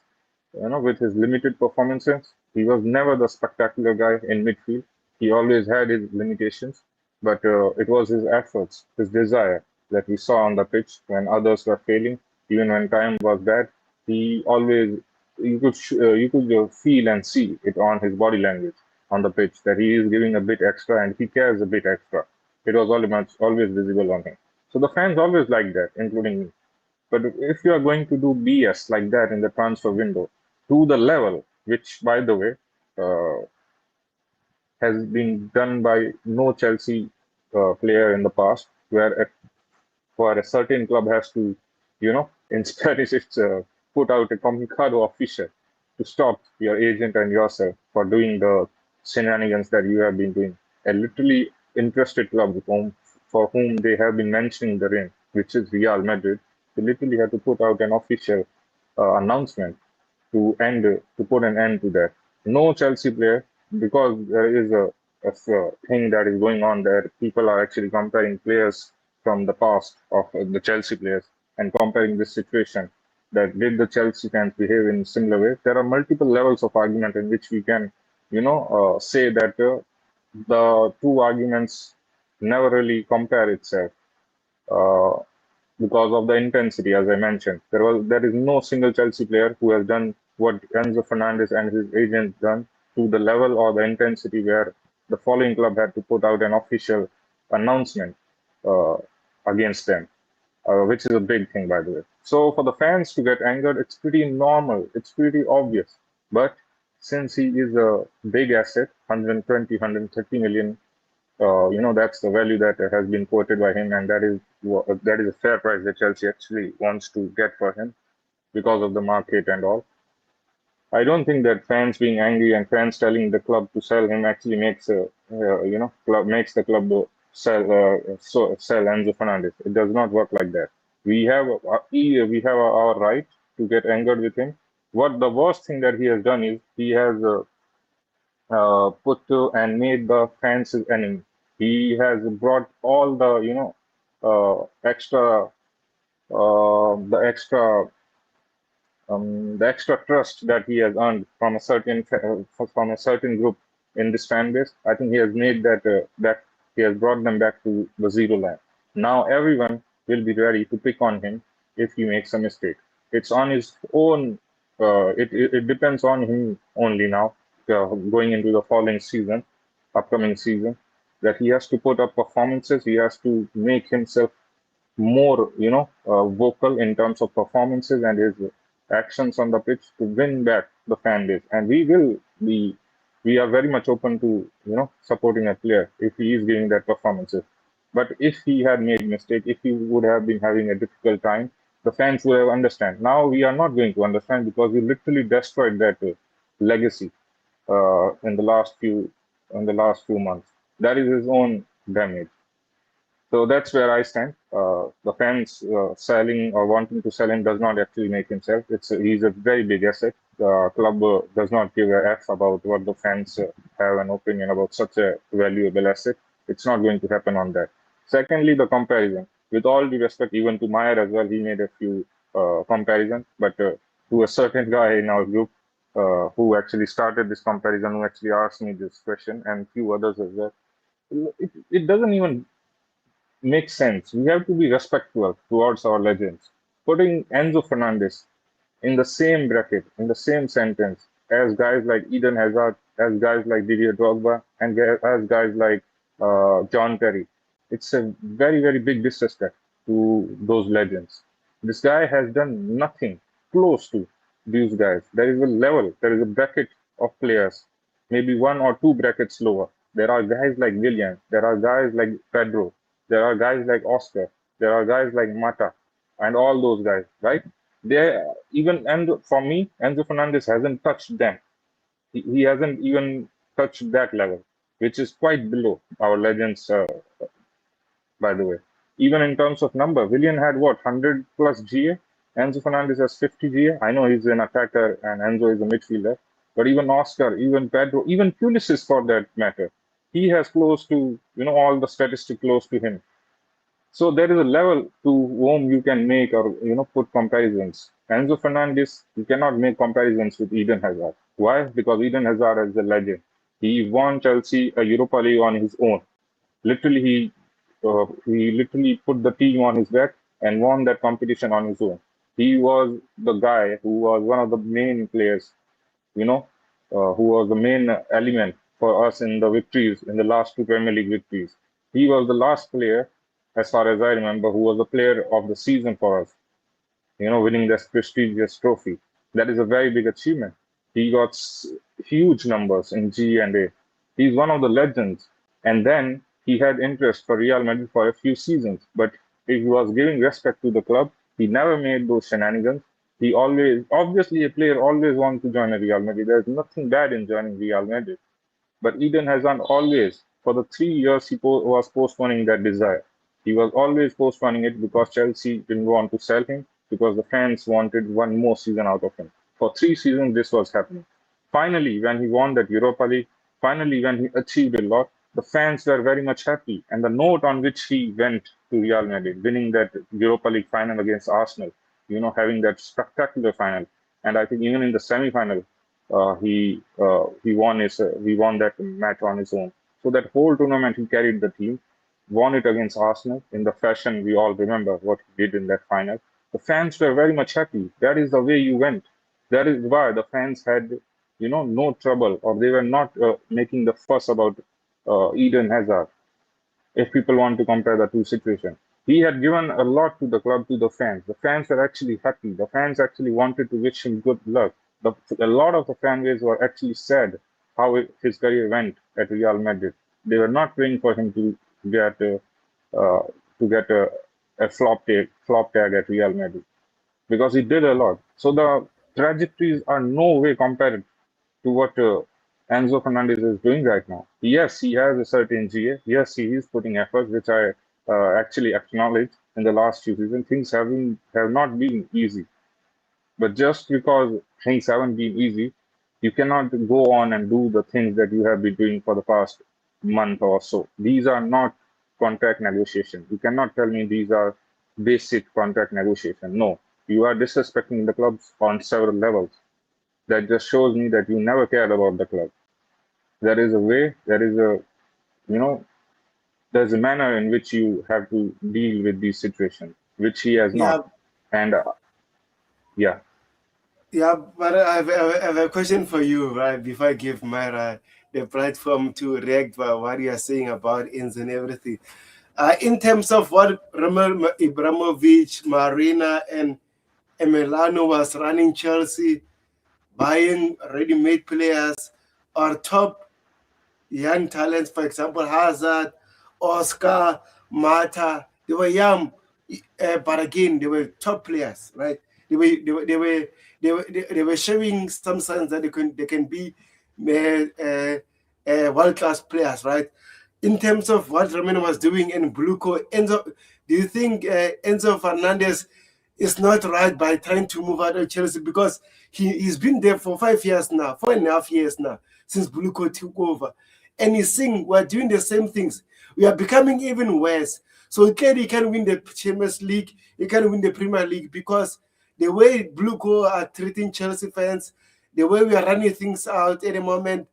with his limited performances, he was never the spectacular guy in midfield. He always had his limitations, but it was his efforts, his desire that we saw on the pitch when others were failing, even when time was bad. He always you could feel and see it on his body language on the pitch, that he is giving a bit extra and he cares a bit extra. It was always visible on him. So the fans always like that, including me. But if you are going to do BS like that in the transfer window to the level, which by the way has been done by no Chelsea player in the past, where a certain club has to, in Spanish, it's put out a comunicado official to stop your agent and yourself for doing the shenanigans that you have been doing. A literally interested club for whom they have been mentioning the ring, which is Real Madrid, they literally had to put out an official announcement to put an end to that. No Chelsea player, because there is a thing that is going on there. People are actually comparing players from the past of the Chelsea players and comparing this situation. That did the Chelsea fans behave in similar way? There are multiple levels of argument in which we can, say that the two arguments never really compare itself. Uh, because of the intensity, as I mentioned. There is no single Chelsea player who has done what Enzo Fernandez and his agent done to the level or the intensity where the following club had to put out an official announcement uh, against them, which is a big thing, by the way. So for the fans to get angered, it's pretty normal. It's pretty obvious. But since he is a big asset, 120, 130 million, that's the value that has been quoted by him, and that is a fair price that Chelsea actually wants to get for him because of the market and all. I don't think that fans being angry and fans telling the club to sell him actually makes the club sell Enzo Fernandez. It does not work like that. We have our right to get angered with him. What the worst thing that he has done is he has put to and made the fans his enemy. He has brought all the the extra trust that he has earned from a certain group in this fan base. I think he has made that he has brought them back to the zero line. Now everyone will be ready to pick on him if he makes a mistake. It's on his own. It depends on him only now, going into the upcoming season, that he has to put up performances. He has to make himself more, vocal in terms of performances and his actions on the pitch to win back the fan base. And we are very much open to, supporting a player if he is giving that performances. But if he had made mistake, if he would have been having a difficult time, the fans would have understand. Now we are not going to understand because we literally destroyed that legacy in the last few months. That is his own damage. So that's where I stand. The fans selling or wanting to sell him does not actually make himself. He's a very big asset. The club does not give a f about what the fans have an opinion about such a valuable asset. It's not going to happen on that. Secondly, the comparison. With all due respect, even to Meyer as well, he made a few comparisons, but to a certain guy in our group who actually started this comparison, who actually asked me this question, and few others as well. It doesn't even makes sense. We have to be respectful towards our legends. Putting Enzo Fernandez in the same bracket, in the same sentence, as guys like Eden Hazard, as guys like Didier Drogba, and as guys like John Terry, it's a very, very big disrespect to those legends. This guy has done nothing close to these guys. There is a level, there is a bracket of players, maybe one or two brackets lower. There are guys like Willian, there are guys like Pedro, there are guys like Oscar, there are guys like Mata, and all those guys, right? And for me, Enzo Fernandez hasn't touched them. He hasn't even touched that level, which is quite below our legends, by the way. Even in terms of number, Willian had what, 100 plus GA? Enzo Fernandez has 50 GA. I know he's an attacker and Enzo is a midfielder, but even Oscar, even Pedro, even Pulisic for that matter, he has close to, all the statistics close to him. So there is a level to whom you can make or put comparisons. Enzo Fernandez, you cannot make comparisons with Eden Hazard. Why? Because Eden Hazard is a legend. He won Chelsea a Europa League on his own. Literally, he literally put the team on his back and won that competition on his own. He was the guy who was one of the main players, who was the main element for us in the victories, in the last two Premier League victories. He was the last player, as far as I remember, who was the player of the season for us, winning this prestigious trophy. That is a very big achievement. He got huge numbers in G and A. He's one of the legends. And then he had interest for Real Madrid for a few seasons, but he was giving respect to the club. He never made those shenanigans. He always, obviously, a player always wants to join a Real Madrid. There's nothing bad in joining Real Madrid. But Eden Hazard always, for the 3 years, he was postponing that desire. He was always postponing it because Chelsea didn't want to sell him, because the fans wanted one more season out of him. For 3 seasons, this was happening. Finally, when he won that Europa League, finally, when he achieved a lot, the fans were very much happy. And the note on which he went to Real Madrid, winning that Europa League final against Arsenal, having that spectacular final. And I think even in the semi-final, he won that match on his own. So that whole tournament he carried the team, won it against Arsenal in the fashion we all remember what he did in that final. The fans were very much happy. That is the way you went. That is why the fans had no trouble, or they were not making the fuss about Eden Hazard. If people want to compare the two situations, he had given a lot to the club, to the fans. The fans were actually happy. The fans actually wanted to wish him good luck. A lot of the fan base were actually sad how his career went at Real Madrid. They were not praying for him to get uh, a flop tag at Real Madrid, because he did a lot. So the trajectories are no way compared to what Enzo Fernandez is doing right now. Yes, he has a certain GA. Yes, he is putting effort, which I actually acknowledge. In the last few seasons, things have not been easy. But just because things haven't been easy, you cannot go on and do the things that you have been doing for the past month or so. These are not contract negotiations. You cannot tell me these are basic contract negotiations. No, you are disrespecting the clubs on several levels. That just shows me that you never cared about the club. There is a way, you know, there's a manner in which you have to deal with these situations, which he has Yeah, not. And yeah. yeah, but I have a question for you, right? Before I give Myra the platform to react by what you are saying about ins and everything. In terms of what Roman Ibrahimovic, Marina, and Emiliano was running Chelsea, buying ready-made players or top young talents, for example, Hazard, Oscar, Mata, they were young, but again, they were top players, right? They were showing some signs that they can be world-class players, right? In terms of what Romano was doing in Bluco, Enzo, do you think Enzo Fernandez is not right by trying to move out of Chelsea, because he's been there for 5 years now, 4.5 years now, since Bluco took over, and he's saying we're doing the same things. We are becoming even worse. So clearly he can win the Champions League, he can win the Premier League, because the way Bluco are treating Chelsea fans, the way we are running things out at the moment,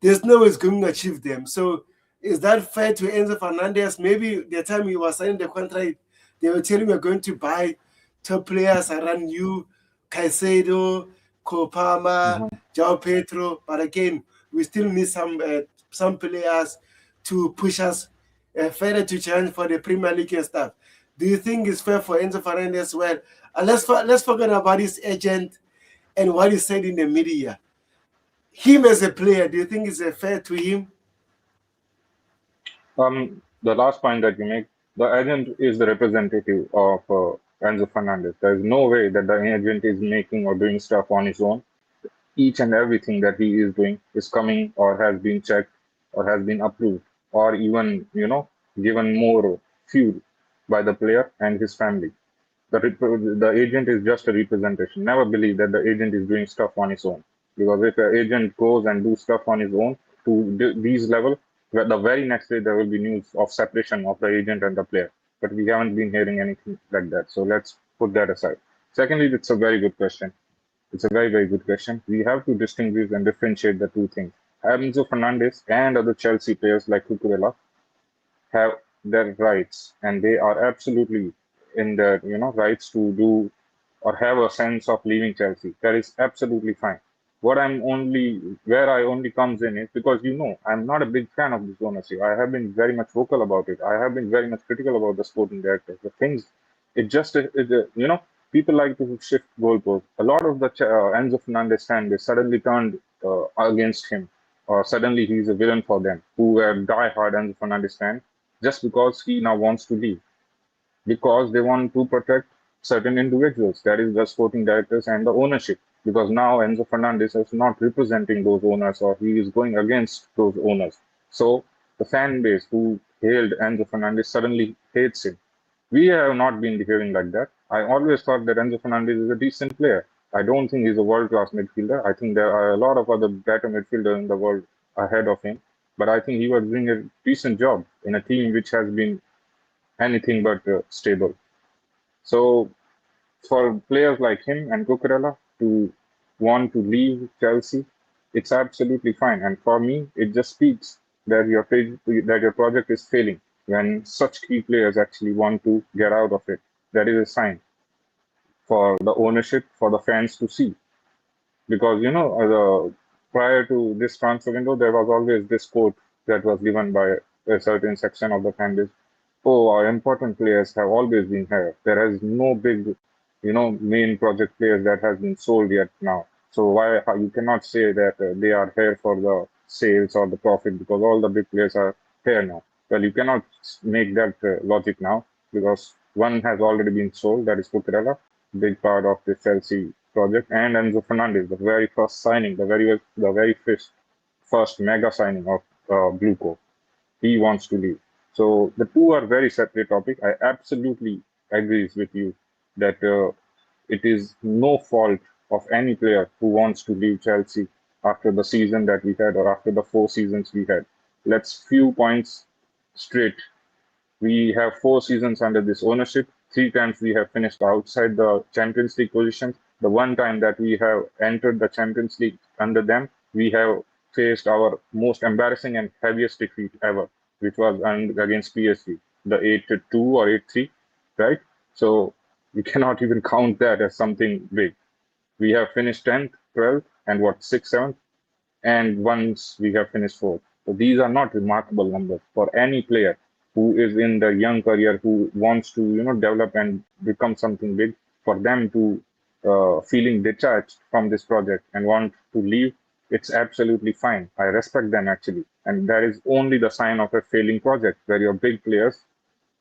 there's no way it's going to achieve them. So is that fair to Enzo Fernandez? Maybe the time he was signing the contract, they were telling we're going to buy top players around you, Caicedo, Kopama, Mhm. João Pedro. But again, we still need some players to push us further to challenge for the Premier League and stuff. Do you think it's fair for Enzo Fernandez as well? Let's forget about his agent and what he said in the media. Him as a player, do you think it's fair to him? The last point that you make, the agent is the representative of Enzo Fernandez. There is no way that the agent is making or doing stuff on his own. Each and everything that he is doing is coming or has been checked or has been approved or even, given more fuel by the player and his family. The agent is just a representation. Never believe that the agent is doing stuff on his own. Because if the agent goes and do stuff on his own to these level, the very next day there will be news of separation of the agent and the player. But we haven't been hearing anything like that. So let's put that aside. Secondly, it's a very good question. It's a very, very good question. We have to distinguish and differentiate the two things. Enzo Fernandez and other Chelsea players like Cucurella have their rights, and they are absolutely in their rights to do or have a sense of leaving Chelsea. That is absolutely fine. What I'm only where I only comes in is because I'm not a big fan of this ownership. I have been very much vocal about it. I have been very much critical about the sporting directors. The things it just people like to shift goalposts. A lot of the Enzo Fernandez fan they suddenly turned against him, or suddenly he's a villain for them who were die-hard Enzo Fernandez fan just because he now wants to leave because they want to protect certain individuals, that is the sporting directors and the ownership. Because now Enzo Fernandez is not representing those owners or he is going against those owners. So the fan base who hailed Enzo Fernandez suddenly hates him. We have not been behaving like that. I always thought that Enzo Fernandez is a decent player. I don't think he's a world class midfielder. I think there are a lot of other better midfielders in the world ahead of him. But I think he was doing a decent job in a team which has been anything but stable. So for players like him and Cucurella to want to leave Chelsea, it's absolutely fine. And for me, it just speaks that your project is failing when such key players actually want to get out of it. That is a sign for the ownership, for the fans to see. Because prior to this transfer window, there was always this quote that was given by a certain section of the fan base. Oh, our important players have always been here. There is no big, main project players that has been sold yet now. So why you cannot say that they are here for the sales or the profit because all the big players are here now. Well, you cannot make that logic now because one has already been sold. That is Cucurella, big part of the Chelsea project, and Enzo Fernandez, the very first signing, the very first mega signing of Blue. He wants to leave. So the two are very separate topic. I absolutely agree with you that it is no fault of any player who wants to leave Chelsea after the season that we had or after the 4 seasons we had. Let's few points straight. We have 4 seasons under this ownership. 3 times we have finished outside the Champions League positions. The one time that we have entered the Champions League under them, we have faced our most embarrassing and heaviest defeat ever, which was against PSG, the 8-2 or 8-3, right? So we cannot even count that as something big. We have finished 10th, 12th, and what, 6th, 7th? And once we have finished fourth. So these are not remarkable numbers for any player who is in the young career who wants to develop and become something big. For them to feeling detached from this project and want to leave, it's absolutely fine. I respect them actually, and that is only the sign of a failing project where your big players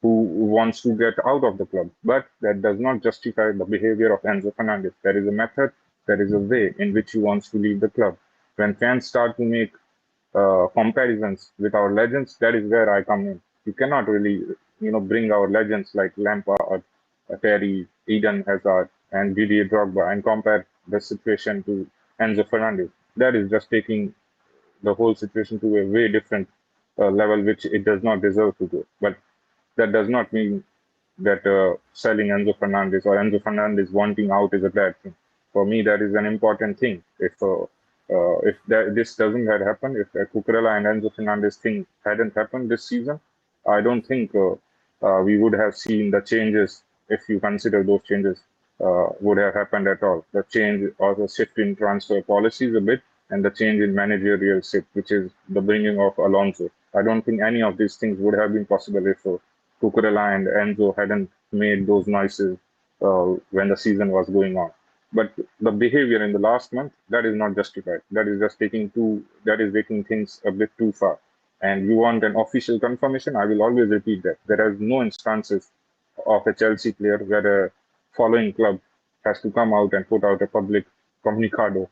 who wants to get out of the club. But that does not justify the behavior of Enzo Fernandez. There is a method, there is a way in which he wants to leave the club. When fans start to make comparisons with our legends, that is where I come in. You cannot really, bring our legends like Lampard, Terry, Eden Hazard, and Didier Drogba and compare the situation to Enzo Fernandez. That is just taking the whole situation to a way different level, which it does not deserve to go. But that does not mean that selling Enzo Fernandez or Enzo Fernandez wanting out is a bad thing. For me, that is an important thing. If this doesn't had happened, if Cucurella and Enzo Fernandez thing hadn't happened this season, I don't think we would have seen the changes. If you consider those changes would have happened at all. The change or the shift in transfer policies a bit, and the change in managerial shift, which is the bringing of Alonso. I don't think any of these things would have been possible if Cucurella and Enzo hadn't made those noises when the season was going on. But the behavior in the last month, that is not justified. That is just that is taking things a bit too far. And you want an official confirmation, I will always repeat that. There are no instances of a Chelsea player where a following club has to come out and put out a public comunicado.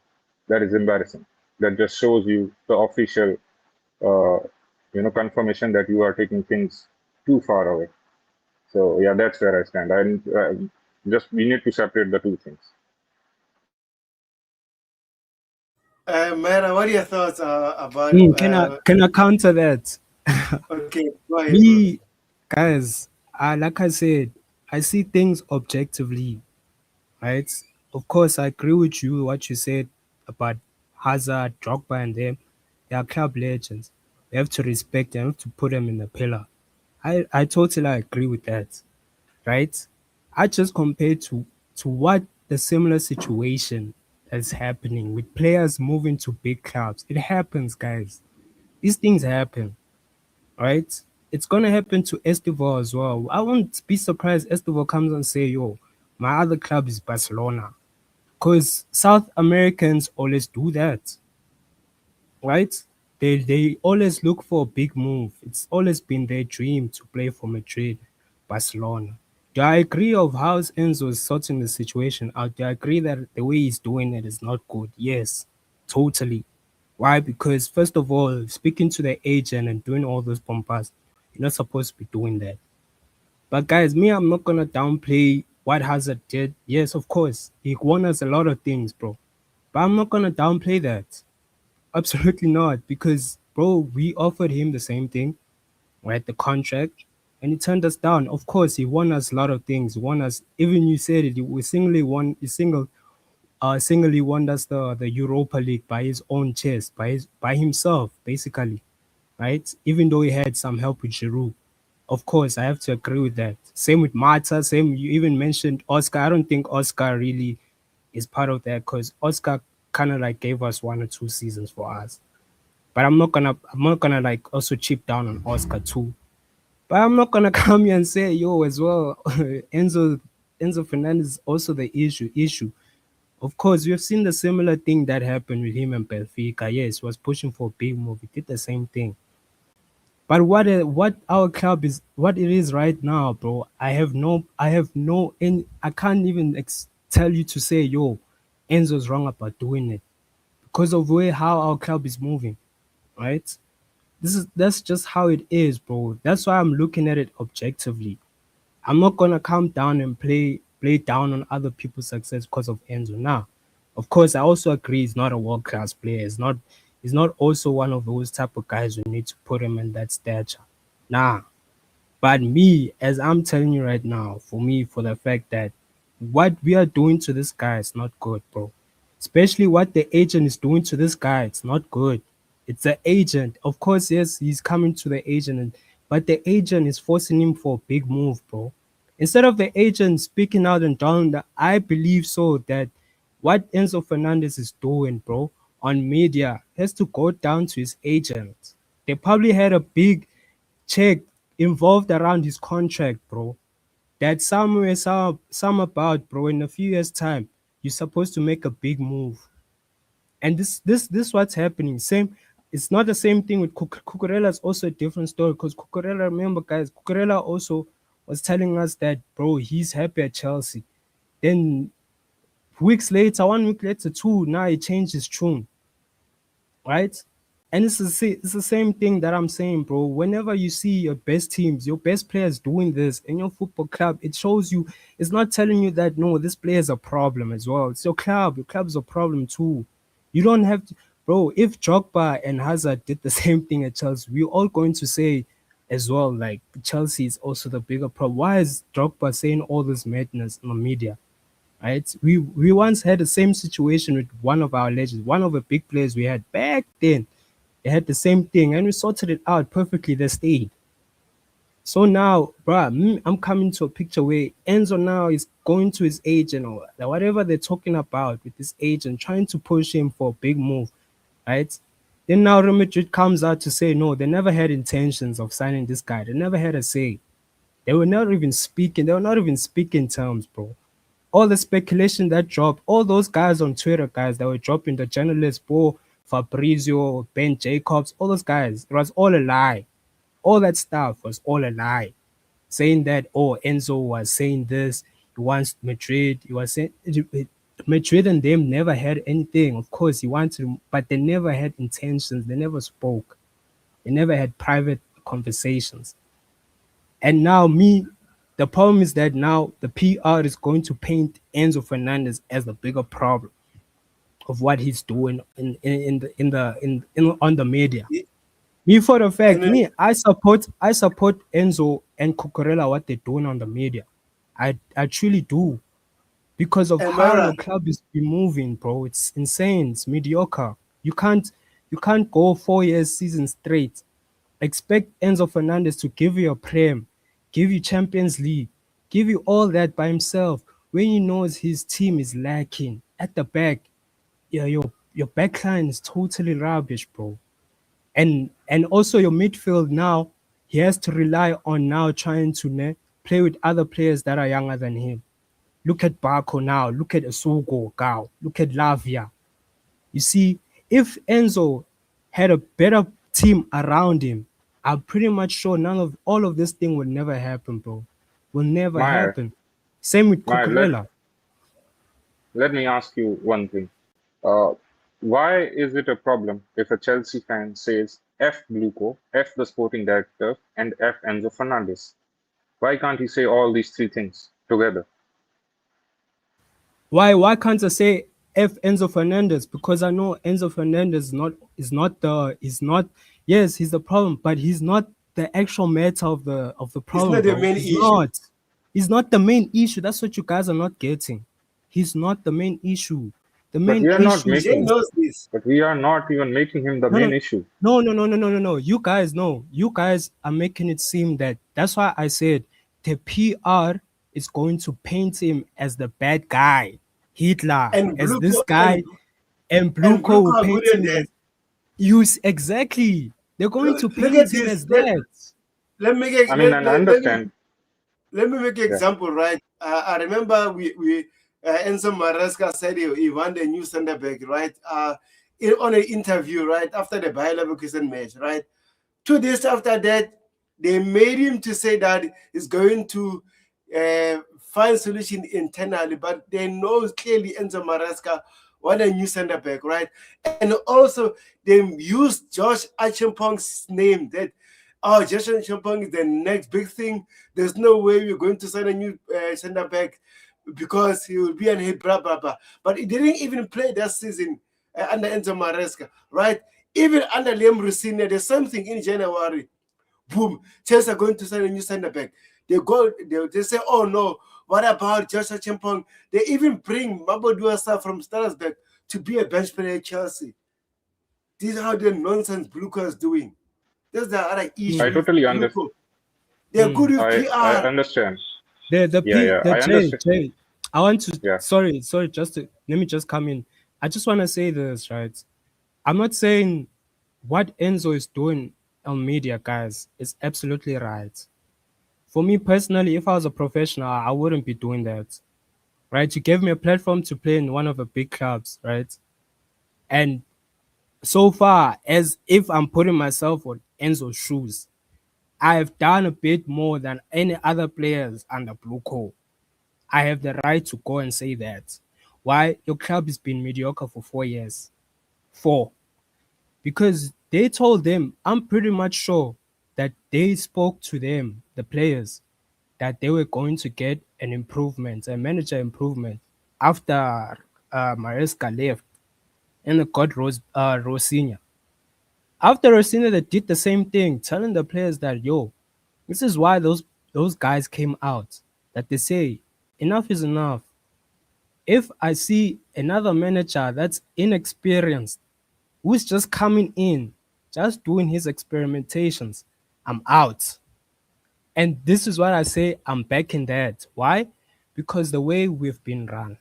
That is embarrassing. That just shows you the official, uh, confirmation that you are taking things too far away. So yeah, that's where I stand. Just we need to separate the two things. Mera, what are your thoughts about? Can I counter that? Okay, go ahead, bro. Me, guys, like I said, I see things objectively, right? Of course, I agree with you what you said about Hazard, Drogba, and them. They are club legends. We have to respect them, have to put them in the pillar. I totally agree with that, right? I just compare to what the similar situation. that's happening with players moving to big clubs. It happens, guys. These things happen, right? It's gonna happen to Estival as well. I won't be surprised Estival comes and say, "Yo, my other club is Barcelona," because South Americans always do that, right? They always look for a big move. It's always been their dream to play for Madrid, Barcelona. Do I agree of how Enzo is sorting the situation out? Do I agree that the way he's doing it is not good? Yes, totally. Why? Because first of all, speaking to the agent and doing all those pompas, you're not supposed to be doing that. But guys, me, I'm not gonna downplay what Hazard did. Yes, of course, he won us a lot of things, bro. But I'm not gonna downplay that. Absolutely not, because bro, we offered him the same thing, right? The contract, and he turned us down. Of course, he won us a lot of things. He won us, even you said it. We singly won. Singly won us the Europa League by his own chest, by himself, basically, right? Even though he had some help with Giroud. Of course, I have to agree with that. Same with Mata. Same, you even mentioned Oscar. I don't think Oscar really is part of that because Oscar kind of like gave us 1 or 2 seasons for us. But I'm not gonna like also chip down on Oscar too. But I'm not gonna come here and say yo as well. Enzo Fernandez is also the issue. Of course, we have seen the similar thing that happened with him and Benfica. Yes, he was pushing for a big move. He did the same thing. But what our club is, what it is right now, bro. I can't even tell you to say, yo, Enzo's wrong about doing it because of where how our club is moving, right? That's just how it is, bro. That's why I'm looking at it objectively. I'm not gonna come down and play down on other people's success because of Enzo. Now, of course, I also agree he's not a world class player. He's not also one of those type of guys who need to put him in that stature. Nah, but me, as I'm telling you right now, for me, for the fact that what we are doing to this guy is not good, bro. Especially what the agent is doing to this guy, it's not good. It's the agent. Of course, yes, he's coming to the agent, but the agent is forcing him for a big move, bro. Instead of the agent speaking out and down, I believe so that what Enzo Fernandez is doing, bro, on media has to go down to his agent. They probably had a big check involved around his contract, bro. That somewhere, some about, bro. In a few years' time, you're supposed to make a big move, and this what's happening. Same, it's not the same thing with Cucurella. Is also a different story because Cucurella, remember, guys, Cucurella also was telling us that, bro, he's happy at Chelsea. Then weeks later, 1 week later, two, now he changed his tune, right? And it's the same thing that I'm saying, bro. Whenever you see your best teams, your best players doing this in your football club, it shows you, it's not telling you that, no, this player is a problem as well. It's your club. Your club's a problem too. You don't have to, bro. If Drogba and Hazard did the same thing at Chelsea, we're all going to say as well, like, Chelsea is also the bigger problem. Why is Drogba saying all this madness in the media? Right? We once had the same situation with one of our legends, one of the big players we had back then. They had the same thing, and we sorted it out perfectly. They stayed. So now, bruh, I'm coming to a picture where Enzo now is going to his agent or whatever they're talking about with his agent, trying to push him for a big move, right? Then now Real Madrid comes out to say no, they never had intentions of signing this guy. They never had a say. They were not even speaking. They were not even speaking terms, bro. All the speculation that dropped, all those guys on Twitter, guys that were dropping, the journalists, Bo, Fabrizio, Ben Jacobs, all those guys, it was all a lie. All that stuff was all a lie. Saying that, oh, Enzo was saying this, he wants Madrid, he was saying Madrid and them never had anything. Of course, he wanted, but they never had intentions, they never spoke, they never had private conversations. And now the problem is that now the PR is going to paint Enzo Fernandez as the bigger problem of what he's doing in on the media. Me for the fact, And I support Enzo and Cucurella what they're doing on the media. I truly do because of am I how the right? club is moving, bro. It's insane. It's mediocre. You can't go 4 years season straight. Expect Enzo Fernandez to give you a Prem, give you Champions League, give you all that by himself when he knows his team is lacking at the back. yeah, your backline is totally rubbish, bro. And also your midfield now, he has to rely on now trying to play with other players that are younger than him. Look at Barco now. Look at Asugo Gao. Look at Lavia. You see, if Enzo had a better team around him, I'm pretty much sure none of all of this thing will never happen, bro. Will never Maya, happen. Same with Maya, Cucurella. let me ask you one thing. Uh, why is it a problem if a Chelsea fan says F Bluco, F the sporting director, and F Enzo Fernandez? Why can't he say all these three things together? Why can't I say F Enzo Fernandez? Because I know Enzo Fernandez is not yes, he's the problem, but he's not the actual matter of the It's problem, not the bro. main He's issue. not. He's not the main issue. That's what you guys are not getting. He's not the main issue. The But main we are not issue Jay making, is knows this. but we are not even making him the no, main no, issue. no. You guys know. You guys are making it seem that that's why I said the PR is going to paint him as the bad guy, Hitler, And as Blue this Co- guy, and and Blue Bluco will Co are paint good at him that. as use exactly. They're going to Look at paint him this. as that. Let me I mean, and let me make an yeah, example, right? I remember we Enzo Maresca said he wanted a new center back, right? On an interview, right after the Bayer Leverkusen match, right? 2 days after that, they made him to say that he's going to find solution internally, but they know clearly Enzo Maresca want a new center back, right? And also they used Josh Achimpong's name that Josh Achimpong is the next big thing. There's no way we're going to sign a new center back because he will be an hit, blah blah blah. But he didn't even play that season under Enzo Maresca, right? Even under Liam Rossini, there's something in January. Boom, Chelsea are going to sign a new center back. They say, oh no, what about Joshua Chimpong? They even bring Mamadou Asa from Strasbourg to be a bench player at Chelsea. This is how the nonsense Bluco is doing. That's the other issue I Mm, with totally understand. Bluco. They're good with I PR. understand. the I understand. Jay. I want to Yeah, sorry, just to let me just come in. I just want to say this, right? I'm not saying what Enzo is doing on media, guys, is absolutely right. For me personally, if I was a professional, I wouldn't be doing that. Right? You gave me a platform to play in one of the big clubs, right? And so far, as if I'm putting myself on Enzo's shoes, I have done a bit more than any other players under Blue Co. I have the right to go and say that. Why? Your club has been mediocre for 4 years. Four. Because they told them, I'm pretty much sure that they spoke to them, the players, that they were going to get an improvement, a manager improvement after Maresca left and they got Rosinha. After Rosinha, they did the same thing, telling the players that, yo, this is why those guys came out, that they say, enough is enough. If I see another manager that's inexperienced, who's just coming in, just doing his experimentations, I'm out. And this is what I say, I'm backing that. Why? Because the way we've been run.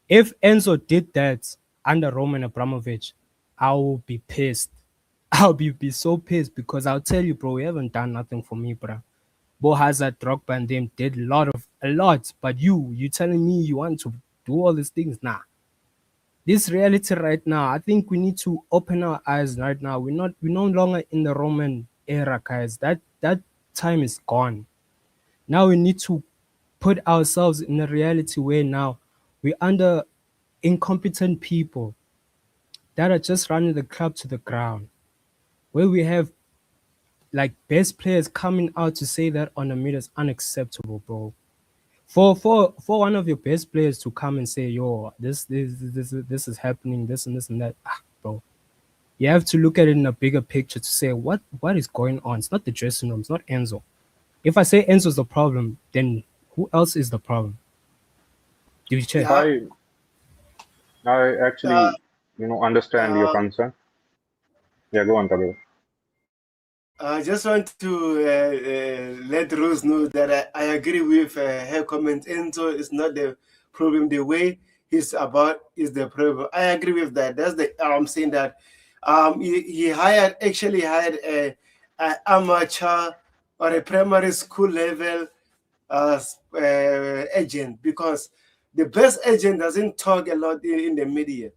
If Enzo did that under Roman Abramovich, I will be pissed. I'll be so pissed because I'll tell you, bro, you haven't done nothing for me, bro. Bo Hazard, Drogba, and them did a lot, but you telling me you want to do all these things? Nah. This reality right now, I think we need to open our eyes right now. We're no longer in the Roman era, guys. That time is gone. Now we need to put ourselves in a reality where now we're under incompetent people that are just running the club to the ground. Where we have like best players coming out to say that on the media is unacceptable, bro. For one of your best players to come and say, yo, this is happening, this and that, bro. You have to look at it in a bigger picture to say what is going on. It's not the dressing room, it's not Enzo. If I say Enzo's the problem, then who else is the problem? Do you check? Yeah. I Uh, actually, understand your uh, concern. Yeah, go on, Tabitha. I just want to let Rose know that I agree with her comment. Enzo is not the problem. The way is the problem. I agree with that. That's the I'm saying that he actually hired a amateur or a primary school level agent, because the best agent doesn't talk a lot in the media.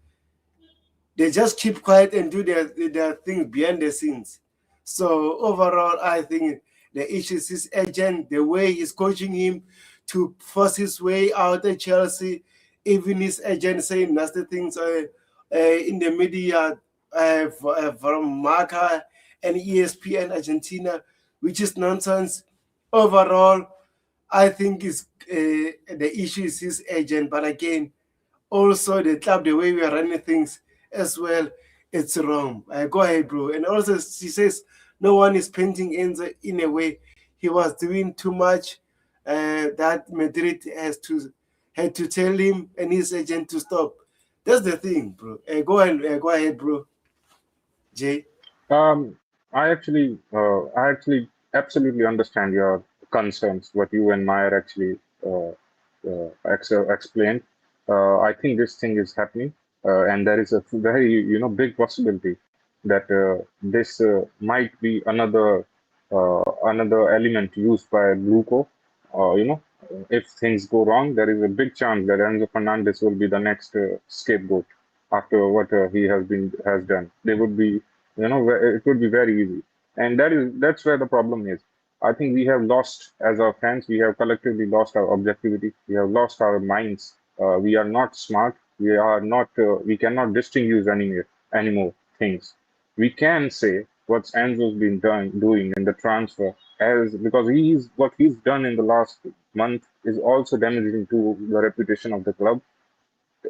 They just keep quiet and do their thing behind the scenes. So overall, I think the issue is his agent, the way he's coaching him to force his way out of Chelsea. Even his agent saying nasty things in the media from Marca and ESPN Argentina, which is nonsense. Overall, I think the issue is his agent, but again, also the club, the way we are running things as well, it's wrong. Go ahead, bro. And also, she says no one is painting Enzo in a way. He was doing too much. That Madrid had to tell him and his agent to stop. That's the thing, bro. Go ahead, bro. Jay. Um, I actually absolutely understand your concerns, what you and Meyer actually explained. I think this thing is happening, and there is a very, big possibility that this might be another element used by Luco. If things go wrong, there is a big chance that Enzo Fernandez will be the next scapegoat after what he has done. They would be, it would be very easy, and that's where the problem is. I think we have lost, as our fans, we have collectively lost our objectivity. We have lost our minds. We are not smart. We are not. We cannot distinguish anymore things. We can say what Enzo's been doing in the transfer, as because what he's done in the last month is also damaging to the reputation of the club,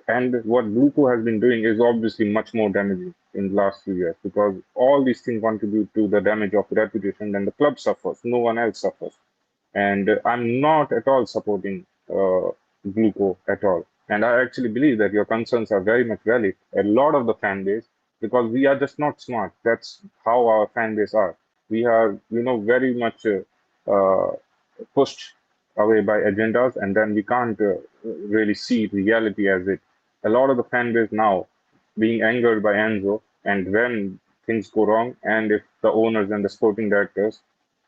and what Bluco has been doing is obviously much more damaging in the last few years, because all these things contribute to the damage of reputation. Then the club suffers, no one else suffers. And I'm not at all supporting Bluco at all. And I actually believe that your concerns are very much valid. A lot of the fan base, because we are just not smart. That's how our fan base are. We are, very much pushed away by agendas, and then we can't really see reality as it. A lot of the fan base now being angered by Enzo, and when things go wrong, and if the owners and the sporting directors,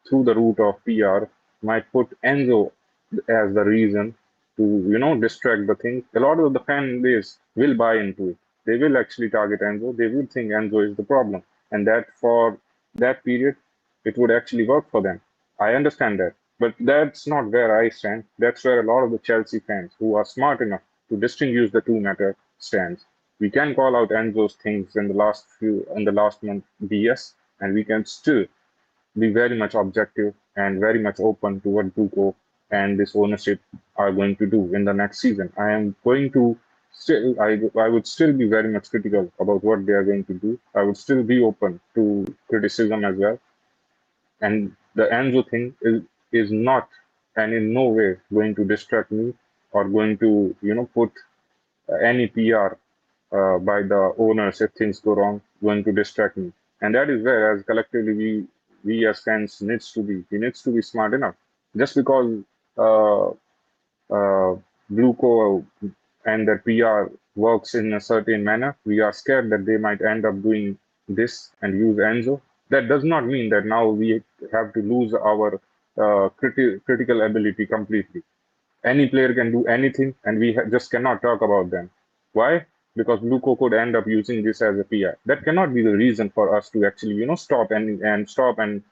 through the route of PR, might put Enzo as the reason to, distract the thing, a lot of the fan base will buy into it. They will actually target Enzo. They will think Enzo is the problem, and that for that period, it would actually work for them. I understand that. But that's not where I stand. That's where a lot of the Chelsea fans who are smart enough to distinguish the two matter stands. We can call out Enzo's things in the last month BS, and we can still be very much objective and very much open to what Duco and this ownership are going to do in the next season. I am going to still, I would still be very much critical about what they are going to do. I would still be open to criticism as well. And the Enzo thing is not and in no way going to distract me or going to, put any PR by the owners if things go wrong, going to distract me. And that is where, as collectively, we as fans needs to be smart enough. Just because uh, Blueco and the PR works in a certain manner, we are scared that they might end up doing this and use Enzo. That does not mean that now we have to lose our critical ability completely. Any player can do anything, and we just cannot talk about them. Why? Because Luko could end up using this as a PI. That cannot be the reason for us to actually, stop and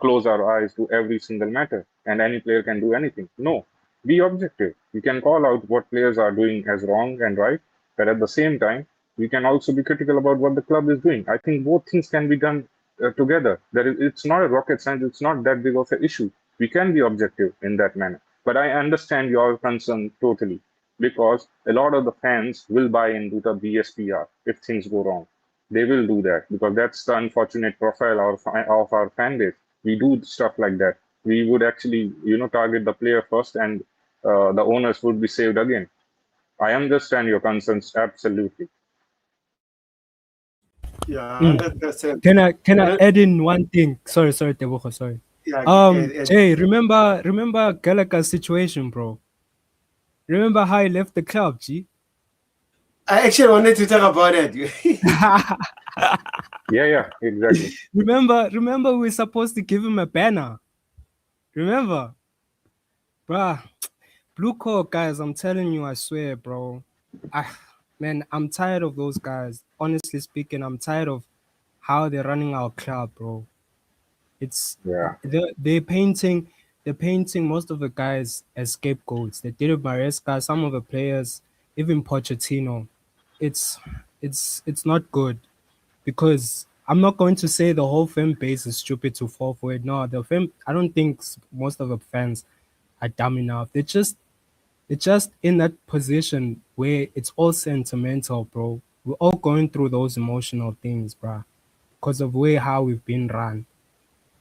close our eyes to every single matter. And any player can do anything. No, be objective. We can call out what players are doing as wrong and right, but at the same time, we can also be critical about what the club is doing. I think both things can be done together. It's not a rocket science. It's not that big of an issue. We can be objective in that manner. But I understand your concern totally, because a lot of the fans will buy into the BSPR if things go wrong. They will do that because that's the unfortunate profile of our fan base. We do stuff like that. We would actually, target the player first, and the owners would be saved again. I understand your concerns absolutely. Yeah, Mm. 100%. Can I add in one thing? Sorry, Tebogo, sorry. Yeah, Jay, remember Gallagher's situation, bro. Remember how he left the club, G? I actually wanted to talk about it. Yeah, exactly. remember, we were supposed to give him a banner. Remember, bruh. Blue coat guys, I'm telling you, I swear, bro. Man, I'm tired of those guys. Honestly speaking, I'm tired of how they're running our club, bro. It's Yeah, they're painting most of the guys as scapegoats. They did it Maresca, some of the players, even Pochettino. It's it's not good because I'm not going to say the whole fan base is stupid to fall for it. No, I don't think most of the fans are dumb enough. They're just in that position where it's all sentimental, bro. We're all going through those emotional things, bro, because of how we've been run.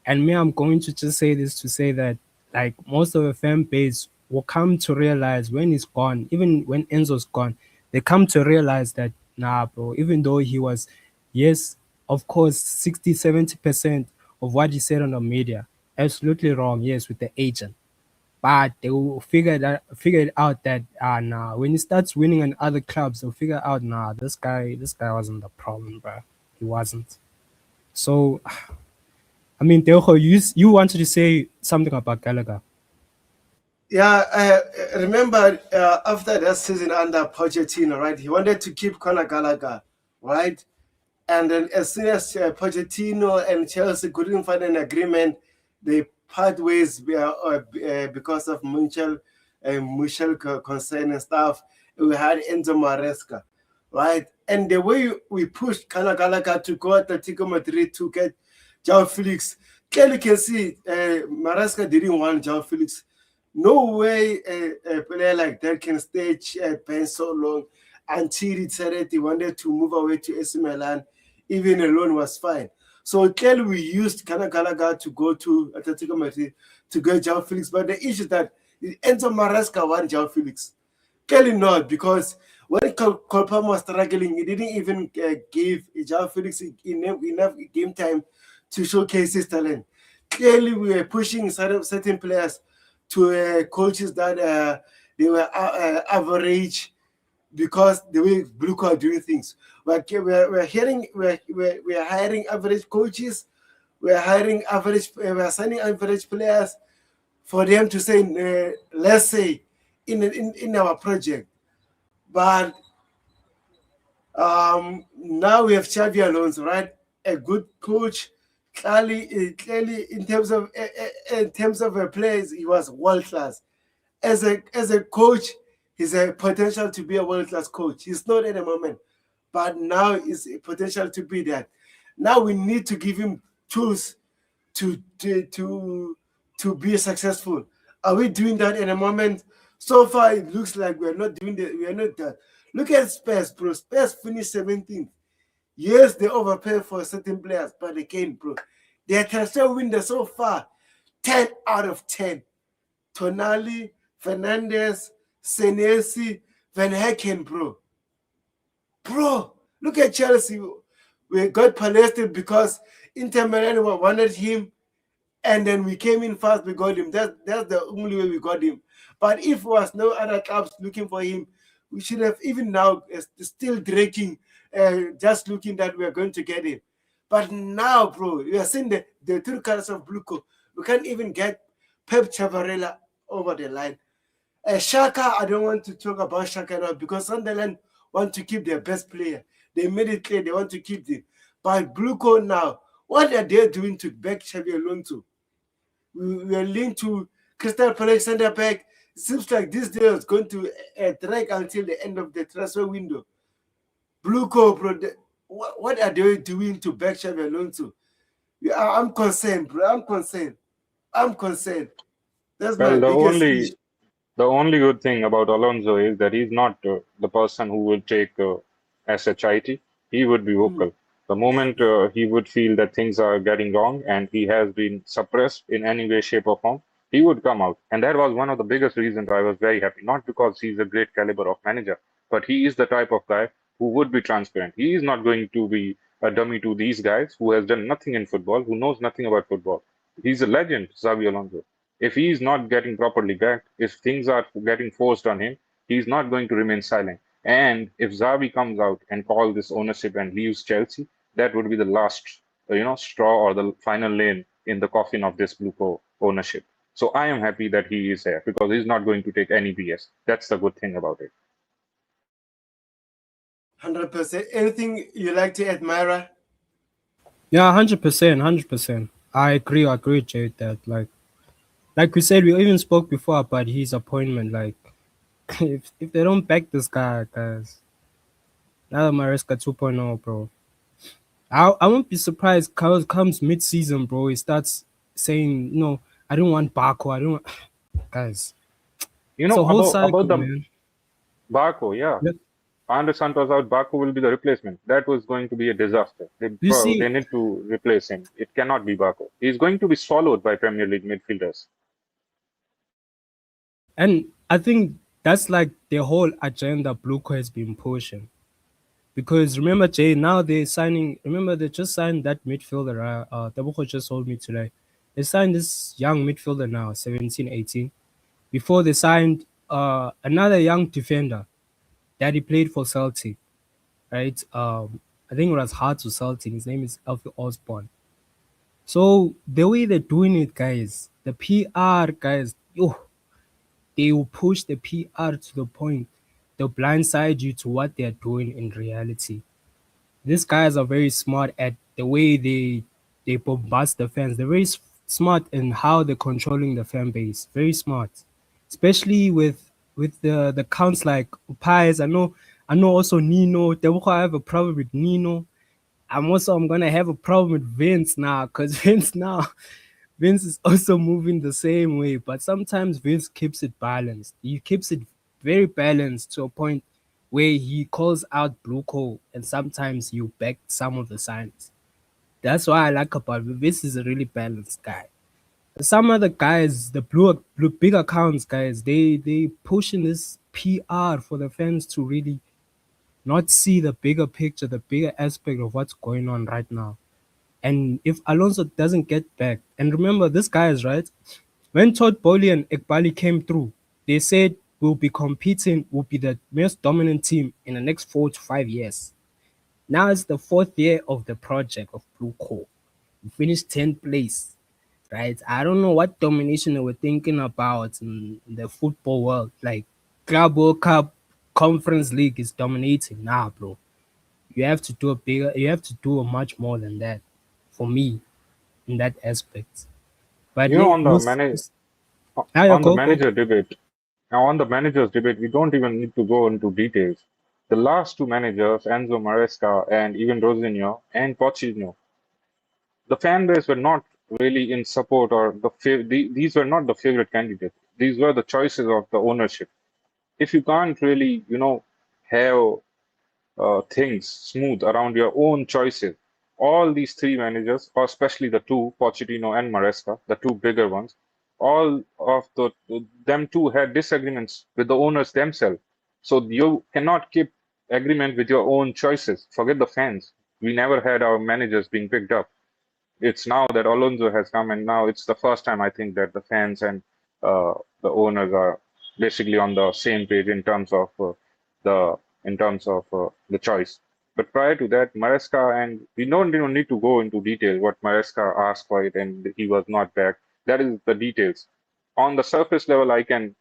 And me, I'm going to just say this to say that, like, most of the fan base will come to realize when he's gone, even when Enzo's gone, they come to realize that, nah, bro, even though he was, yes, of course, 60, 70% of what he said on the media, absolutely wrong, yes, with the agent. But they will figure it out that nah, when he starts winning in other clubs, they'll figure out nah, this guy wasn't the problem, bro. He wasn't. So I mean, Teojo, you wanted to say something about Gallagher. Yeah, I remember after that season under Pochettino, right? He wanted to keep Conor Gallagher, right? And then as soon as Pochettino and Chelsea couldn't find an agreement, they part ways because of mutual concern and stuff. We had Enzo Maresca, right? And the way we pushed Conor Gallagher to go Atletico Madrid to get João Felix, clearly can see Maresca didn't want João Felix. No way a player like that can stay at bench so long until he decided he wanted to move away to AC Milan. Even alone was fine. So clearly we used Conor Gallagher to go to Atletico Madrid to get João Felix. But the issue is that Enzo Maresca want João Felix. Clearly not, because when Cole Palmer was struggling, he didn't even give João Felix enough game time to showcase his talent. Clearly, we were pushing certain players to coaches that they were average because the way Blue are doing things. We're hiring average coaches, we're signing average players for them to say, let's say, in our project. But now we have Xavi Alonso, right? A good coach. Clearly, in terms of players, he was world class. As a coach, he's a potential to be a world class coach. He's not at the moment, but now is a potential to be that. Now we need to give him tools to be successful. Are we doing that at the moment? So far, it looks like we're not doing that. We are not that. Look at Spurs, bro. Spurs finished 17th. Yes, they overpay for certain players, but again, bro, their transfer window so far, 10 out of 10. Tonali, Fernandez, Senesi, Van Hecken, bro. Bro, look at Chelsea. We got Palestine because Inter Milan wanted him, and then we came in fast, we got him. That's the only way we got him. But if there was no other clubs looking for him, we should have even now still dragging, just looking that we are going to get him. But now, bro, you are seeing the true colors of Bluco. We can't even get Pep Chavarria over the line. Shaka, I don't want to talk about Shaka now because Sunderland want to keep their best player. They made it clear they want to keep them. But Bluco now, what are they doing to back Xabi Alonso? We are linked to Crystal Palace center back. It seems like this deal is going to drag until the end of the transfer window. Bluco, bro, what are they doing to back Xabi Alonso? I'm concerned, bro. I'm concerned. That's my Well, biggest issue. the only good thing about Alonso is that he's not the person who would take shit. He would be vocal. The moment he would feel that things are getting wrong and he has been suppressed in any way, shape, or form, he would come out. And that was one of the biggest reasons I was very happy. Not because he's a great caliber of manager, but he is the type of guy who would be transparent. He is not going to be a dummy to these guys who has done nothing in football, who knows nothing about football. He's a legend, Xavi Alonso. If he is not getting properly backed, if things are getting forced on him, he's not going to remain silent. And if Xavi comes out and calls this ownership and leaves Chelsea, that would be the last, straw or the final nail in the coffin of this Blue ownership. So I am happy that he is here because he's not going to take any BS. That's the good thing about it. 100%. Anything you like to add, Myra? Yeah, 100%, 100%. I agree, Jay, with that. Like we said, we even spoke before about his appointment. Like, if they don't back this guy, guys, now Maresca 2.0, bro. I won't be surprised. Comes mid season, bro. He starts saying, no, I don't want Baco. I don't want guys. You It's know a whole about cycle, the man. Barco, yeah. Yep. Andre Santos out, Baku will be the replacement. That was going to be a disaster. You They see, need to replace him. It cannot be Baku. He's going to be swallowed by Premier League midfielders. and I think that's like the whole agenda Bluco has been pushing. Because remember, Jay, now they're signing. Remember, they just signed that midfielder. Tabuko just told me today. They signed this young midfielder now, 17, 18. Before they signed another young defender that he played for Celtic, right? I think it was hard to Celtic. His name is Alfie Osborne. So the way they're doing it, guys, the PR guys, they will push the PR to the point they'll blindside you to what they're doing in reality. These guys are very smart at the way they bombast the fans. They're very smart in how they're controlling the fan base. Very smart, especially with the counts like Pies. I know also Nino. I have a problem with Nino. I'm gonna have a problem with Vince now because Vince is also moving the same way, but sometimes Vince keeps it balanced. He keeps it very balanced to a point where he calls out blue coal and sometimes you back some of the signs. That's why I like about Vince is a really balanced guy. Some other guys, the blue big accounts guys, they pushing this PR for the fans to really not see the bigger picture, the bigger aspect of what's going on right now. And if Alonso doesn't get back, and remember, this guy is right. When Todd Bowley and Ekbali came through, they said we'll be competing, we'll be the most dominant team in the next 4 to 5 years. Now it's the fourth year of the project of Blue Core. We finished 10th place, right? I don't know what domination they were thinking about in the football world. Like Club World Cup, Conference League is dominating. Nah, bro. You have to do much more than that for me in that aspect. But You know, yeah, on the go. manager debate, now on the managers debate, we don't even need to go into details. The last two managers, Enzo Maresca and even Rosinho and Pochettino, the fan base were not really in support or these were not the favorite candidates. These were the choices of the ownership. If you can't really, have things smooth around your own choices. All these three managers, or especially the two, Pochettino and Maresca, the two bigger ones, all of them two had disagreements with the owners themselves. So you cannot keep agreement with your own choices. Forget the fans. We never had our managers being picked up. It's now that Alonso has come, and now it's the first time I think that the fans and the owners are basically on the same page the the choice. But prior to that, Maresca, and we don't even need to go into detail what Maresca asked for it and he was not back. That is the details. On the surface level, I can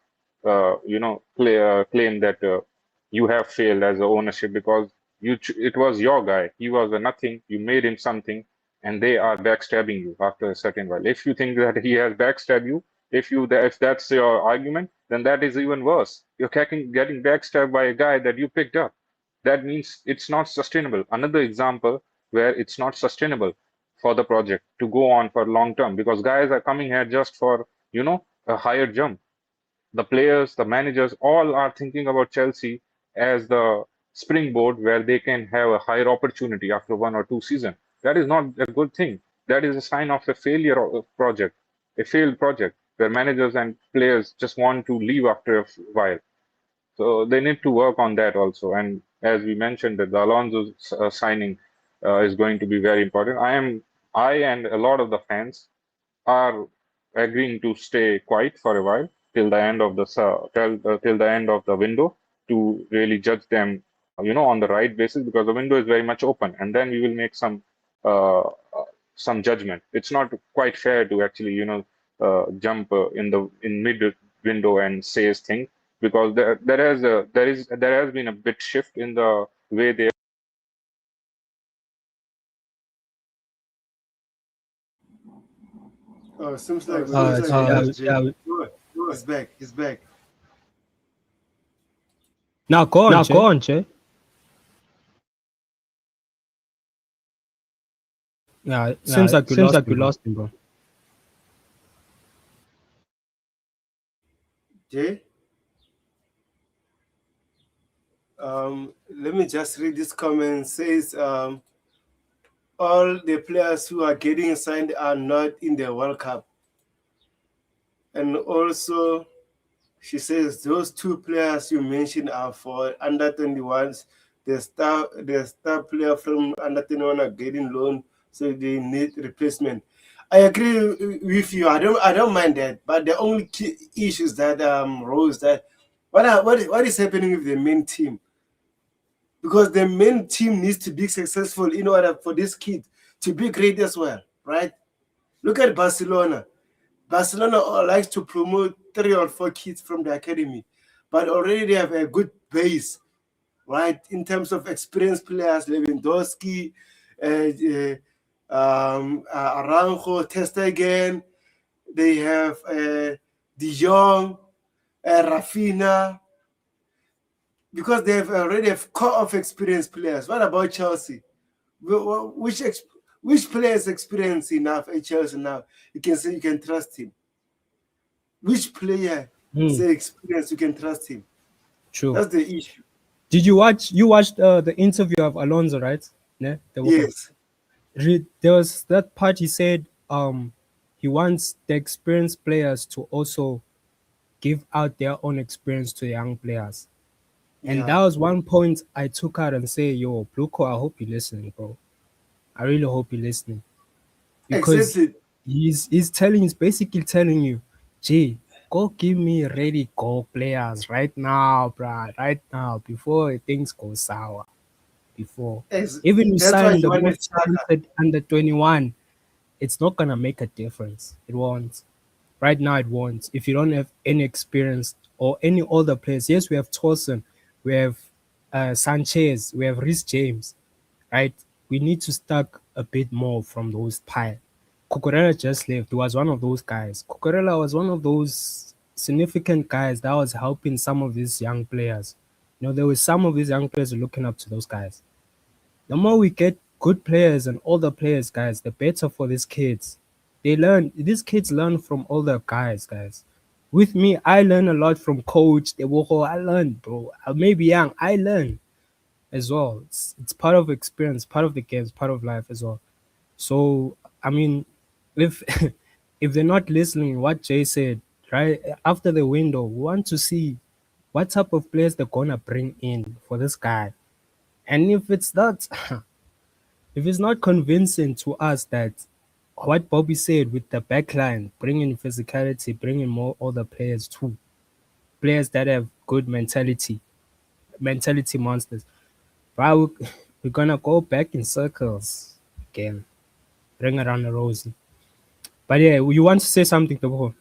claim that you have failed as a ownership because it was your guy. He was a nothing. You made him something, and they are backstabbing you after a certain while. If you think that he has backstabbed you, if that's your argument, then that is even worse. You're getting backstabbed by a guy that you picked up. That means it's not sustainable. Another example where it's not sustainable for the project to go on for long term because guys are coming here just for a higher jump. The players, the managers, all are thinking about Chelsea as the springboard where they can have a higher opportunity after 1 or 2 seasons. That is not a good thing. That is a sign of a failure of project, a failed project where managers and players just want to leave after a while. So they need to work on that also. And as we mentioned, that the Alonso signing is going to be very important. I and a lot of the fans are agreeing to stay quiet for a while till the end of the till the end of the window to really judge them, on the right basis, because the window is very much open, and then we will make uh, some judgment. It's not quite fair to actually, jump in mid window and say things, because there has been a bit shift in the way they. Oh, seems like we Uh, lost yeah, Jay. yeah. He's back. He's back. Now go on, Jay. Yeah, it seems like we lost him, bro. Jay? Let me just read this comment. It says, all the players who are getting signed are not in the World Cup. And also, she says those two players you mentioned are for under 21s. The star player from under 21 are getting loan, so they need replacement. I agree with you. I don't mind that. But the only key issue is that Rose, that what is happening with the main team? Because the main team needs to be successful in order for this kid to be great as well, right? Look at Barcelona. Barcelona likes to promote 3 or 4 kids from the academy, but already they have a good base, right? In terms of experienced players, Lewandowski, Aranjo, Ter Stegen. They have De Jong, Rafinha, because they have already a core of experienced players. What about Chelsea? Which player is experienced enough at Chelsea now? You can say you can trust him. Which player is experienced you can trust him? True. That's the issue. Did you watch? You watched the interview of Alonso, right? Yeah. Yes. There was that part he said he wants the experienced players to also give out their own experience to young players. And that was one point I took out and say, yo, Bluko, I hope you're listening, bro. I really hope you're listening. Because exactly. he's basically telling you, Gee, go give me ready go players right now, bruh. Right now, before things go sour. Before. Even you That's why sign you the want most talented under 21, it's not gonna make a difference. It won't. Right now, it won't. If you don't have any experience or any older players, yes, we have Torsen, we have Sanchez, we have Rhys James, right? We need to stack a bit more from those pile. Cucurella just left. He was one of those guys. Cucurella was one of those significant guys that was helping some of these young players. There were some of these young players looking up to those guys. The more we get good players and older players, guys, the better for these kids. These kids learn from older guys. With me, I learn a lot from coach. I learned, bro. I may be young, I learn as well. It's part of experience, part of the games, part of life as well. So, I mean, if if they're not listening, what Jay said, right after the window, we want to see what type of players they're gonna bring in for this guy. And if it's not, if it's not convincing to us that what Bobby said with the backline, bringing physicality, bringing more other players too, players that have good mentality monsters, bro, we're gonna go back in circles again, ring around the rosy. But yeah, you want to say something, Tobo?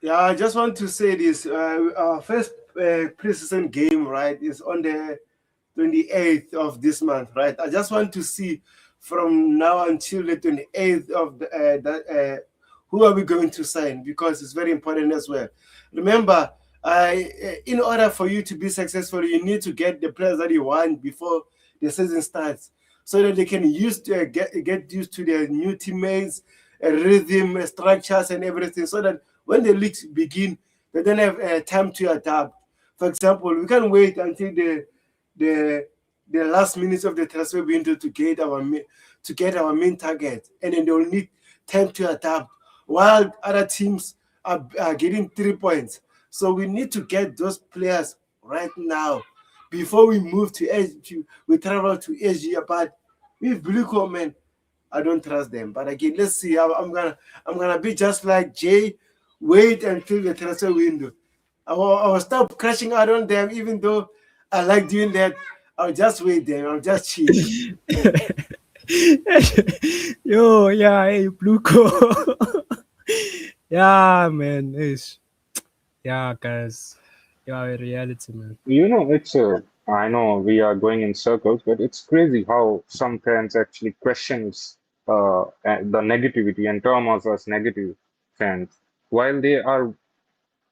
Yeah, I just want to say this. Our first preseason game, right, is on the 28th of this month, right? I just want to see from now until the 28th of who are we going to sign, because it's very important as well. Remember, in order for you to be successful, you need to get the players that you want before the season starts, so that they can get used to their new teammates, rhythm, structures, and everything, so that when the leagues begin, they don't have time to adapt. For example, we can't wait until the last minutes of the transfer window to get our main target, and then they will need time to adapt while other teams are getting 3 points. So we need to get those players right now before we move to Asia. We travel to Asia, but with Blue man, I don't trust them. But again, let's see. I'm gonna be just like Jay. Wait until the transfer window. I will stop crashing out on them, even though I like doing that. I'll just wait them. I'll just chill. Yo, yeah, hey, Bluco. Yeah, man. Ish. Yeah, guys. Yeah, reality, man. It's I know we are going in circles, but it's crazy how some fans actually questions the negativity and term us as negative fans, while they are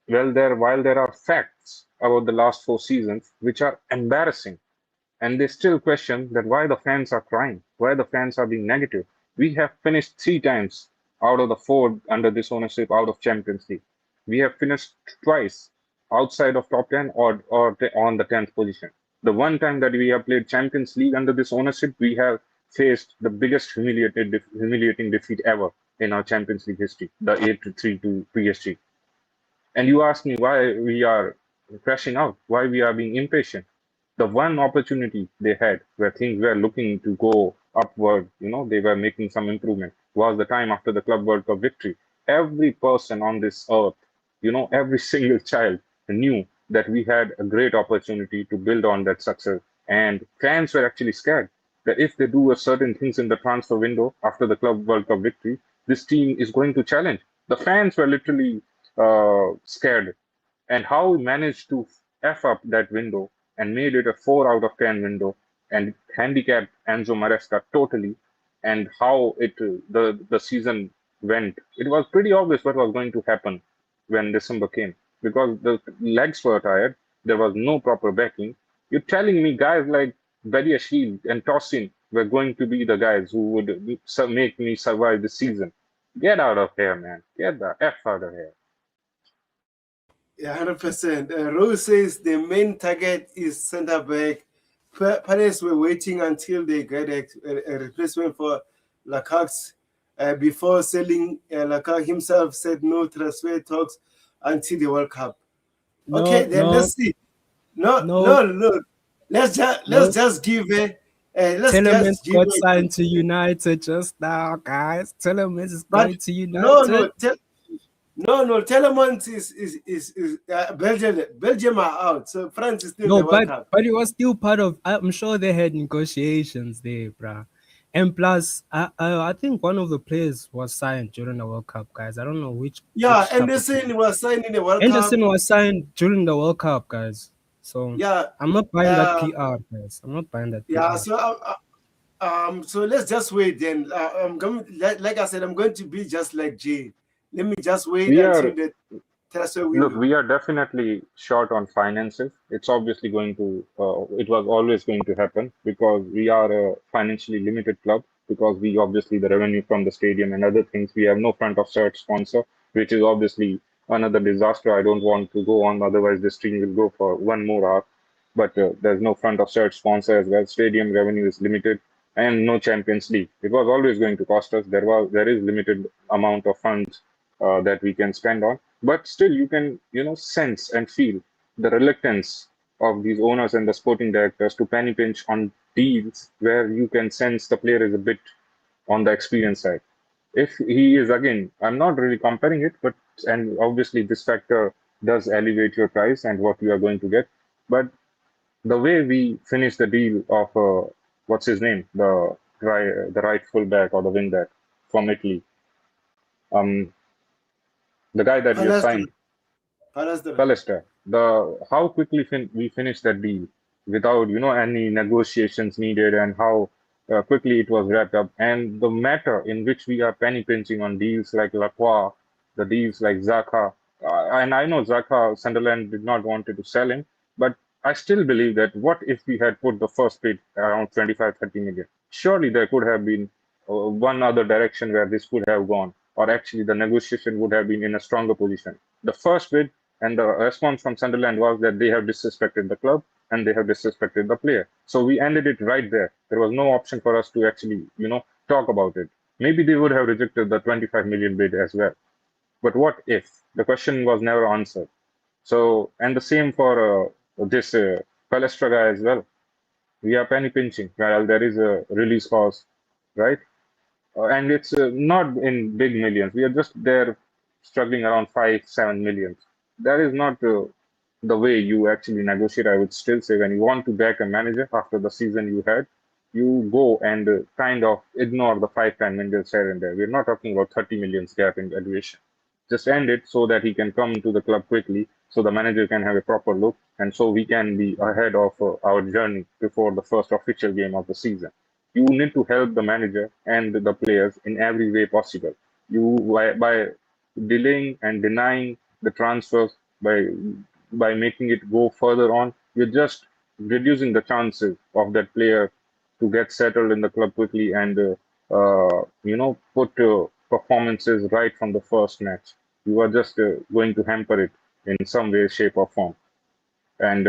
while there are facts about the last 4 seasons which are embarrassing, and they still question that why the fans are crying, why the fans are being negative. We have finished 3 times out of the four under this ownership out of Champions League. We have finished twice outside of top 10 or on the 10th position. The one time that we have played Champions League under this ownership, we have faced the biggest humiliating defeat ever in our Champions League history, the 8-3 to PSG. And you ask me why we are crashing out, why we are being impatient. The one opportunity they had where things were looking to go upward, they were making some improvement, was the time after the Club World Cup victory. Every person on this earth, every single child knew that we had a great opportunity to build on that success. And fans were actually scared that if they do a certain things in the transfer window after the Club World Cup victory, this team is going to challenge. The fans were literally scared, and how we managed to f up that window and made it a 4 out of 10 window and handicapped Enzo Maresca totally, and how the season went. It was pretty obvious what was going to happen when December came, because the legs were tired. There was no proper backing. You're telling me guys like Badiashile and Tosin were going to be the guys who would make me survive the season. Get out of here, man. Get the F out of here. Yeah, 100%. Rose says the main target is centre back. Palace were waiting until they get a replacement for Lukaku before selling. Lukaku himself said no transfer talks until the World Cup. Okay, No, then no, let's see. No, no, no, no. Let's no. just give let's Telemans just give got a, signed to United just now, guys. Telemans is but going to no, United. no. No, Telemans is Belgium are out, so France is still in No, the World but Cup. but it was still part of. I'm sure they had negotiations there, bruh. And plus, I think one of the players was signed during the World Cup, guys. I don't know Yeah, which type of Anderson player. was signed in the World Cup. Anderson was signed during the World Cup, guys. So Yeah, I'm not buying that uh, PR, guys. I'm not buying that yeah. PR. So let's just wait then. I'm going, like I said, I'm going to be just like Jay. Let me just wait We until are the transfer Look, window. we are definitely short on finances. It's obviously it was always going to happen because we are a financially limited club, because we obviously the revenue from the stadium and other things, we have no front of shirt sponsor, which is obviously another disaster. I don't want to go on, otherwise this stream will go for one more hour. But there's no front of shirt sponsor as well. Stadium revenue is limited, and no Champions League. It was always going to cost us. There is limited amount of funds that we can spend on, but still you can sense and feel the reluctance of these owners and the sporting directors to penny pinch on deals where you can sense the player is a bit on the experience side. If he is, again, I'm not really comparing it, but and obviously this factor does elevate your price and what you are going to get. But the way we finished the deal of what's his name, the right fullback or the wingback from Italy, um, the guy that we have Palestine, signed, Palestine. Pallister, the how quickly we finished that deal without any negotiations needed, and how quickly it was wrapped up, and the matter in which we are penny pinching on deals like Lacroix, the deals like Zaka, and I know Zaka, Sunderland did not want to sell him, but I still believe that what if we had put the first bid around 25-30 million? Surely there could have been one other direction where this could have gone, or actually the negotiation would have been in a stronger position. The first bid and the response from Sunderland was that they have disrespected the club and they have disrespected the player. So we ended it right there. There was no option for us to actually, talk about it. Maybe they would have rejected the 25 million bid as well. But what if? The question was never answered. So, and the same for this Palestra guy as well. We are penny pinching. Well, there is a release clause, right? And it's not in big millions. We are just there struggling around 5-7 millions. That is not the way you actually negotiate. I would still say when you want to back a manager after the season you had, you go and kind of ignore the 5-10 millions here and there. We're not talking about 30 millions gap in valuation. Just end it so that he can come to the club quickly, so the manager can have a proper look, and so we can be ahead of our journey before the first official game of the season. You need to help the manager and the players in every way possible. You by delaying and denying the transfers, by making it go further on, you're just reducing the chances of that player to get settled in the club quickly and put performances right from the first match. You are just going to hamper it in some way, shape, or form. And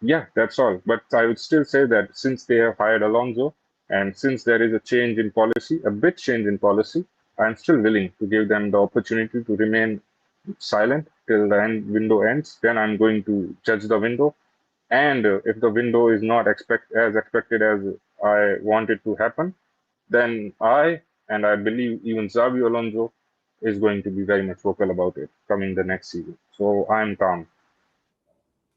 yeah, that's all. But I would still say that since they have hired Alonso and since there is a change in policy, a bit change in policy, I'm still willing to give them the opportunity to remain silent till the window ends. Then I'm going to judge the window. And if the window is not as expected as I want it to happen, then I believe even Xavi Alonso is going to be very much vocal about it coming the next season. So I'm calm.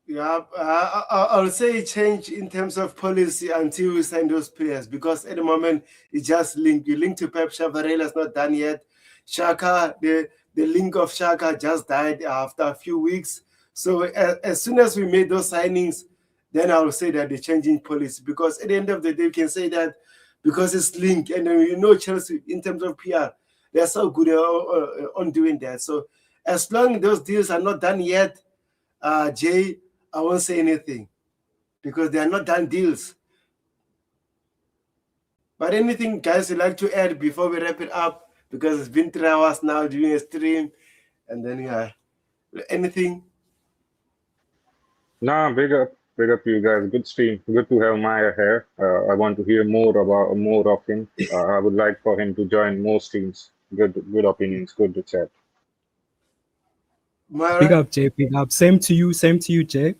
Yeah, I'll say change in terms of policy until we sign those players, because at the moment it's just linked. You link to Pep Chavarria is not done yet. Shaka, the link of Shaka just died after a few weeks. So as soon as we made those signings, then I will say that they're changing policy, because at the end of the day, you can say that because it's linked, and Chelsea in terms of PR, they're so good on doing that. So as long as those deals are not done yet, Jay, I won't say anything because they are not done deals. But anything, guys, you'd like to add before we wrap it up? Because it's been 3 hours now doing a stream, and then anything. Nah, big up you guys. Good stream. Good to have Maya here. I want to hear more of him. I would like for him to join more streams. Good opinions. Good to chat. Big Myra? up, Jay. Big up. Same to you, Jay.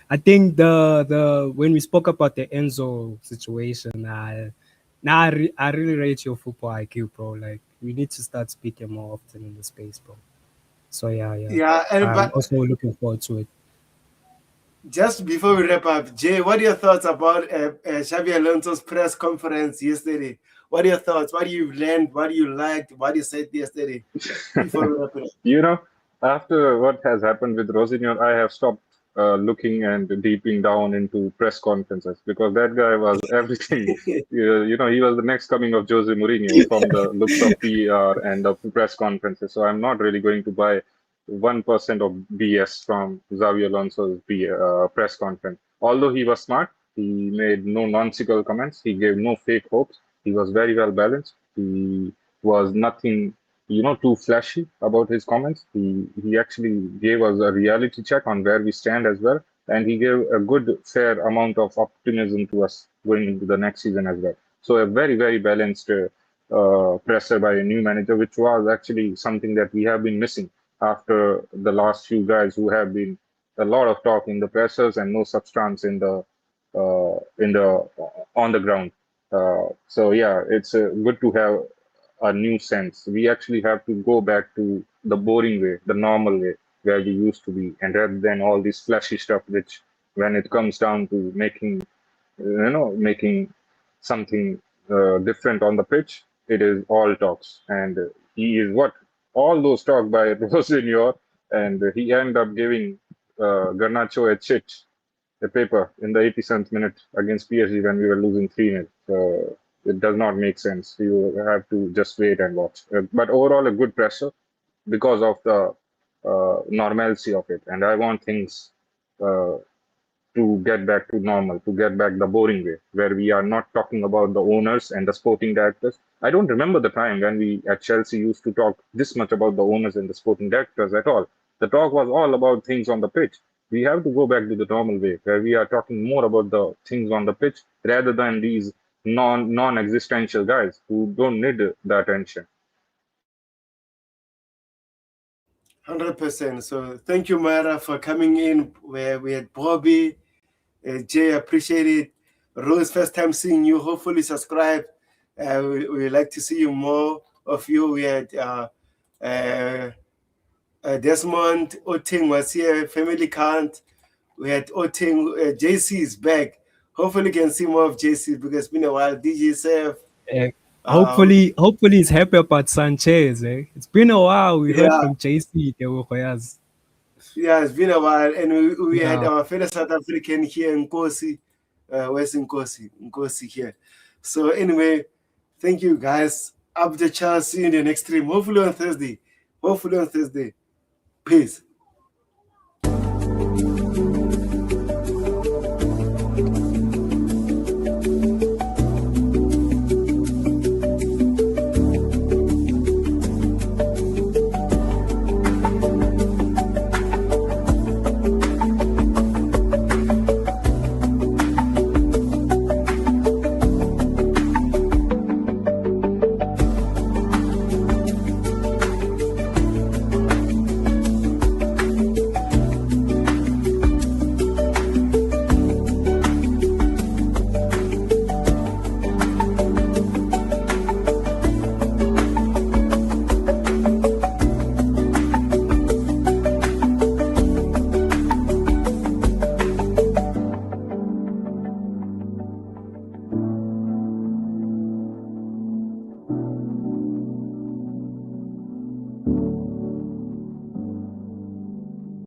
I think the when we spoke about the Enzo situation, I really rate your football IQ, bro. Like we need to start speaking more often in the space, bro. So yeah. Yeah, I'm but also looking forward to it. just before we wrap up, Jay, what are your thoughts about Xabi Alonso's press conference yesterday? What are your thoughts? What do you learned? What do you liked? What you said yesterday? Before we wrap it up. You know, after what has happened with Rosinho, I have stopped looking and deeping down into press conferences because that guy was everything. He was the next coming of Jose Mourinho from the looks of PR and the press conferences. So I'm not really going to buy 1% of BS from Xavi Alonso's press conference. Although he was smart, he made no nonsensical comments. He gave no fake hopes. He was very well balanced. He was nothing too flashy about his comments. He actually gave us a reality check on where we stand as well, and he gave a good fair amount of optimism to us going into the next season as well. So a very very balanced presser by a new manager, which was actually something that we have been missing after the last few guys who have been a lot of talk in the pressers and no substance in the on the ground. So yeah, it's good to have a new sense. We actually have to go back to the boring way, the normal way, where we used to be, and rather than all this flashy stuff, which when it comes down to making something different on the pitch, it is all talks. And he is what all those talk by Rosinho, and he ended up giving Garnacho a chit, a paper in the 87th minute against PSG when we were losing 3-0. It does not make sense. You have to just wait and watch. But overall, a good pressure because of the normalcy of it. And I want things to get back to normal, to get back the boring way, where we are not talking about the owners and the sporting directors. I don't remember the time when we at Chelsea used to talk this much about the owners and the sporting directors at all. The talk was all about things on the pitch. We have to go back to the normal way, where we are talking more about the things on the pitch rather than these non-existential guys who don't need the attention. 100%. So thank you, Myra, for coming in. Where we had Bobby, Jay, appreciate it. Rose, first time seeing you. Hopefully subscribe. We like to see you more of you. We had Desmond Oting was here. Family count. We had Oting. JC is back. Hopefully, we can see more of JC because it's been a while. DJ Sef. Eh, hopefully he's happy about Sanchez. It's been a while. We heard Yeah, from JC. They were Koyas. yeah, it's been a while, and we had Yeah. our fellow South African here in Nkosi. Where's Nkosi? Nkosi here. So anyway, thank you guys. Up the chance. See you in the next stream. Hopefully on Thursday. Peace.